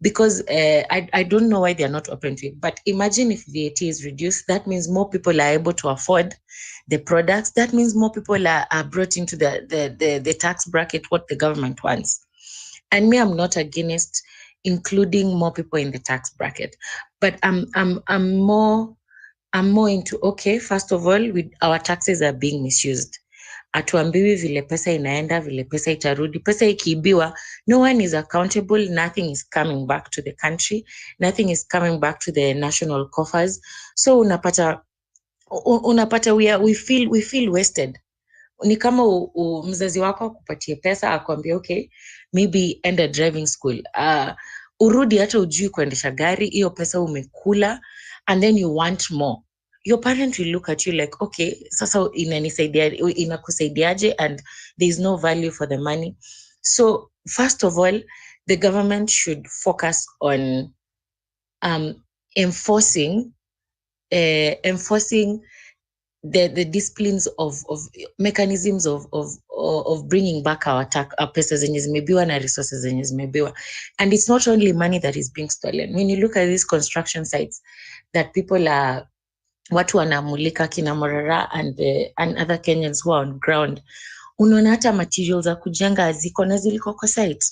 Because I don't know why they're not open to it. But imagine if VAT is reduced, that means more people are able to afford the products. That means more people are brought into the tax bracket, what the government wants. And me, I'm not against including more people in the tax bracket, but I'm more into, okay, first of all, our taxes are being misused. Atuambiwi vile pesa inaenda, vile pesa itarudi. Pesa ikiibiwa, no one is accountable. Nothing is coming back to the country. Nothing is coming back to the national coffers. So unapata unapata we feel wasted. Ni kama mzazi wako akupatie pesa akwambia okay, maybe end a driving school, urudi hata ujui kuendesha gari, hiyo pesa umekula, and then you want more. Your parent will look at you like, okay, sasa inakusaidiaje, and there is no value for the money. So first of all, the government should focus on enforcing the disciplines of mechanisms of bringing back our pesa zenye zimebiwa na resources zenye zimebiwa. And it's not only money that is being stolen. When you look at these construction sites that people are, watu wanamulika kina Morara and other Kenyans who are on ground, unaona hata materials za kujenga ziko na ziliko kwa site.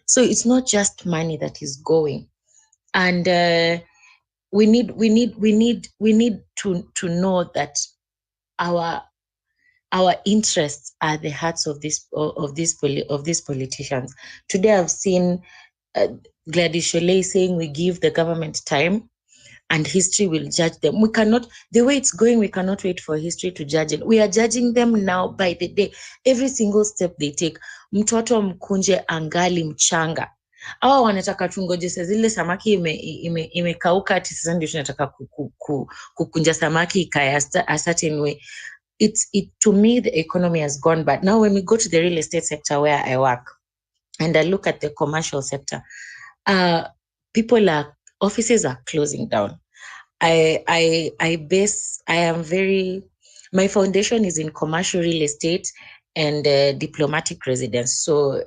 So it's not just money that is going. And we need to know that our interests are the hearts of these politicians. Today I've seen Gladys Sholay saying we give the government time and history will judge them. We cannot, the way it's going, we cannot wait for history to judge it. We are judging them now by the day. Every single step they take. Mtoto mkunje angali mchanga. Hawa wanataka tungoje saa zile samaki imekauka ati sasa ndio tunataka kukunja samaki ikaya a certain way. To me, the economy has gone bad. Now, when we go to the real estate sector where I work, and I look at the commercial sector, offices are closing down. My foundation is in commercial real estate and diplomatic residence. So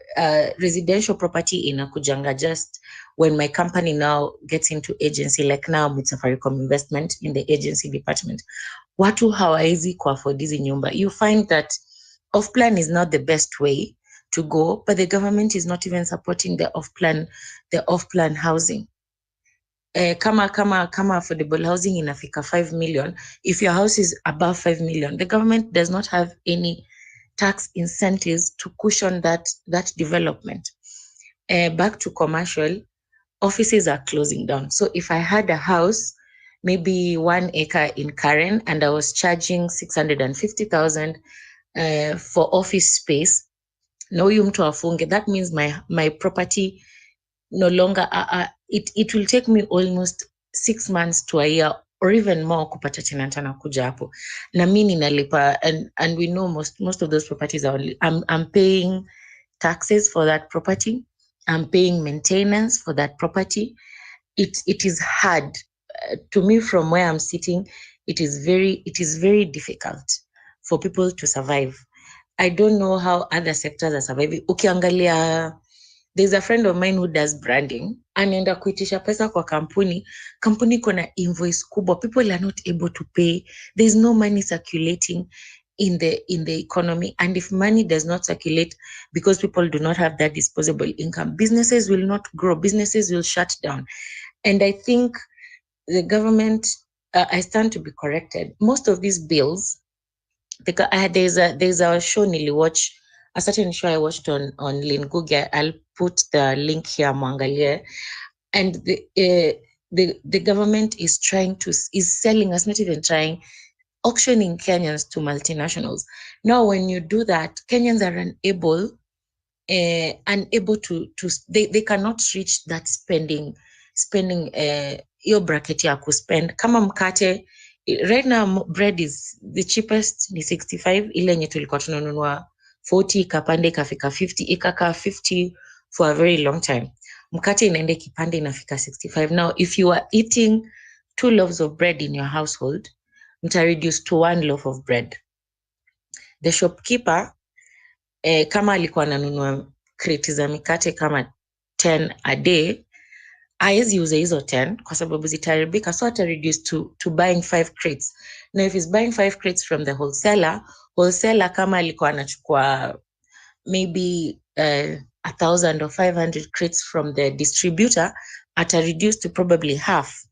residential property inakujanga just when my company now gets into agency, like now with Safaricom Investment in the agency department. Watu hawawezi kuafford hizi nyumba. You find that off-plan is not the best way to go, but the government is not even supporting the off-plan housing. Kama affordable housing inafika 5 million, if your house is above 5 million, the government does not have any tax incentives to cushion that development. Back to commercial, offices are closing down. So if I had a house, maybe 1 acre in Karen, and I was charging 650,000 for office space, no mtu afunge. That means my property no longer, it will take me almost 6 months to a year or even more kupata tenant anakuja hapo. Na mimi ninalipa, and we know most of those properties are only, I'm paying taxes for that property. I'm paying maintenance for that property. It is hard. To me, from where I'm sitting, it is very difficult for people to survive. I don't know how other sectors are surviving. Ukiangalia, there's a friend of mine who does branding. Anaenda kuitisha pesa kwa kampuni kona invoice kubwa. People are not able to pay. There's no money circulating in the economy. And if money does not circulate because people do not have that disposable income, businesses will not grow. Businesses will shut down. And I think the government, I stand to be corrected. Most of these bills, there's a show Nili watch, a certain show I watched on Linguge. I'll put the link here, Mwangalie. And the government is selling us, not even trying, auctioning Kenyans to multinationals. Now, when you do that, Kenyans are unable to they cannot reach that spending your bracket ya kuspend. Kama mkate, right now bread is the cheapest ni 65, ile yenye tulikuwa tunanunua 40 ikapande ikafika 50, ikakaa 50 for a very long time. Mkate inaende kipande inafika 65. Now, if you are eating 2 loaves of bread in your household, mta reduce to 1 loaf of bread. The shopkeeper, kama alikuwa ananunua crate za mikate kama 10 a day, haezi use hizo 10 kwa sababu zitaharibika, so ata reduce to buying 5 crates. Now, if he's buying 5 crates from the wholesaler kama alikuwa anachukua maybe 1,000 or 500 crates from the distributor, ata reduce to probably half.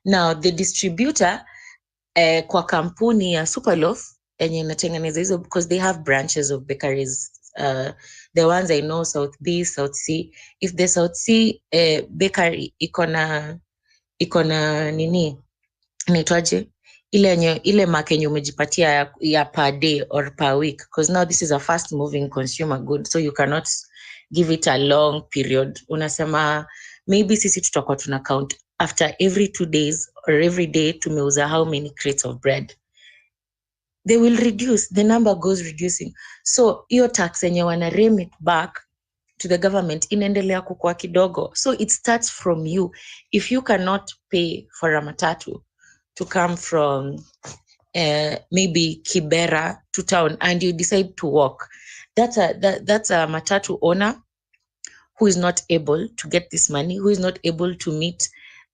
Now, the distributor kwa kampuni ya Superloaf enye inatengeneza hizo, because they have branches of bakeries, the ones I know, South B, South C. If the South C bakery ikona nini inaitwaje, ile mark yenye umejipatia ya per day or per week, because now this is a fast moving consumer good, so you cannot give it a long period. Unasema maybe sisi tutakuwa tuna count after every 2 days or every day tumeuza how many crates of bread. They will reduce, the number goes reducing. So hiyo tax yenye wana remit back to the government inaendelea kukua kidogo. So it starts from you. If you cannot pay for a matatu to come from maybe Kibera to town and you decide to walk, that's a matatu owner who is not able to get this money, who is not able to meet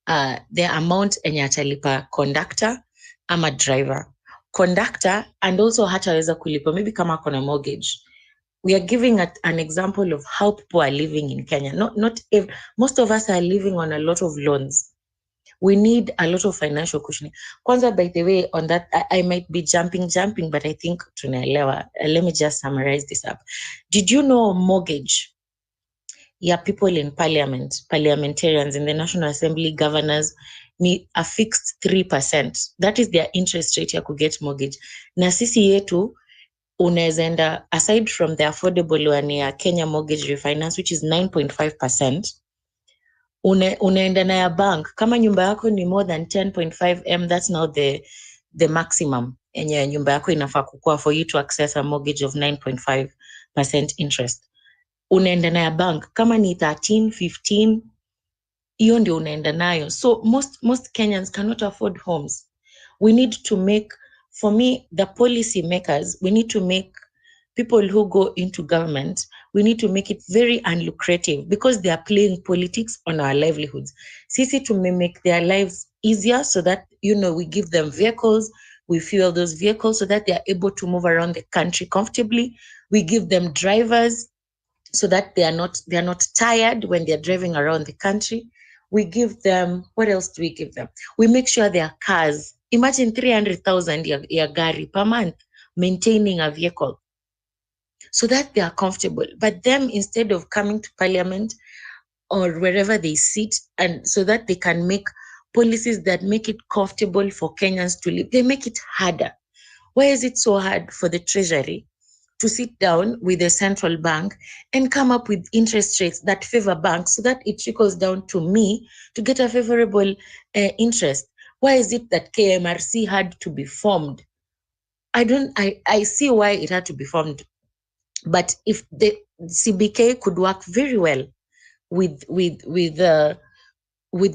the amount enye atalipa conductor ama driver. Conductor and also hataweza kulipa maybe kama kona mortgage. We are giving an example of how people are living in Kenya. Most of us are living on a lot of loans. We need a lot of financial cushioning. Kwanza, by the way, on that, I might be jumping, but I think tunaelewa. Let me just summarize this up. Did you know mortgage? Yeah, people in parliament, parliamentarians in the National Assembly, governors need a fixed 3%. That is their interest rate ya kuget mortgage. Na sisi yetu, unaweza enda, aside from the affordable one ya Kenya Mortgage Refinance, which is 9.5%, unaenda na ya bank. Kama nyumba yako ni more than 10.5 M, that's now the maximum. Enye nyumba yako inafaa kukua for you to access a mortgage of 9.5% interest. Unaenda na ya bank. Kama ni 13, 15, hiyo ndio unaenda nayo. So most Kenyans cannot afford homes. We need to make, for me, the policy makers, we need to make people who go into government, we need to make it very unlucrative because they are playing politics on our livelihoods. Sisi to make their lives easier so that, we give them vehicles, we fuel those vehicles so that they are able to move around the country comfortably. We give them drivers so that they are not tired when they're driving around the country. We give them, what else do we give them? We make sure their cars, imagine 300,000 ya gari per month, maintaining a vehicle, so that they are comfortable. But them, instead of coming to parliament or wherever they sit, and so that they can make policies that make it comfortable for Kenyans to live, they make it harder. Why is it so hard for the treasury to sit down with the central bank and come up with interest rates that favor banks so that it trickles down to me to get a favorable interest? Why is it that KMRC had to be formed? I see why it had to be formed. But if the CBK could work very well with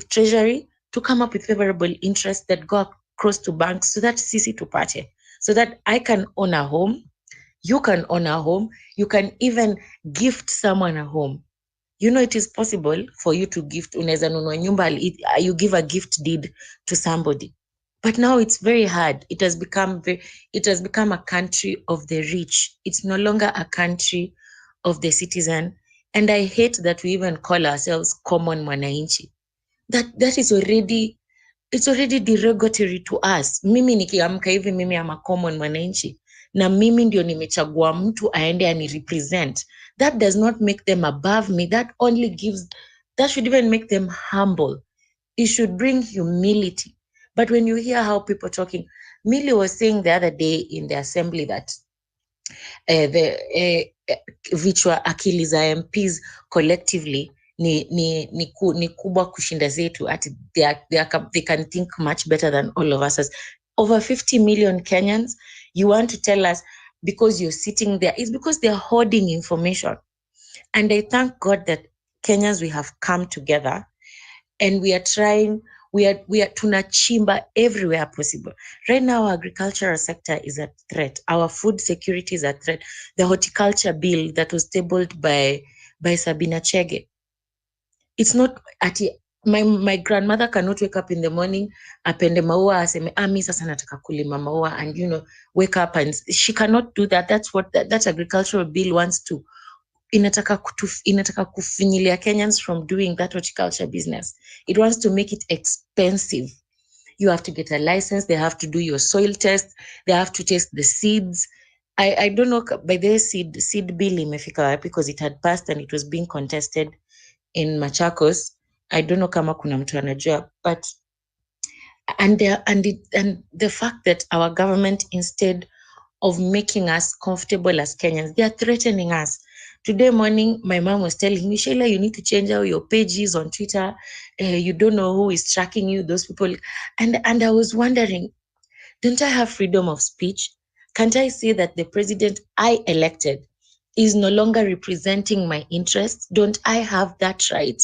treasury to come up with favorable interest that go across to banks, so that sisi tupate, so that I can own a home, you can own a home, you can even gift someone a home. It is possible for you to gift, unaweza nunua nyumba, you give a gift deed to somebody. But now it's very hard. It has become a country of the rich. It's no longer a country of the citizen. And I hate that we even call ourselves common mwananchi. That is already, it's already derogatory to us. Mimi nikiamka hivi, mimi am a common mwananchi. Na mimi ndio nimechagua mtu aende ani represent. That does not make them above me. That should even make them humble. It should bring humility. But when you hear how people talking, Millie was saying the other day in the assembly that vichwa akili za MPs collectively ni kubwa kushinda zetu. They can think much better than all of us. As over 50 million Kenyans, you want to tell us because you're sitting there, it's because they're hoarding information. And I thank God that Kenyans, we have come together and we are trying, we are tunachimba everywhere possible. Right now, our agricultural sector is at threat. Our food security is at threat. The horticulture bill that was tabled by Sabina Chege. It's not my grandmother cannot wake up in the morning, apende maua, aseme, mi sasa nataka kulima maua, and wake up, and she cannot do that. That's what that agricultural bill wants to. Inataka kufinyilia Kenyans from doing that horticulture business. It wants to make it expensive. You have to get a license. They have to do your soil test. They have to test the seeds. I don't know, by the seed bill imefika because it had passed and it was being contested in Machakos. I don't know kama kuna mtu anajua, but And the fact that our government, instead of making us comfortable as Kenyans, they are threatening us. Today morning, my mom was telling me, Sheila, you need to change out your pages on Twitter. You don't know who is tracking you, those people. And I was wondering, don't I have freedom of speech? Can't I say that the president I elected is no longer representing my interests? Don't I have that right?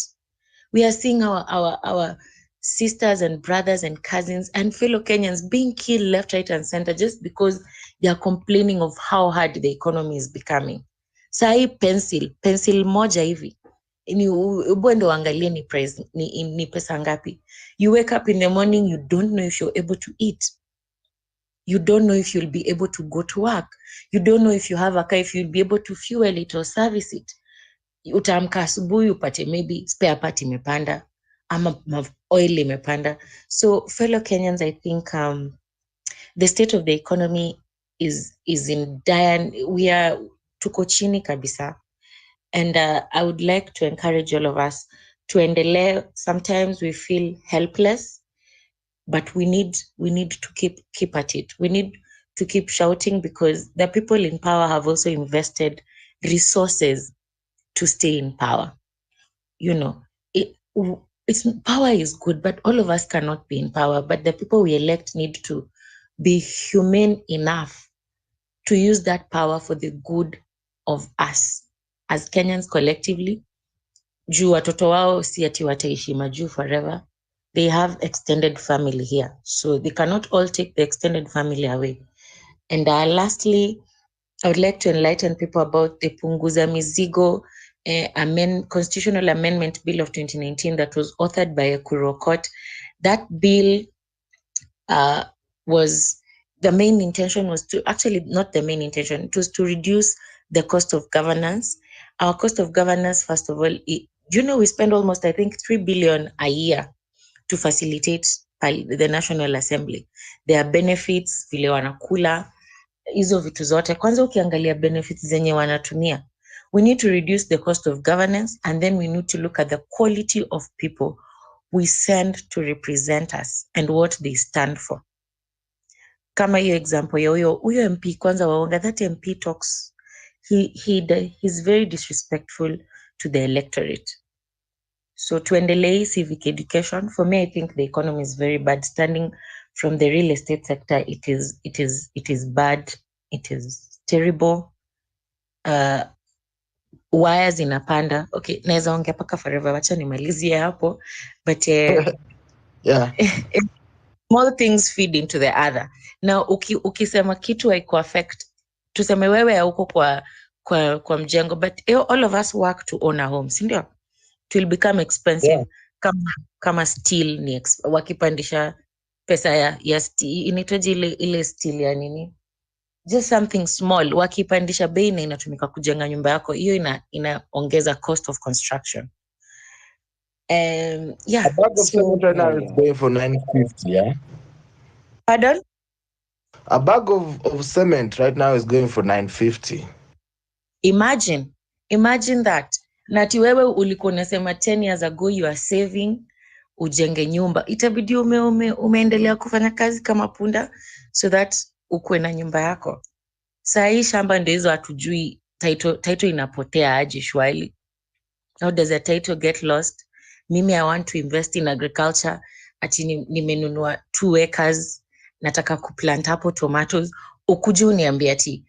We are seeing our sisters and brothers and cousins and fellow Kenyans being killed left, right, and center just because they are complaining of how hard the economy is becoming. Sai pencil moja hivi ni ubwendo angalie ni pesa ngapi. You wake up in the morning, you don't know if you're able to eat. You don't know if you'll be able to go to work. You don't know if you have a car, if you'll be able to fuel it or service it. Utaamka asubuhi upate maybe spare part imepanda ama oil imepanda. So fellow Kenyans, I think the state of the economy is in dire. We are tuko chini kabisa. And I would like to encourage all of us to endelee. Sometimes we feel helpless, but we need to keep at it. We need to keep shouting because the people in power have also invested resources to stay in power. You know, it's power is good, but all of us cannot be in power. But the people we elect need to be humane enough to use that power for the good of us as Kenyans collectively. Juu watoto wao si ati wataishi majuu forever. They have extended family here, so they cannot all take the extended family away. And lastly, I would like to enlighten people about the Punguza Mizigo Constitutional Amendment Bill of 2019 that was authored by a Kuro Court. That bill was, the main intention was to, actually not the main intention, it was to reduce the cost of governance. Our cost of governance, first of all, we spend almost, I think, 3 billion a year to facilitate the National Assembly. There are benefits, vile wanakula, hizo vitu zote. Kwanza ukiangalia benefits zenye wanatumia. We need to reduce the cost of governance, and then we need to look at the quality of people we send to represent us and what they stand for. Kama hiyo example ya huyo MP kwanza waonga, that MP talks, he's very disrespectful to the electorate. So tuendelee civic education. For me, I think the economy is very bad. Standing from the real estate sector, it is bad. It is terrible. Wires inapanda. Okay, naweza ongea paka forever. Wacha nimalizie hapo. But yeah. Small things feed into the other. Now, ukisema kitu haiku affect, tuseme wewe hauko kwa mjengo, but all of us work to own a home, si ndio? It will become expensive. Yeah. Kama steel ni wakipandisha pesa ya steel, inaitwaje ile steel ya nini? Just something small, wakipandisha bei na inatumika kujenga nyumba yako, hiyo inaongeza cost of construction. Yeah. A bag of cement right now is going for 950, yeah? Pardon? A bag of cement right now is going for 950. Imagine that. Nati wewe ulikuwa unasema 10 years ago you are saving ujenge nyumba. Itabidi umeendelea kufanya kazi kama punda so that ukue na nyumba yako. Saa hii shamba ndio hizo hatujui title inapotea aje shwali. How does a title get lost? Mimi I want to invest in agriculture. Ati nimenunua 2 acres. Nataka kuplant hapo tomatoes. Ukuje uniambie ati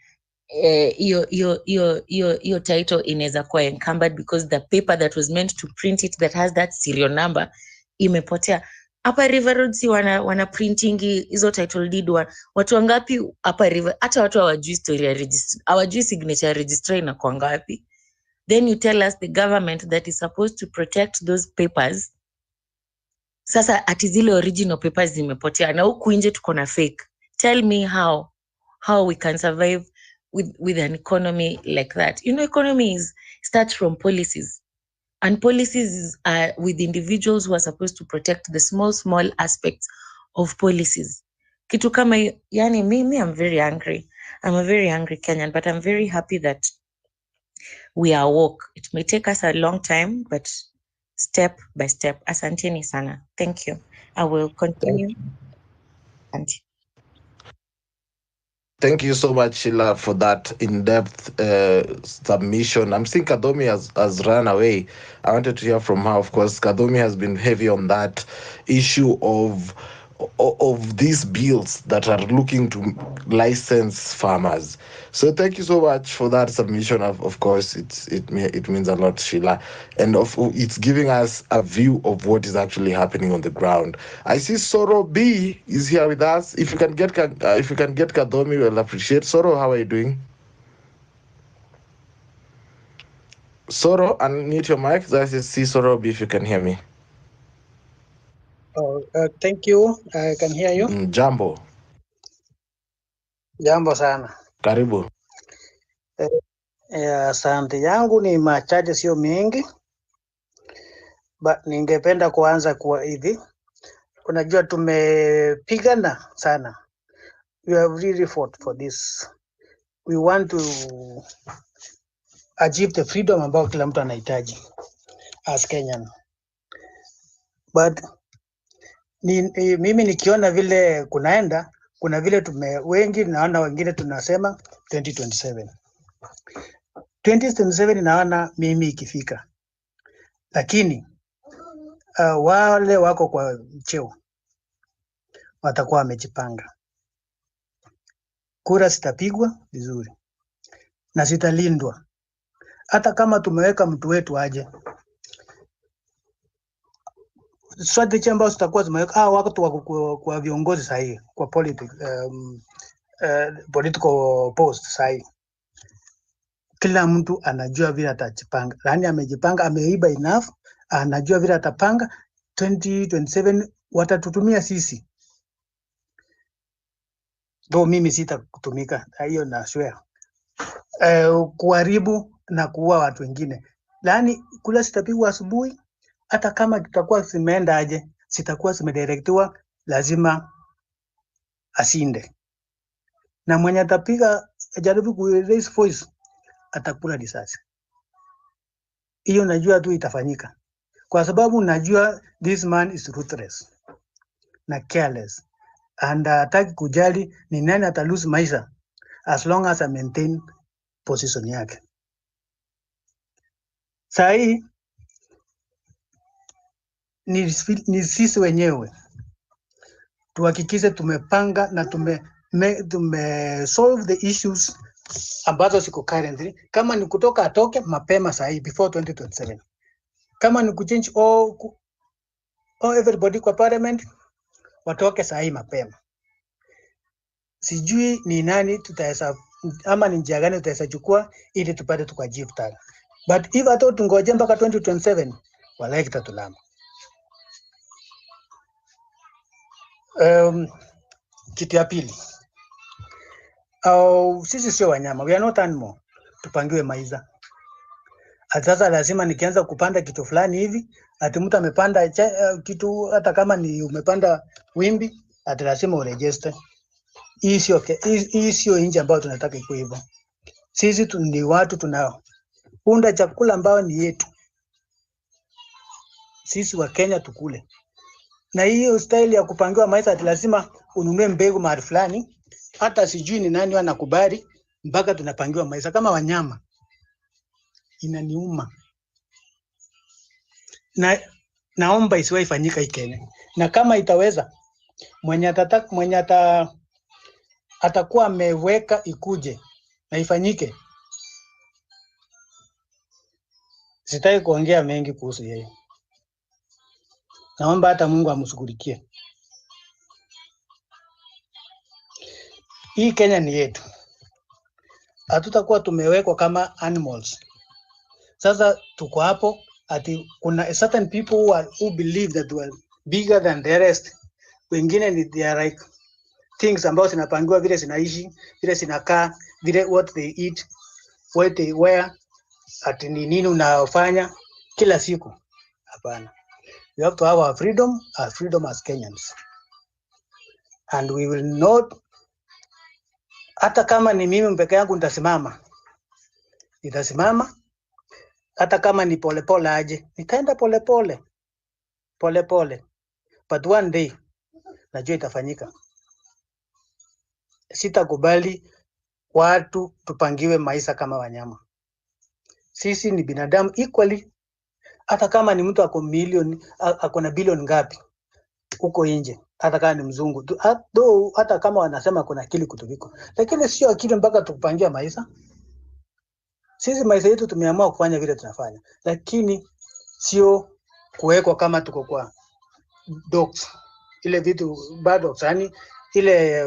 hiyo title inaweza kuwa encumbered because the paper that was meant to print it that has that serial number imepotea. Hapa River Road si wana printing hizo title deed watu wangapi hapa River, hata watu hawajui story ya register, hawajui signature registrar inakuwa ngapi. Then you tell us the government that is supposed to protect those papers. Sasa ati zile original papers zimepotea na huku nje tuko na fake. Tell me how we can survive with an economy like that. Economies start from policies, and policies are with individuals who are supposed to protect the small aspects of policies. Kitu kama yani me I'm very angry. I'm a very angry Kenyan, but I'm very happy that we are woke. It may take us a long time, but step by step. Asanteni sana. Thank you. I will continue. Asante. Thank you so much, Sheila, for that in-depth submission. I'm seeing Kadomi has run away. I wanted to hear from her. Of course, Kadomi has been heavy on that issue of these bills that are looking to license farmers. So thank you so much for that submission. Of course, it means a lot, Sheila, and it's giving us a view of what is actually happening on the ground. I see Soro B is here with us. If you can get Kadomi, we'll appreciate. Soro, how are you doing? Soro, unmute your mic. That is see Soro B if you can hear me. Oh, thank you. I can hear you. Jambo. Jambo sana. Karibu. Asante. Yangu ni machache, sio mengi, but ningependa kuanza kwa hivi. Unajua tumepigana sana. We have really fought for this. We want to achieve the freedom ambao kila mtu anahitaji as Kenyan. But mimi nikiona vile kunaenda, kuna vile wengi naona wengine tunasema 2027. 2027 naona mimi ikifika. Lakini wale wako kwa cheo watakuwa wamejipanga. Kura zitapigwa vizuri na zitalindwa. Hata kama tumeweka mtu wetu aje, strategy ambazo zitakuwa zimeweka watu wa kwa viongozi sahihi, kwa political post sahihi. Kila mtu anajua vile atajipanga. Yaani amejipanga, ameiba enough, anajua vile atapanga. 2027 watatutumia sisi. Though mimi sitakutumika, hiyo na swear. Kuharibu na kuua watu wengine. Yaani kula sitapigwa asubuhi, hata kama tutakuwa zimeenda aje, sitakuwa zimedirectiwa, lazima asinde. Na mwenye atapiga jaribu ku raise voice atakula risasi. Hiyo najua tu itafanyika. Kwa sababu najua this man is ruthless na careless. And hataki kujali ni nani ata lose maisha as long as I maintain position yake. Sahi ni sisi wenyewe tuhakikishe tumepanga na tume solve the issues ambazo ziko currently. Kama ni kutoka atoke mapema sahi before 2027. Kama ni kuchange all everybody kwa parliament watoke sahi mapema. Sijui ni nani tutaweza ama ni njia gani tutaweza chukua ili tupate tukajibu tena. But if at all tungoje mpaka 2027 wala kitatulama. Kitu ya pili. Sisi sio wanyama, we are not animal. Tupangiwe maisha. Sasa lazima nikianza kupanda kitu fulani hivi, ati mtu amepanda kitu hata kama ni umepanda wimbi, ati lazima uregister. Hii sio nchi ambayo tunataka ikuwe hivyo. Sisi ni watu tunaunda chakula ambao ni yetu. Sisi wa Kenya tukule. Na hiyo style ya kupangiwa maisha ati lazima ununue mbegu mahali fulani, hata sijui ni nani wanakubali mpaka tunapangiwa maisha kama wanyama. Inaniuma. Naomba isiwe ifanyika hii Kenya. Na kama itaweza mwenye atakuwa ameweka ikuje na ifanyike. Sitaki kuongea mengi kuhusu yeye. Naomba hata Mungu amshughulikie. Hii Kenya ni yetu. Hatutakuwa tumewekwa kama animals. Sasa tuko hapo ati kuna certain people who believe that we are bigger than the rest. Wengine they are like things ambao zinapangiwa vile zinaishi, vile zinakaa, vile what they eat, what they wear, ati ni nini unafanya kila siku. Hapana. We have to have our freedom as Kenyans. And we will not, hata kama ni mimi mpeke yangu nitasimama. Hata kama ni polepole aje, nitaenda polepole. But one day najua itafanyika. sitakubali watu tupangiwe maisha kama wanyama. Sisi ni binadamu equally, hata kama ni mtu ako na bilioni ngapi huko nje, hata kama ni mzungu, hata kama wanasema kuna akili kutuliko, lakini sio akili mpaka tupangia maisha. Sisi maisha yetu tumeamua kufanya vile tunafanya, lakini sio kuwekwa kama tuko kwa dogs, ile vitu bado yani ile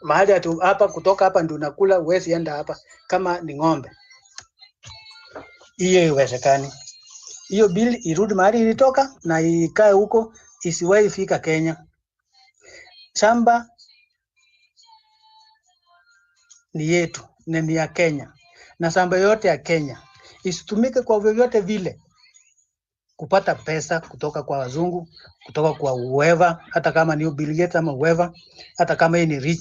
mahali atu hapa, kutoka hapa ndio unakula, uwezi enda hapa kama ni ng'ombe. Hiyo iwezekani. Hiyo bill irudi mahali ilitoka na ikae huko, isiwahi fika Kenya. Shamba ni yetu na ni ya Kenya, na shamba yote ya Kenya isitumike kwa vyovyote vile kupata pesa kutoka kwa wazungu, kutoka kwa whoever, hata kama ni Bill Gates ama whoever, hata kama yeye ni rich,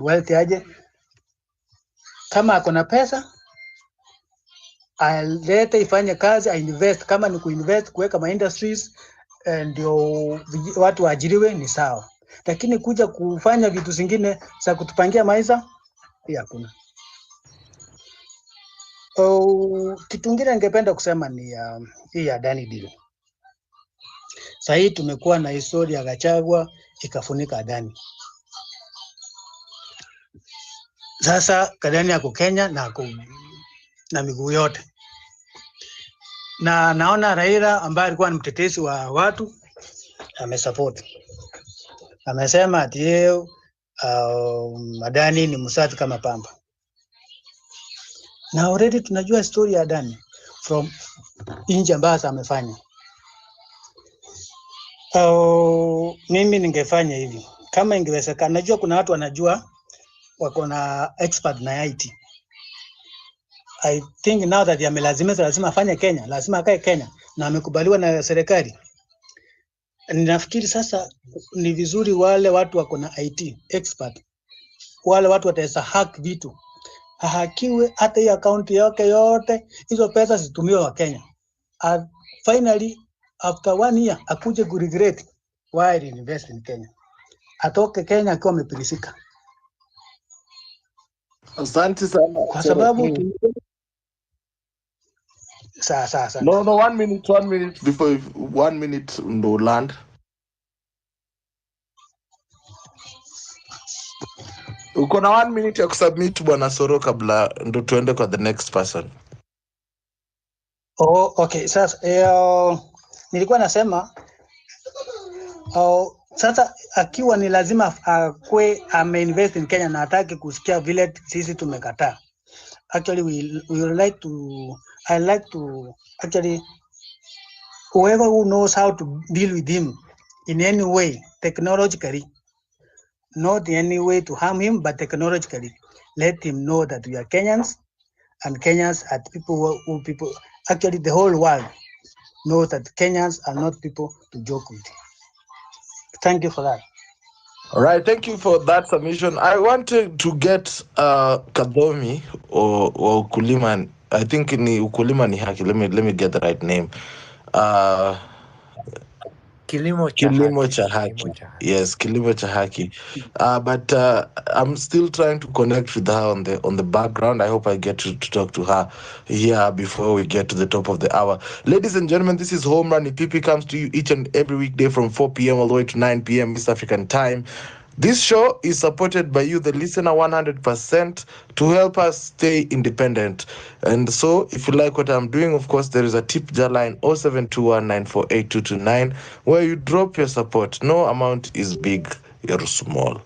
wealthy aje, kama ako na pesa alete ifanye kazi, ainvest. Kama ni kuinvest kuweka ma industries ndio watu waajiriwe, ni sawa, lakini kuja kufanya vitu zingine za kutupangia maisha hakuna. Kitu kingine ningependa kusema ni hii ya Adani deal. Sasa hii tumekuwa na historia ya Gachagua ikafunika Adani. Sasa Adani yako Kenya na miguu yote. Na naona Raila ambaye alikuwa ni mtetezi wa watu amesupport. Amesema ati yeye Adani ni msafi kama pamba. Na already tunajua story ya Adani from nje ambazo amefanya. Mimi ningefanya hivi kama ingewezekana. Najua kuna watu wanajua, wako na expert na IT. I think now that lazima afanye Kenya, lazima akae Kenya na amekubaliwa na serikali. Ninafikiri sasa ni vizuri wale watu wako na IT expert, wale watu wataweza hack vitu, hakiwe hata hii account yake yote, hizo pesa zitumiwe wa Kenya. Finally after 1 year akuje kuregret why he invest in Kenya, atoke Kenya akiwa amepilisika. Asante sana. Kwa sababu sasa no 1 minute before 1 minute ndo land. Uko na 1 minute ya kusubmit bwana Soro kabla ndo tuende kwa the next person. Okay, sasa nilikuwa nasema sasa akiwa ni lazima akwe ameinvest in Kenya na hataki kusikia vile sisi tumekataa. Actually I like to actually whoever who knows how to deal with him in any way technologically, not in any way to harm him, but technologically let him know that we are Kenyans, and Kenyans are people who people actually the whole world knows that Kenyans are not people to joke with. Thank you for that. All right, thank you for that submission. I wanted to get Kadomi or Ukulima. I think ni Ukulima ni haki. Let me get the right name. Kilimo cha haki. Yes, kilimo cha haki. But I'm still trying to connect with her on the background. I hope I get to talk to her here before we get to the top of the hour. Ladies and gentlemen, this is Home Run. PP comes to you each and every weekday from 4 p.m. all the way to 9 p.m. East African time. This show is supported by you, the listener, 100% to help us stay independent. And so, if you like what I'm doing, of course, there is a tip jar line 0721948229 where you drop your support. No amount is big or small.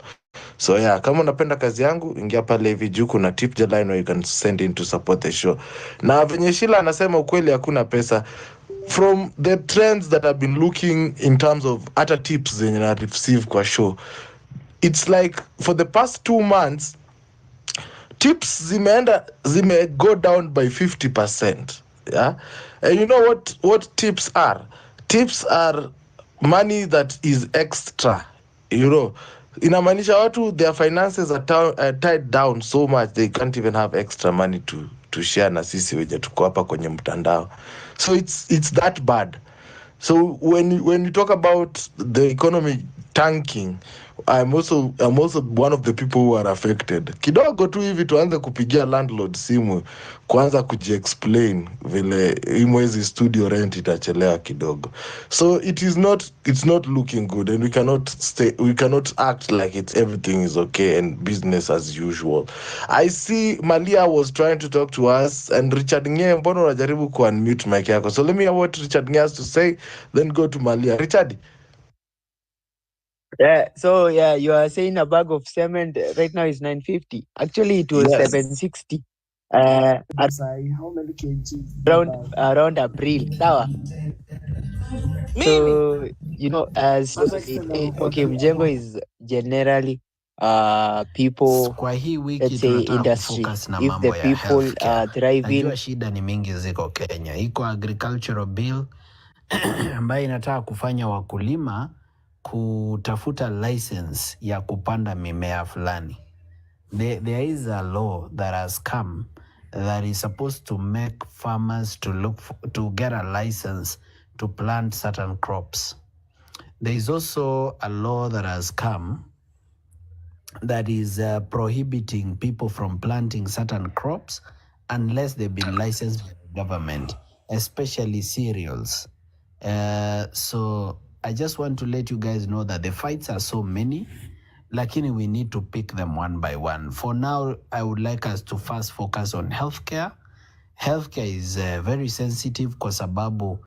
So yeah, kama unapenda kazi yangu, ingia pale hivi juu kuna tip jar line where you can send in to support the show. Na venye Sheila anasema ukweli hakuna pesa. From the trends that I've been looking in terms of other tips zenye na receive kwa show, it's like for the past 2 months, tips zime go down by 50%. Yeah, and you know what tips are? Tips are money that is extra. You know, inamaanisha watu their finances are tied down so much they can't even have extra money to share na sisi wenye tuko hapa kwenye mtandao. So it's that bad. So when you talk about the economy tanking. I'm also one of the people who are affected. Kidogo tu hivi tuanze kupigia landlord simu kuanza kujiexplain vile hii mwezi studio rent itachelewa kidogo. So it's not looking good, and we cannot act like everything is okay and business as usual. I see Malia was trying to talk to us, and Richard Nye, mbona unajaribu ku unmute mic yako? So let me hear what Richard Nye has to say, then go to Malia. Richard. Yeah, so yeah, you are saying a bag of cement right now is 950. Actually, it was 760. How many kgs? Around April. Sawa. So as okay, Mjengo is generally people, Kwa hii wiki let's say tunataka industry. kufocus na If the mambo ya people healthcare. are thriving, Najua shida ni mingi ziko Kenya. Iko agricultural bill ambayo inataka kufanya wakulima kutafuta license ya kupanda mimea fulani. There is a law that has come that is supposed to make farmers to get a license to plant certain crops. There is also a law that has come that is prohibiting people from planting certain crops unless they've been licensed by the government, especially cereals. So I just want to let you guys know that the fights are so many, lakini we need to pick them one by one. For now, I would like us to first focus on healthcare. Healthcare is very sensitive kwa sababu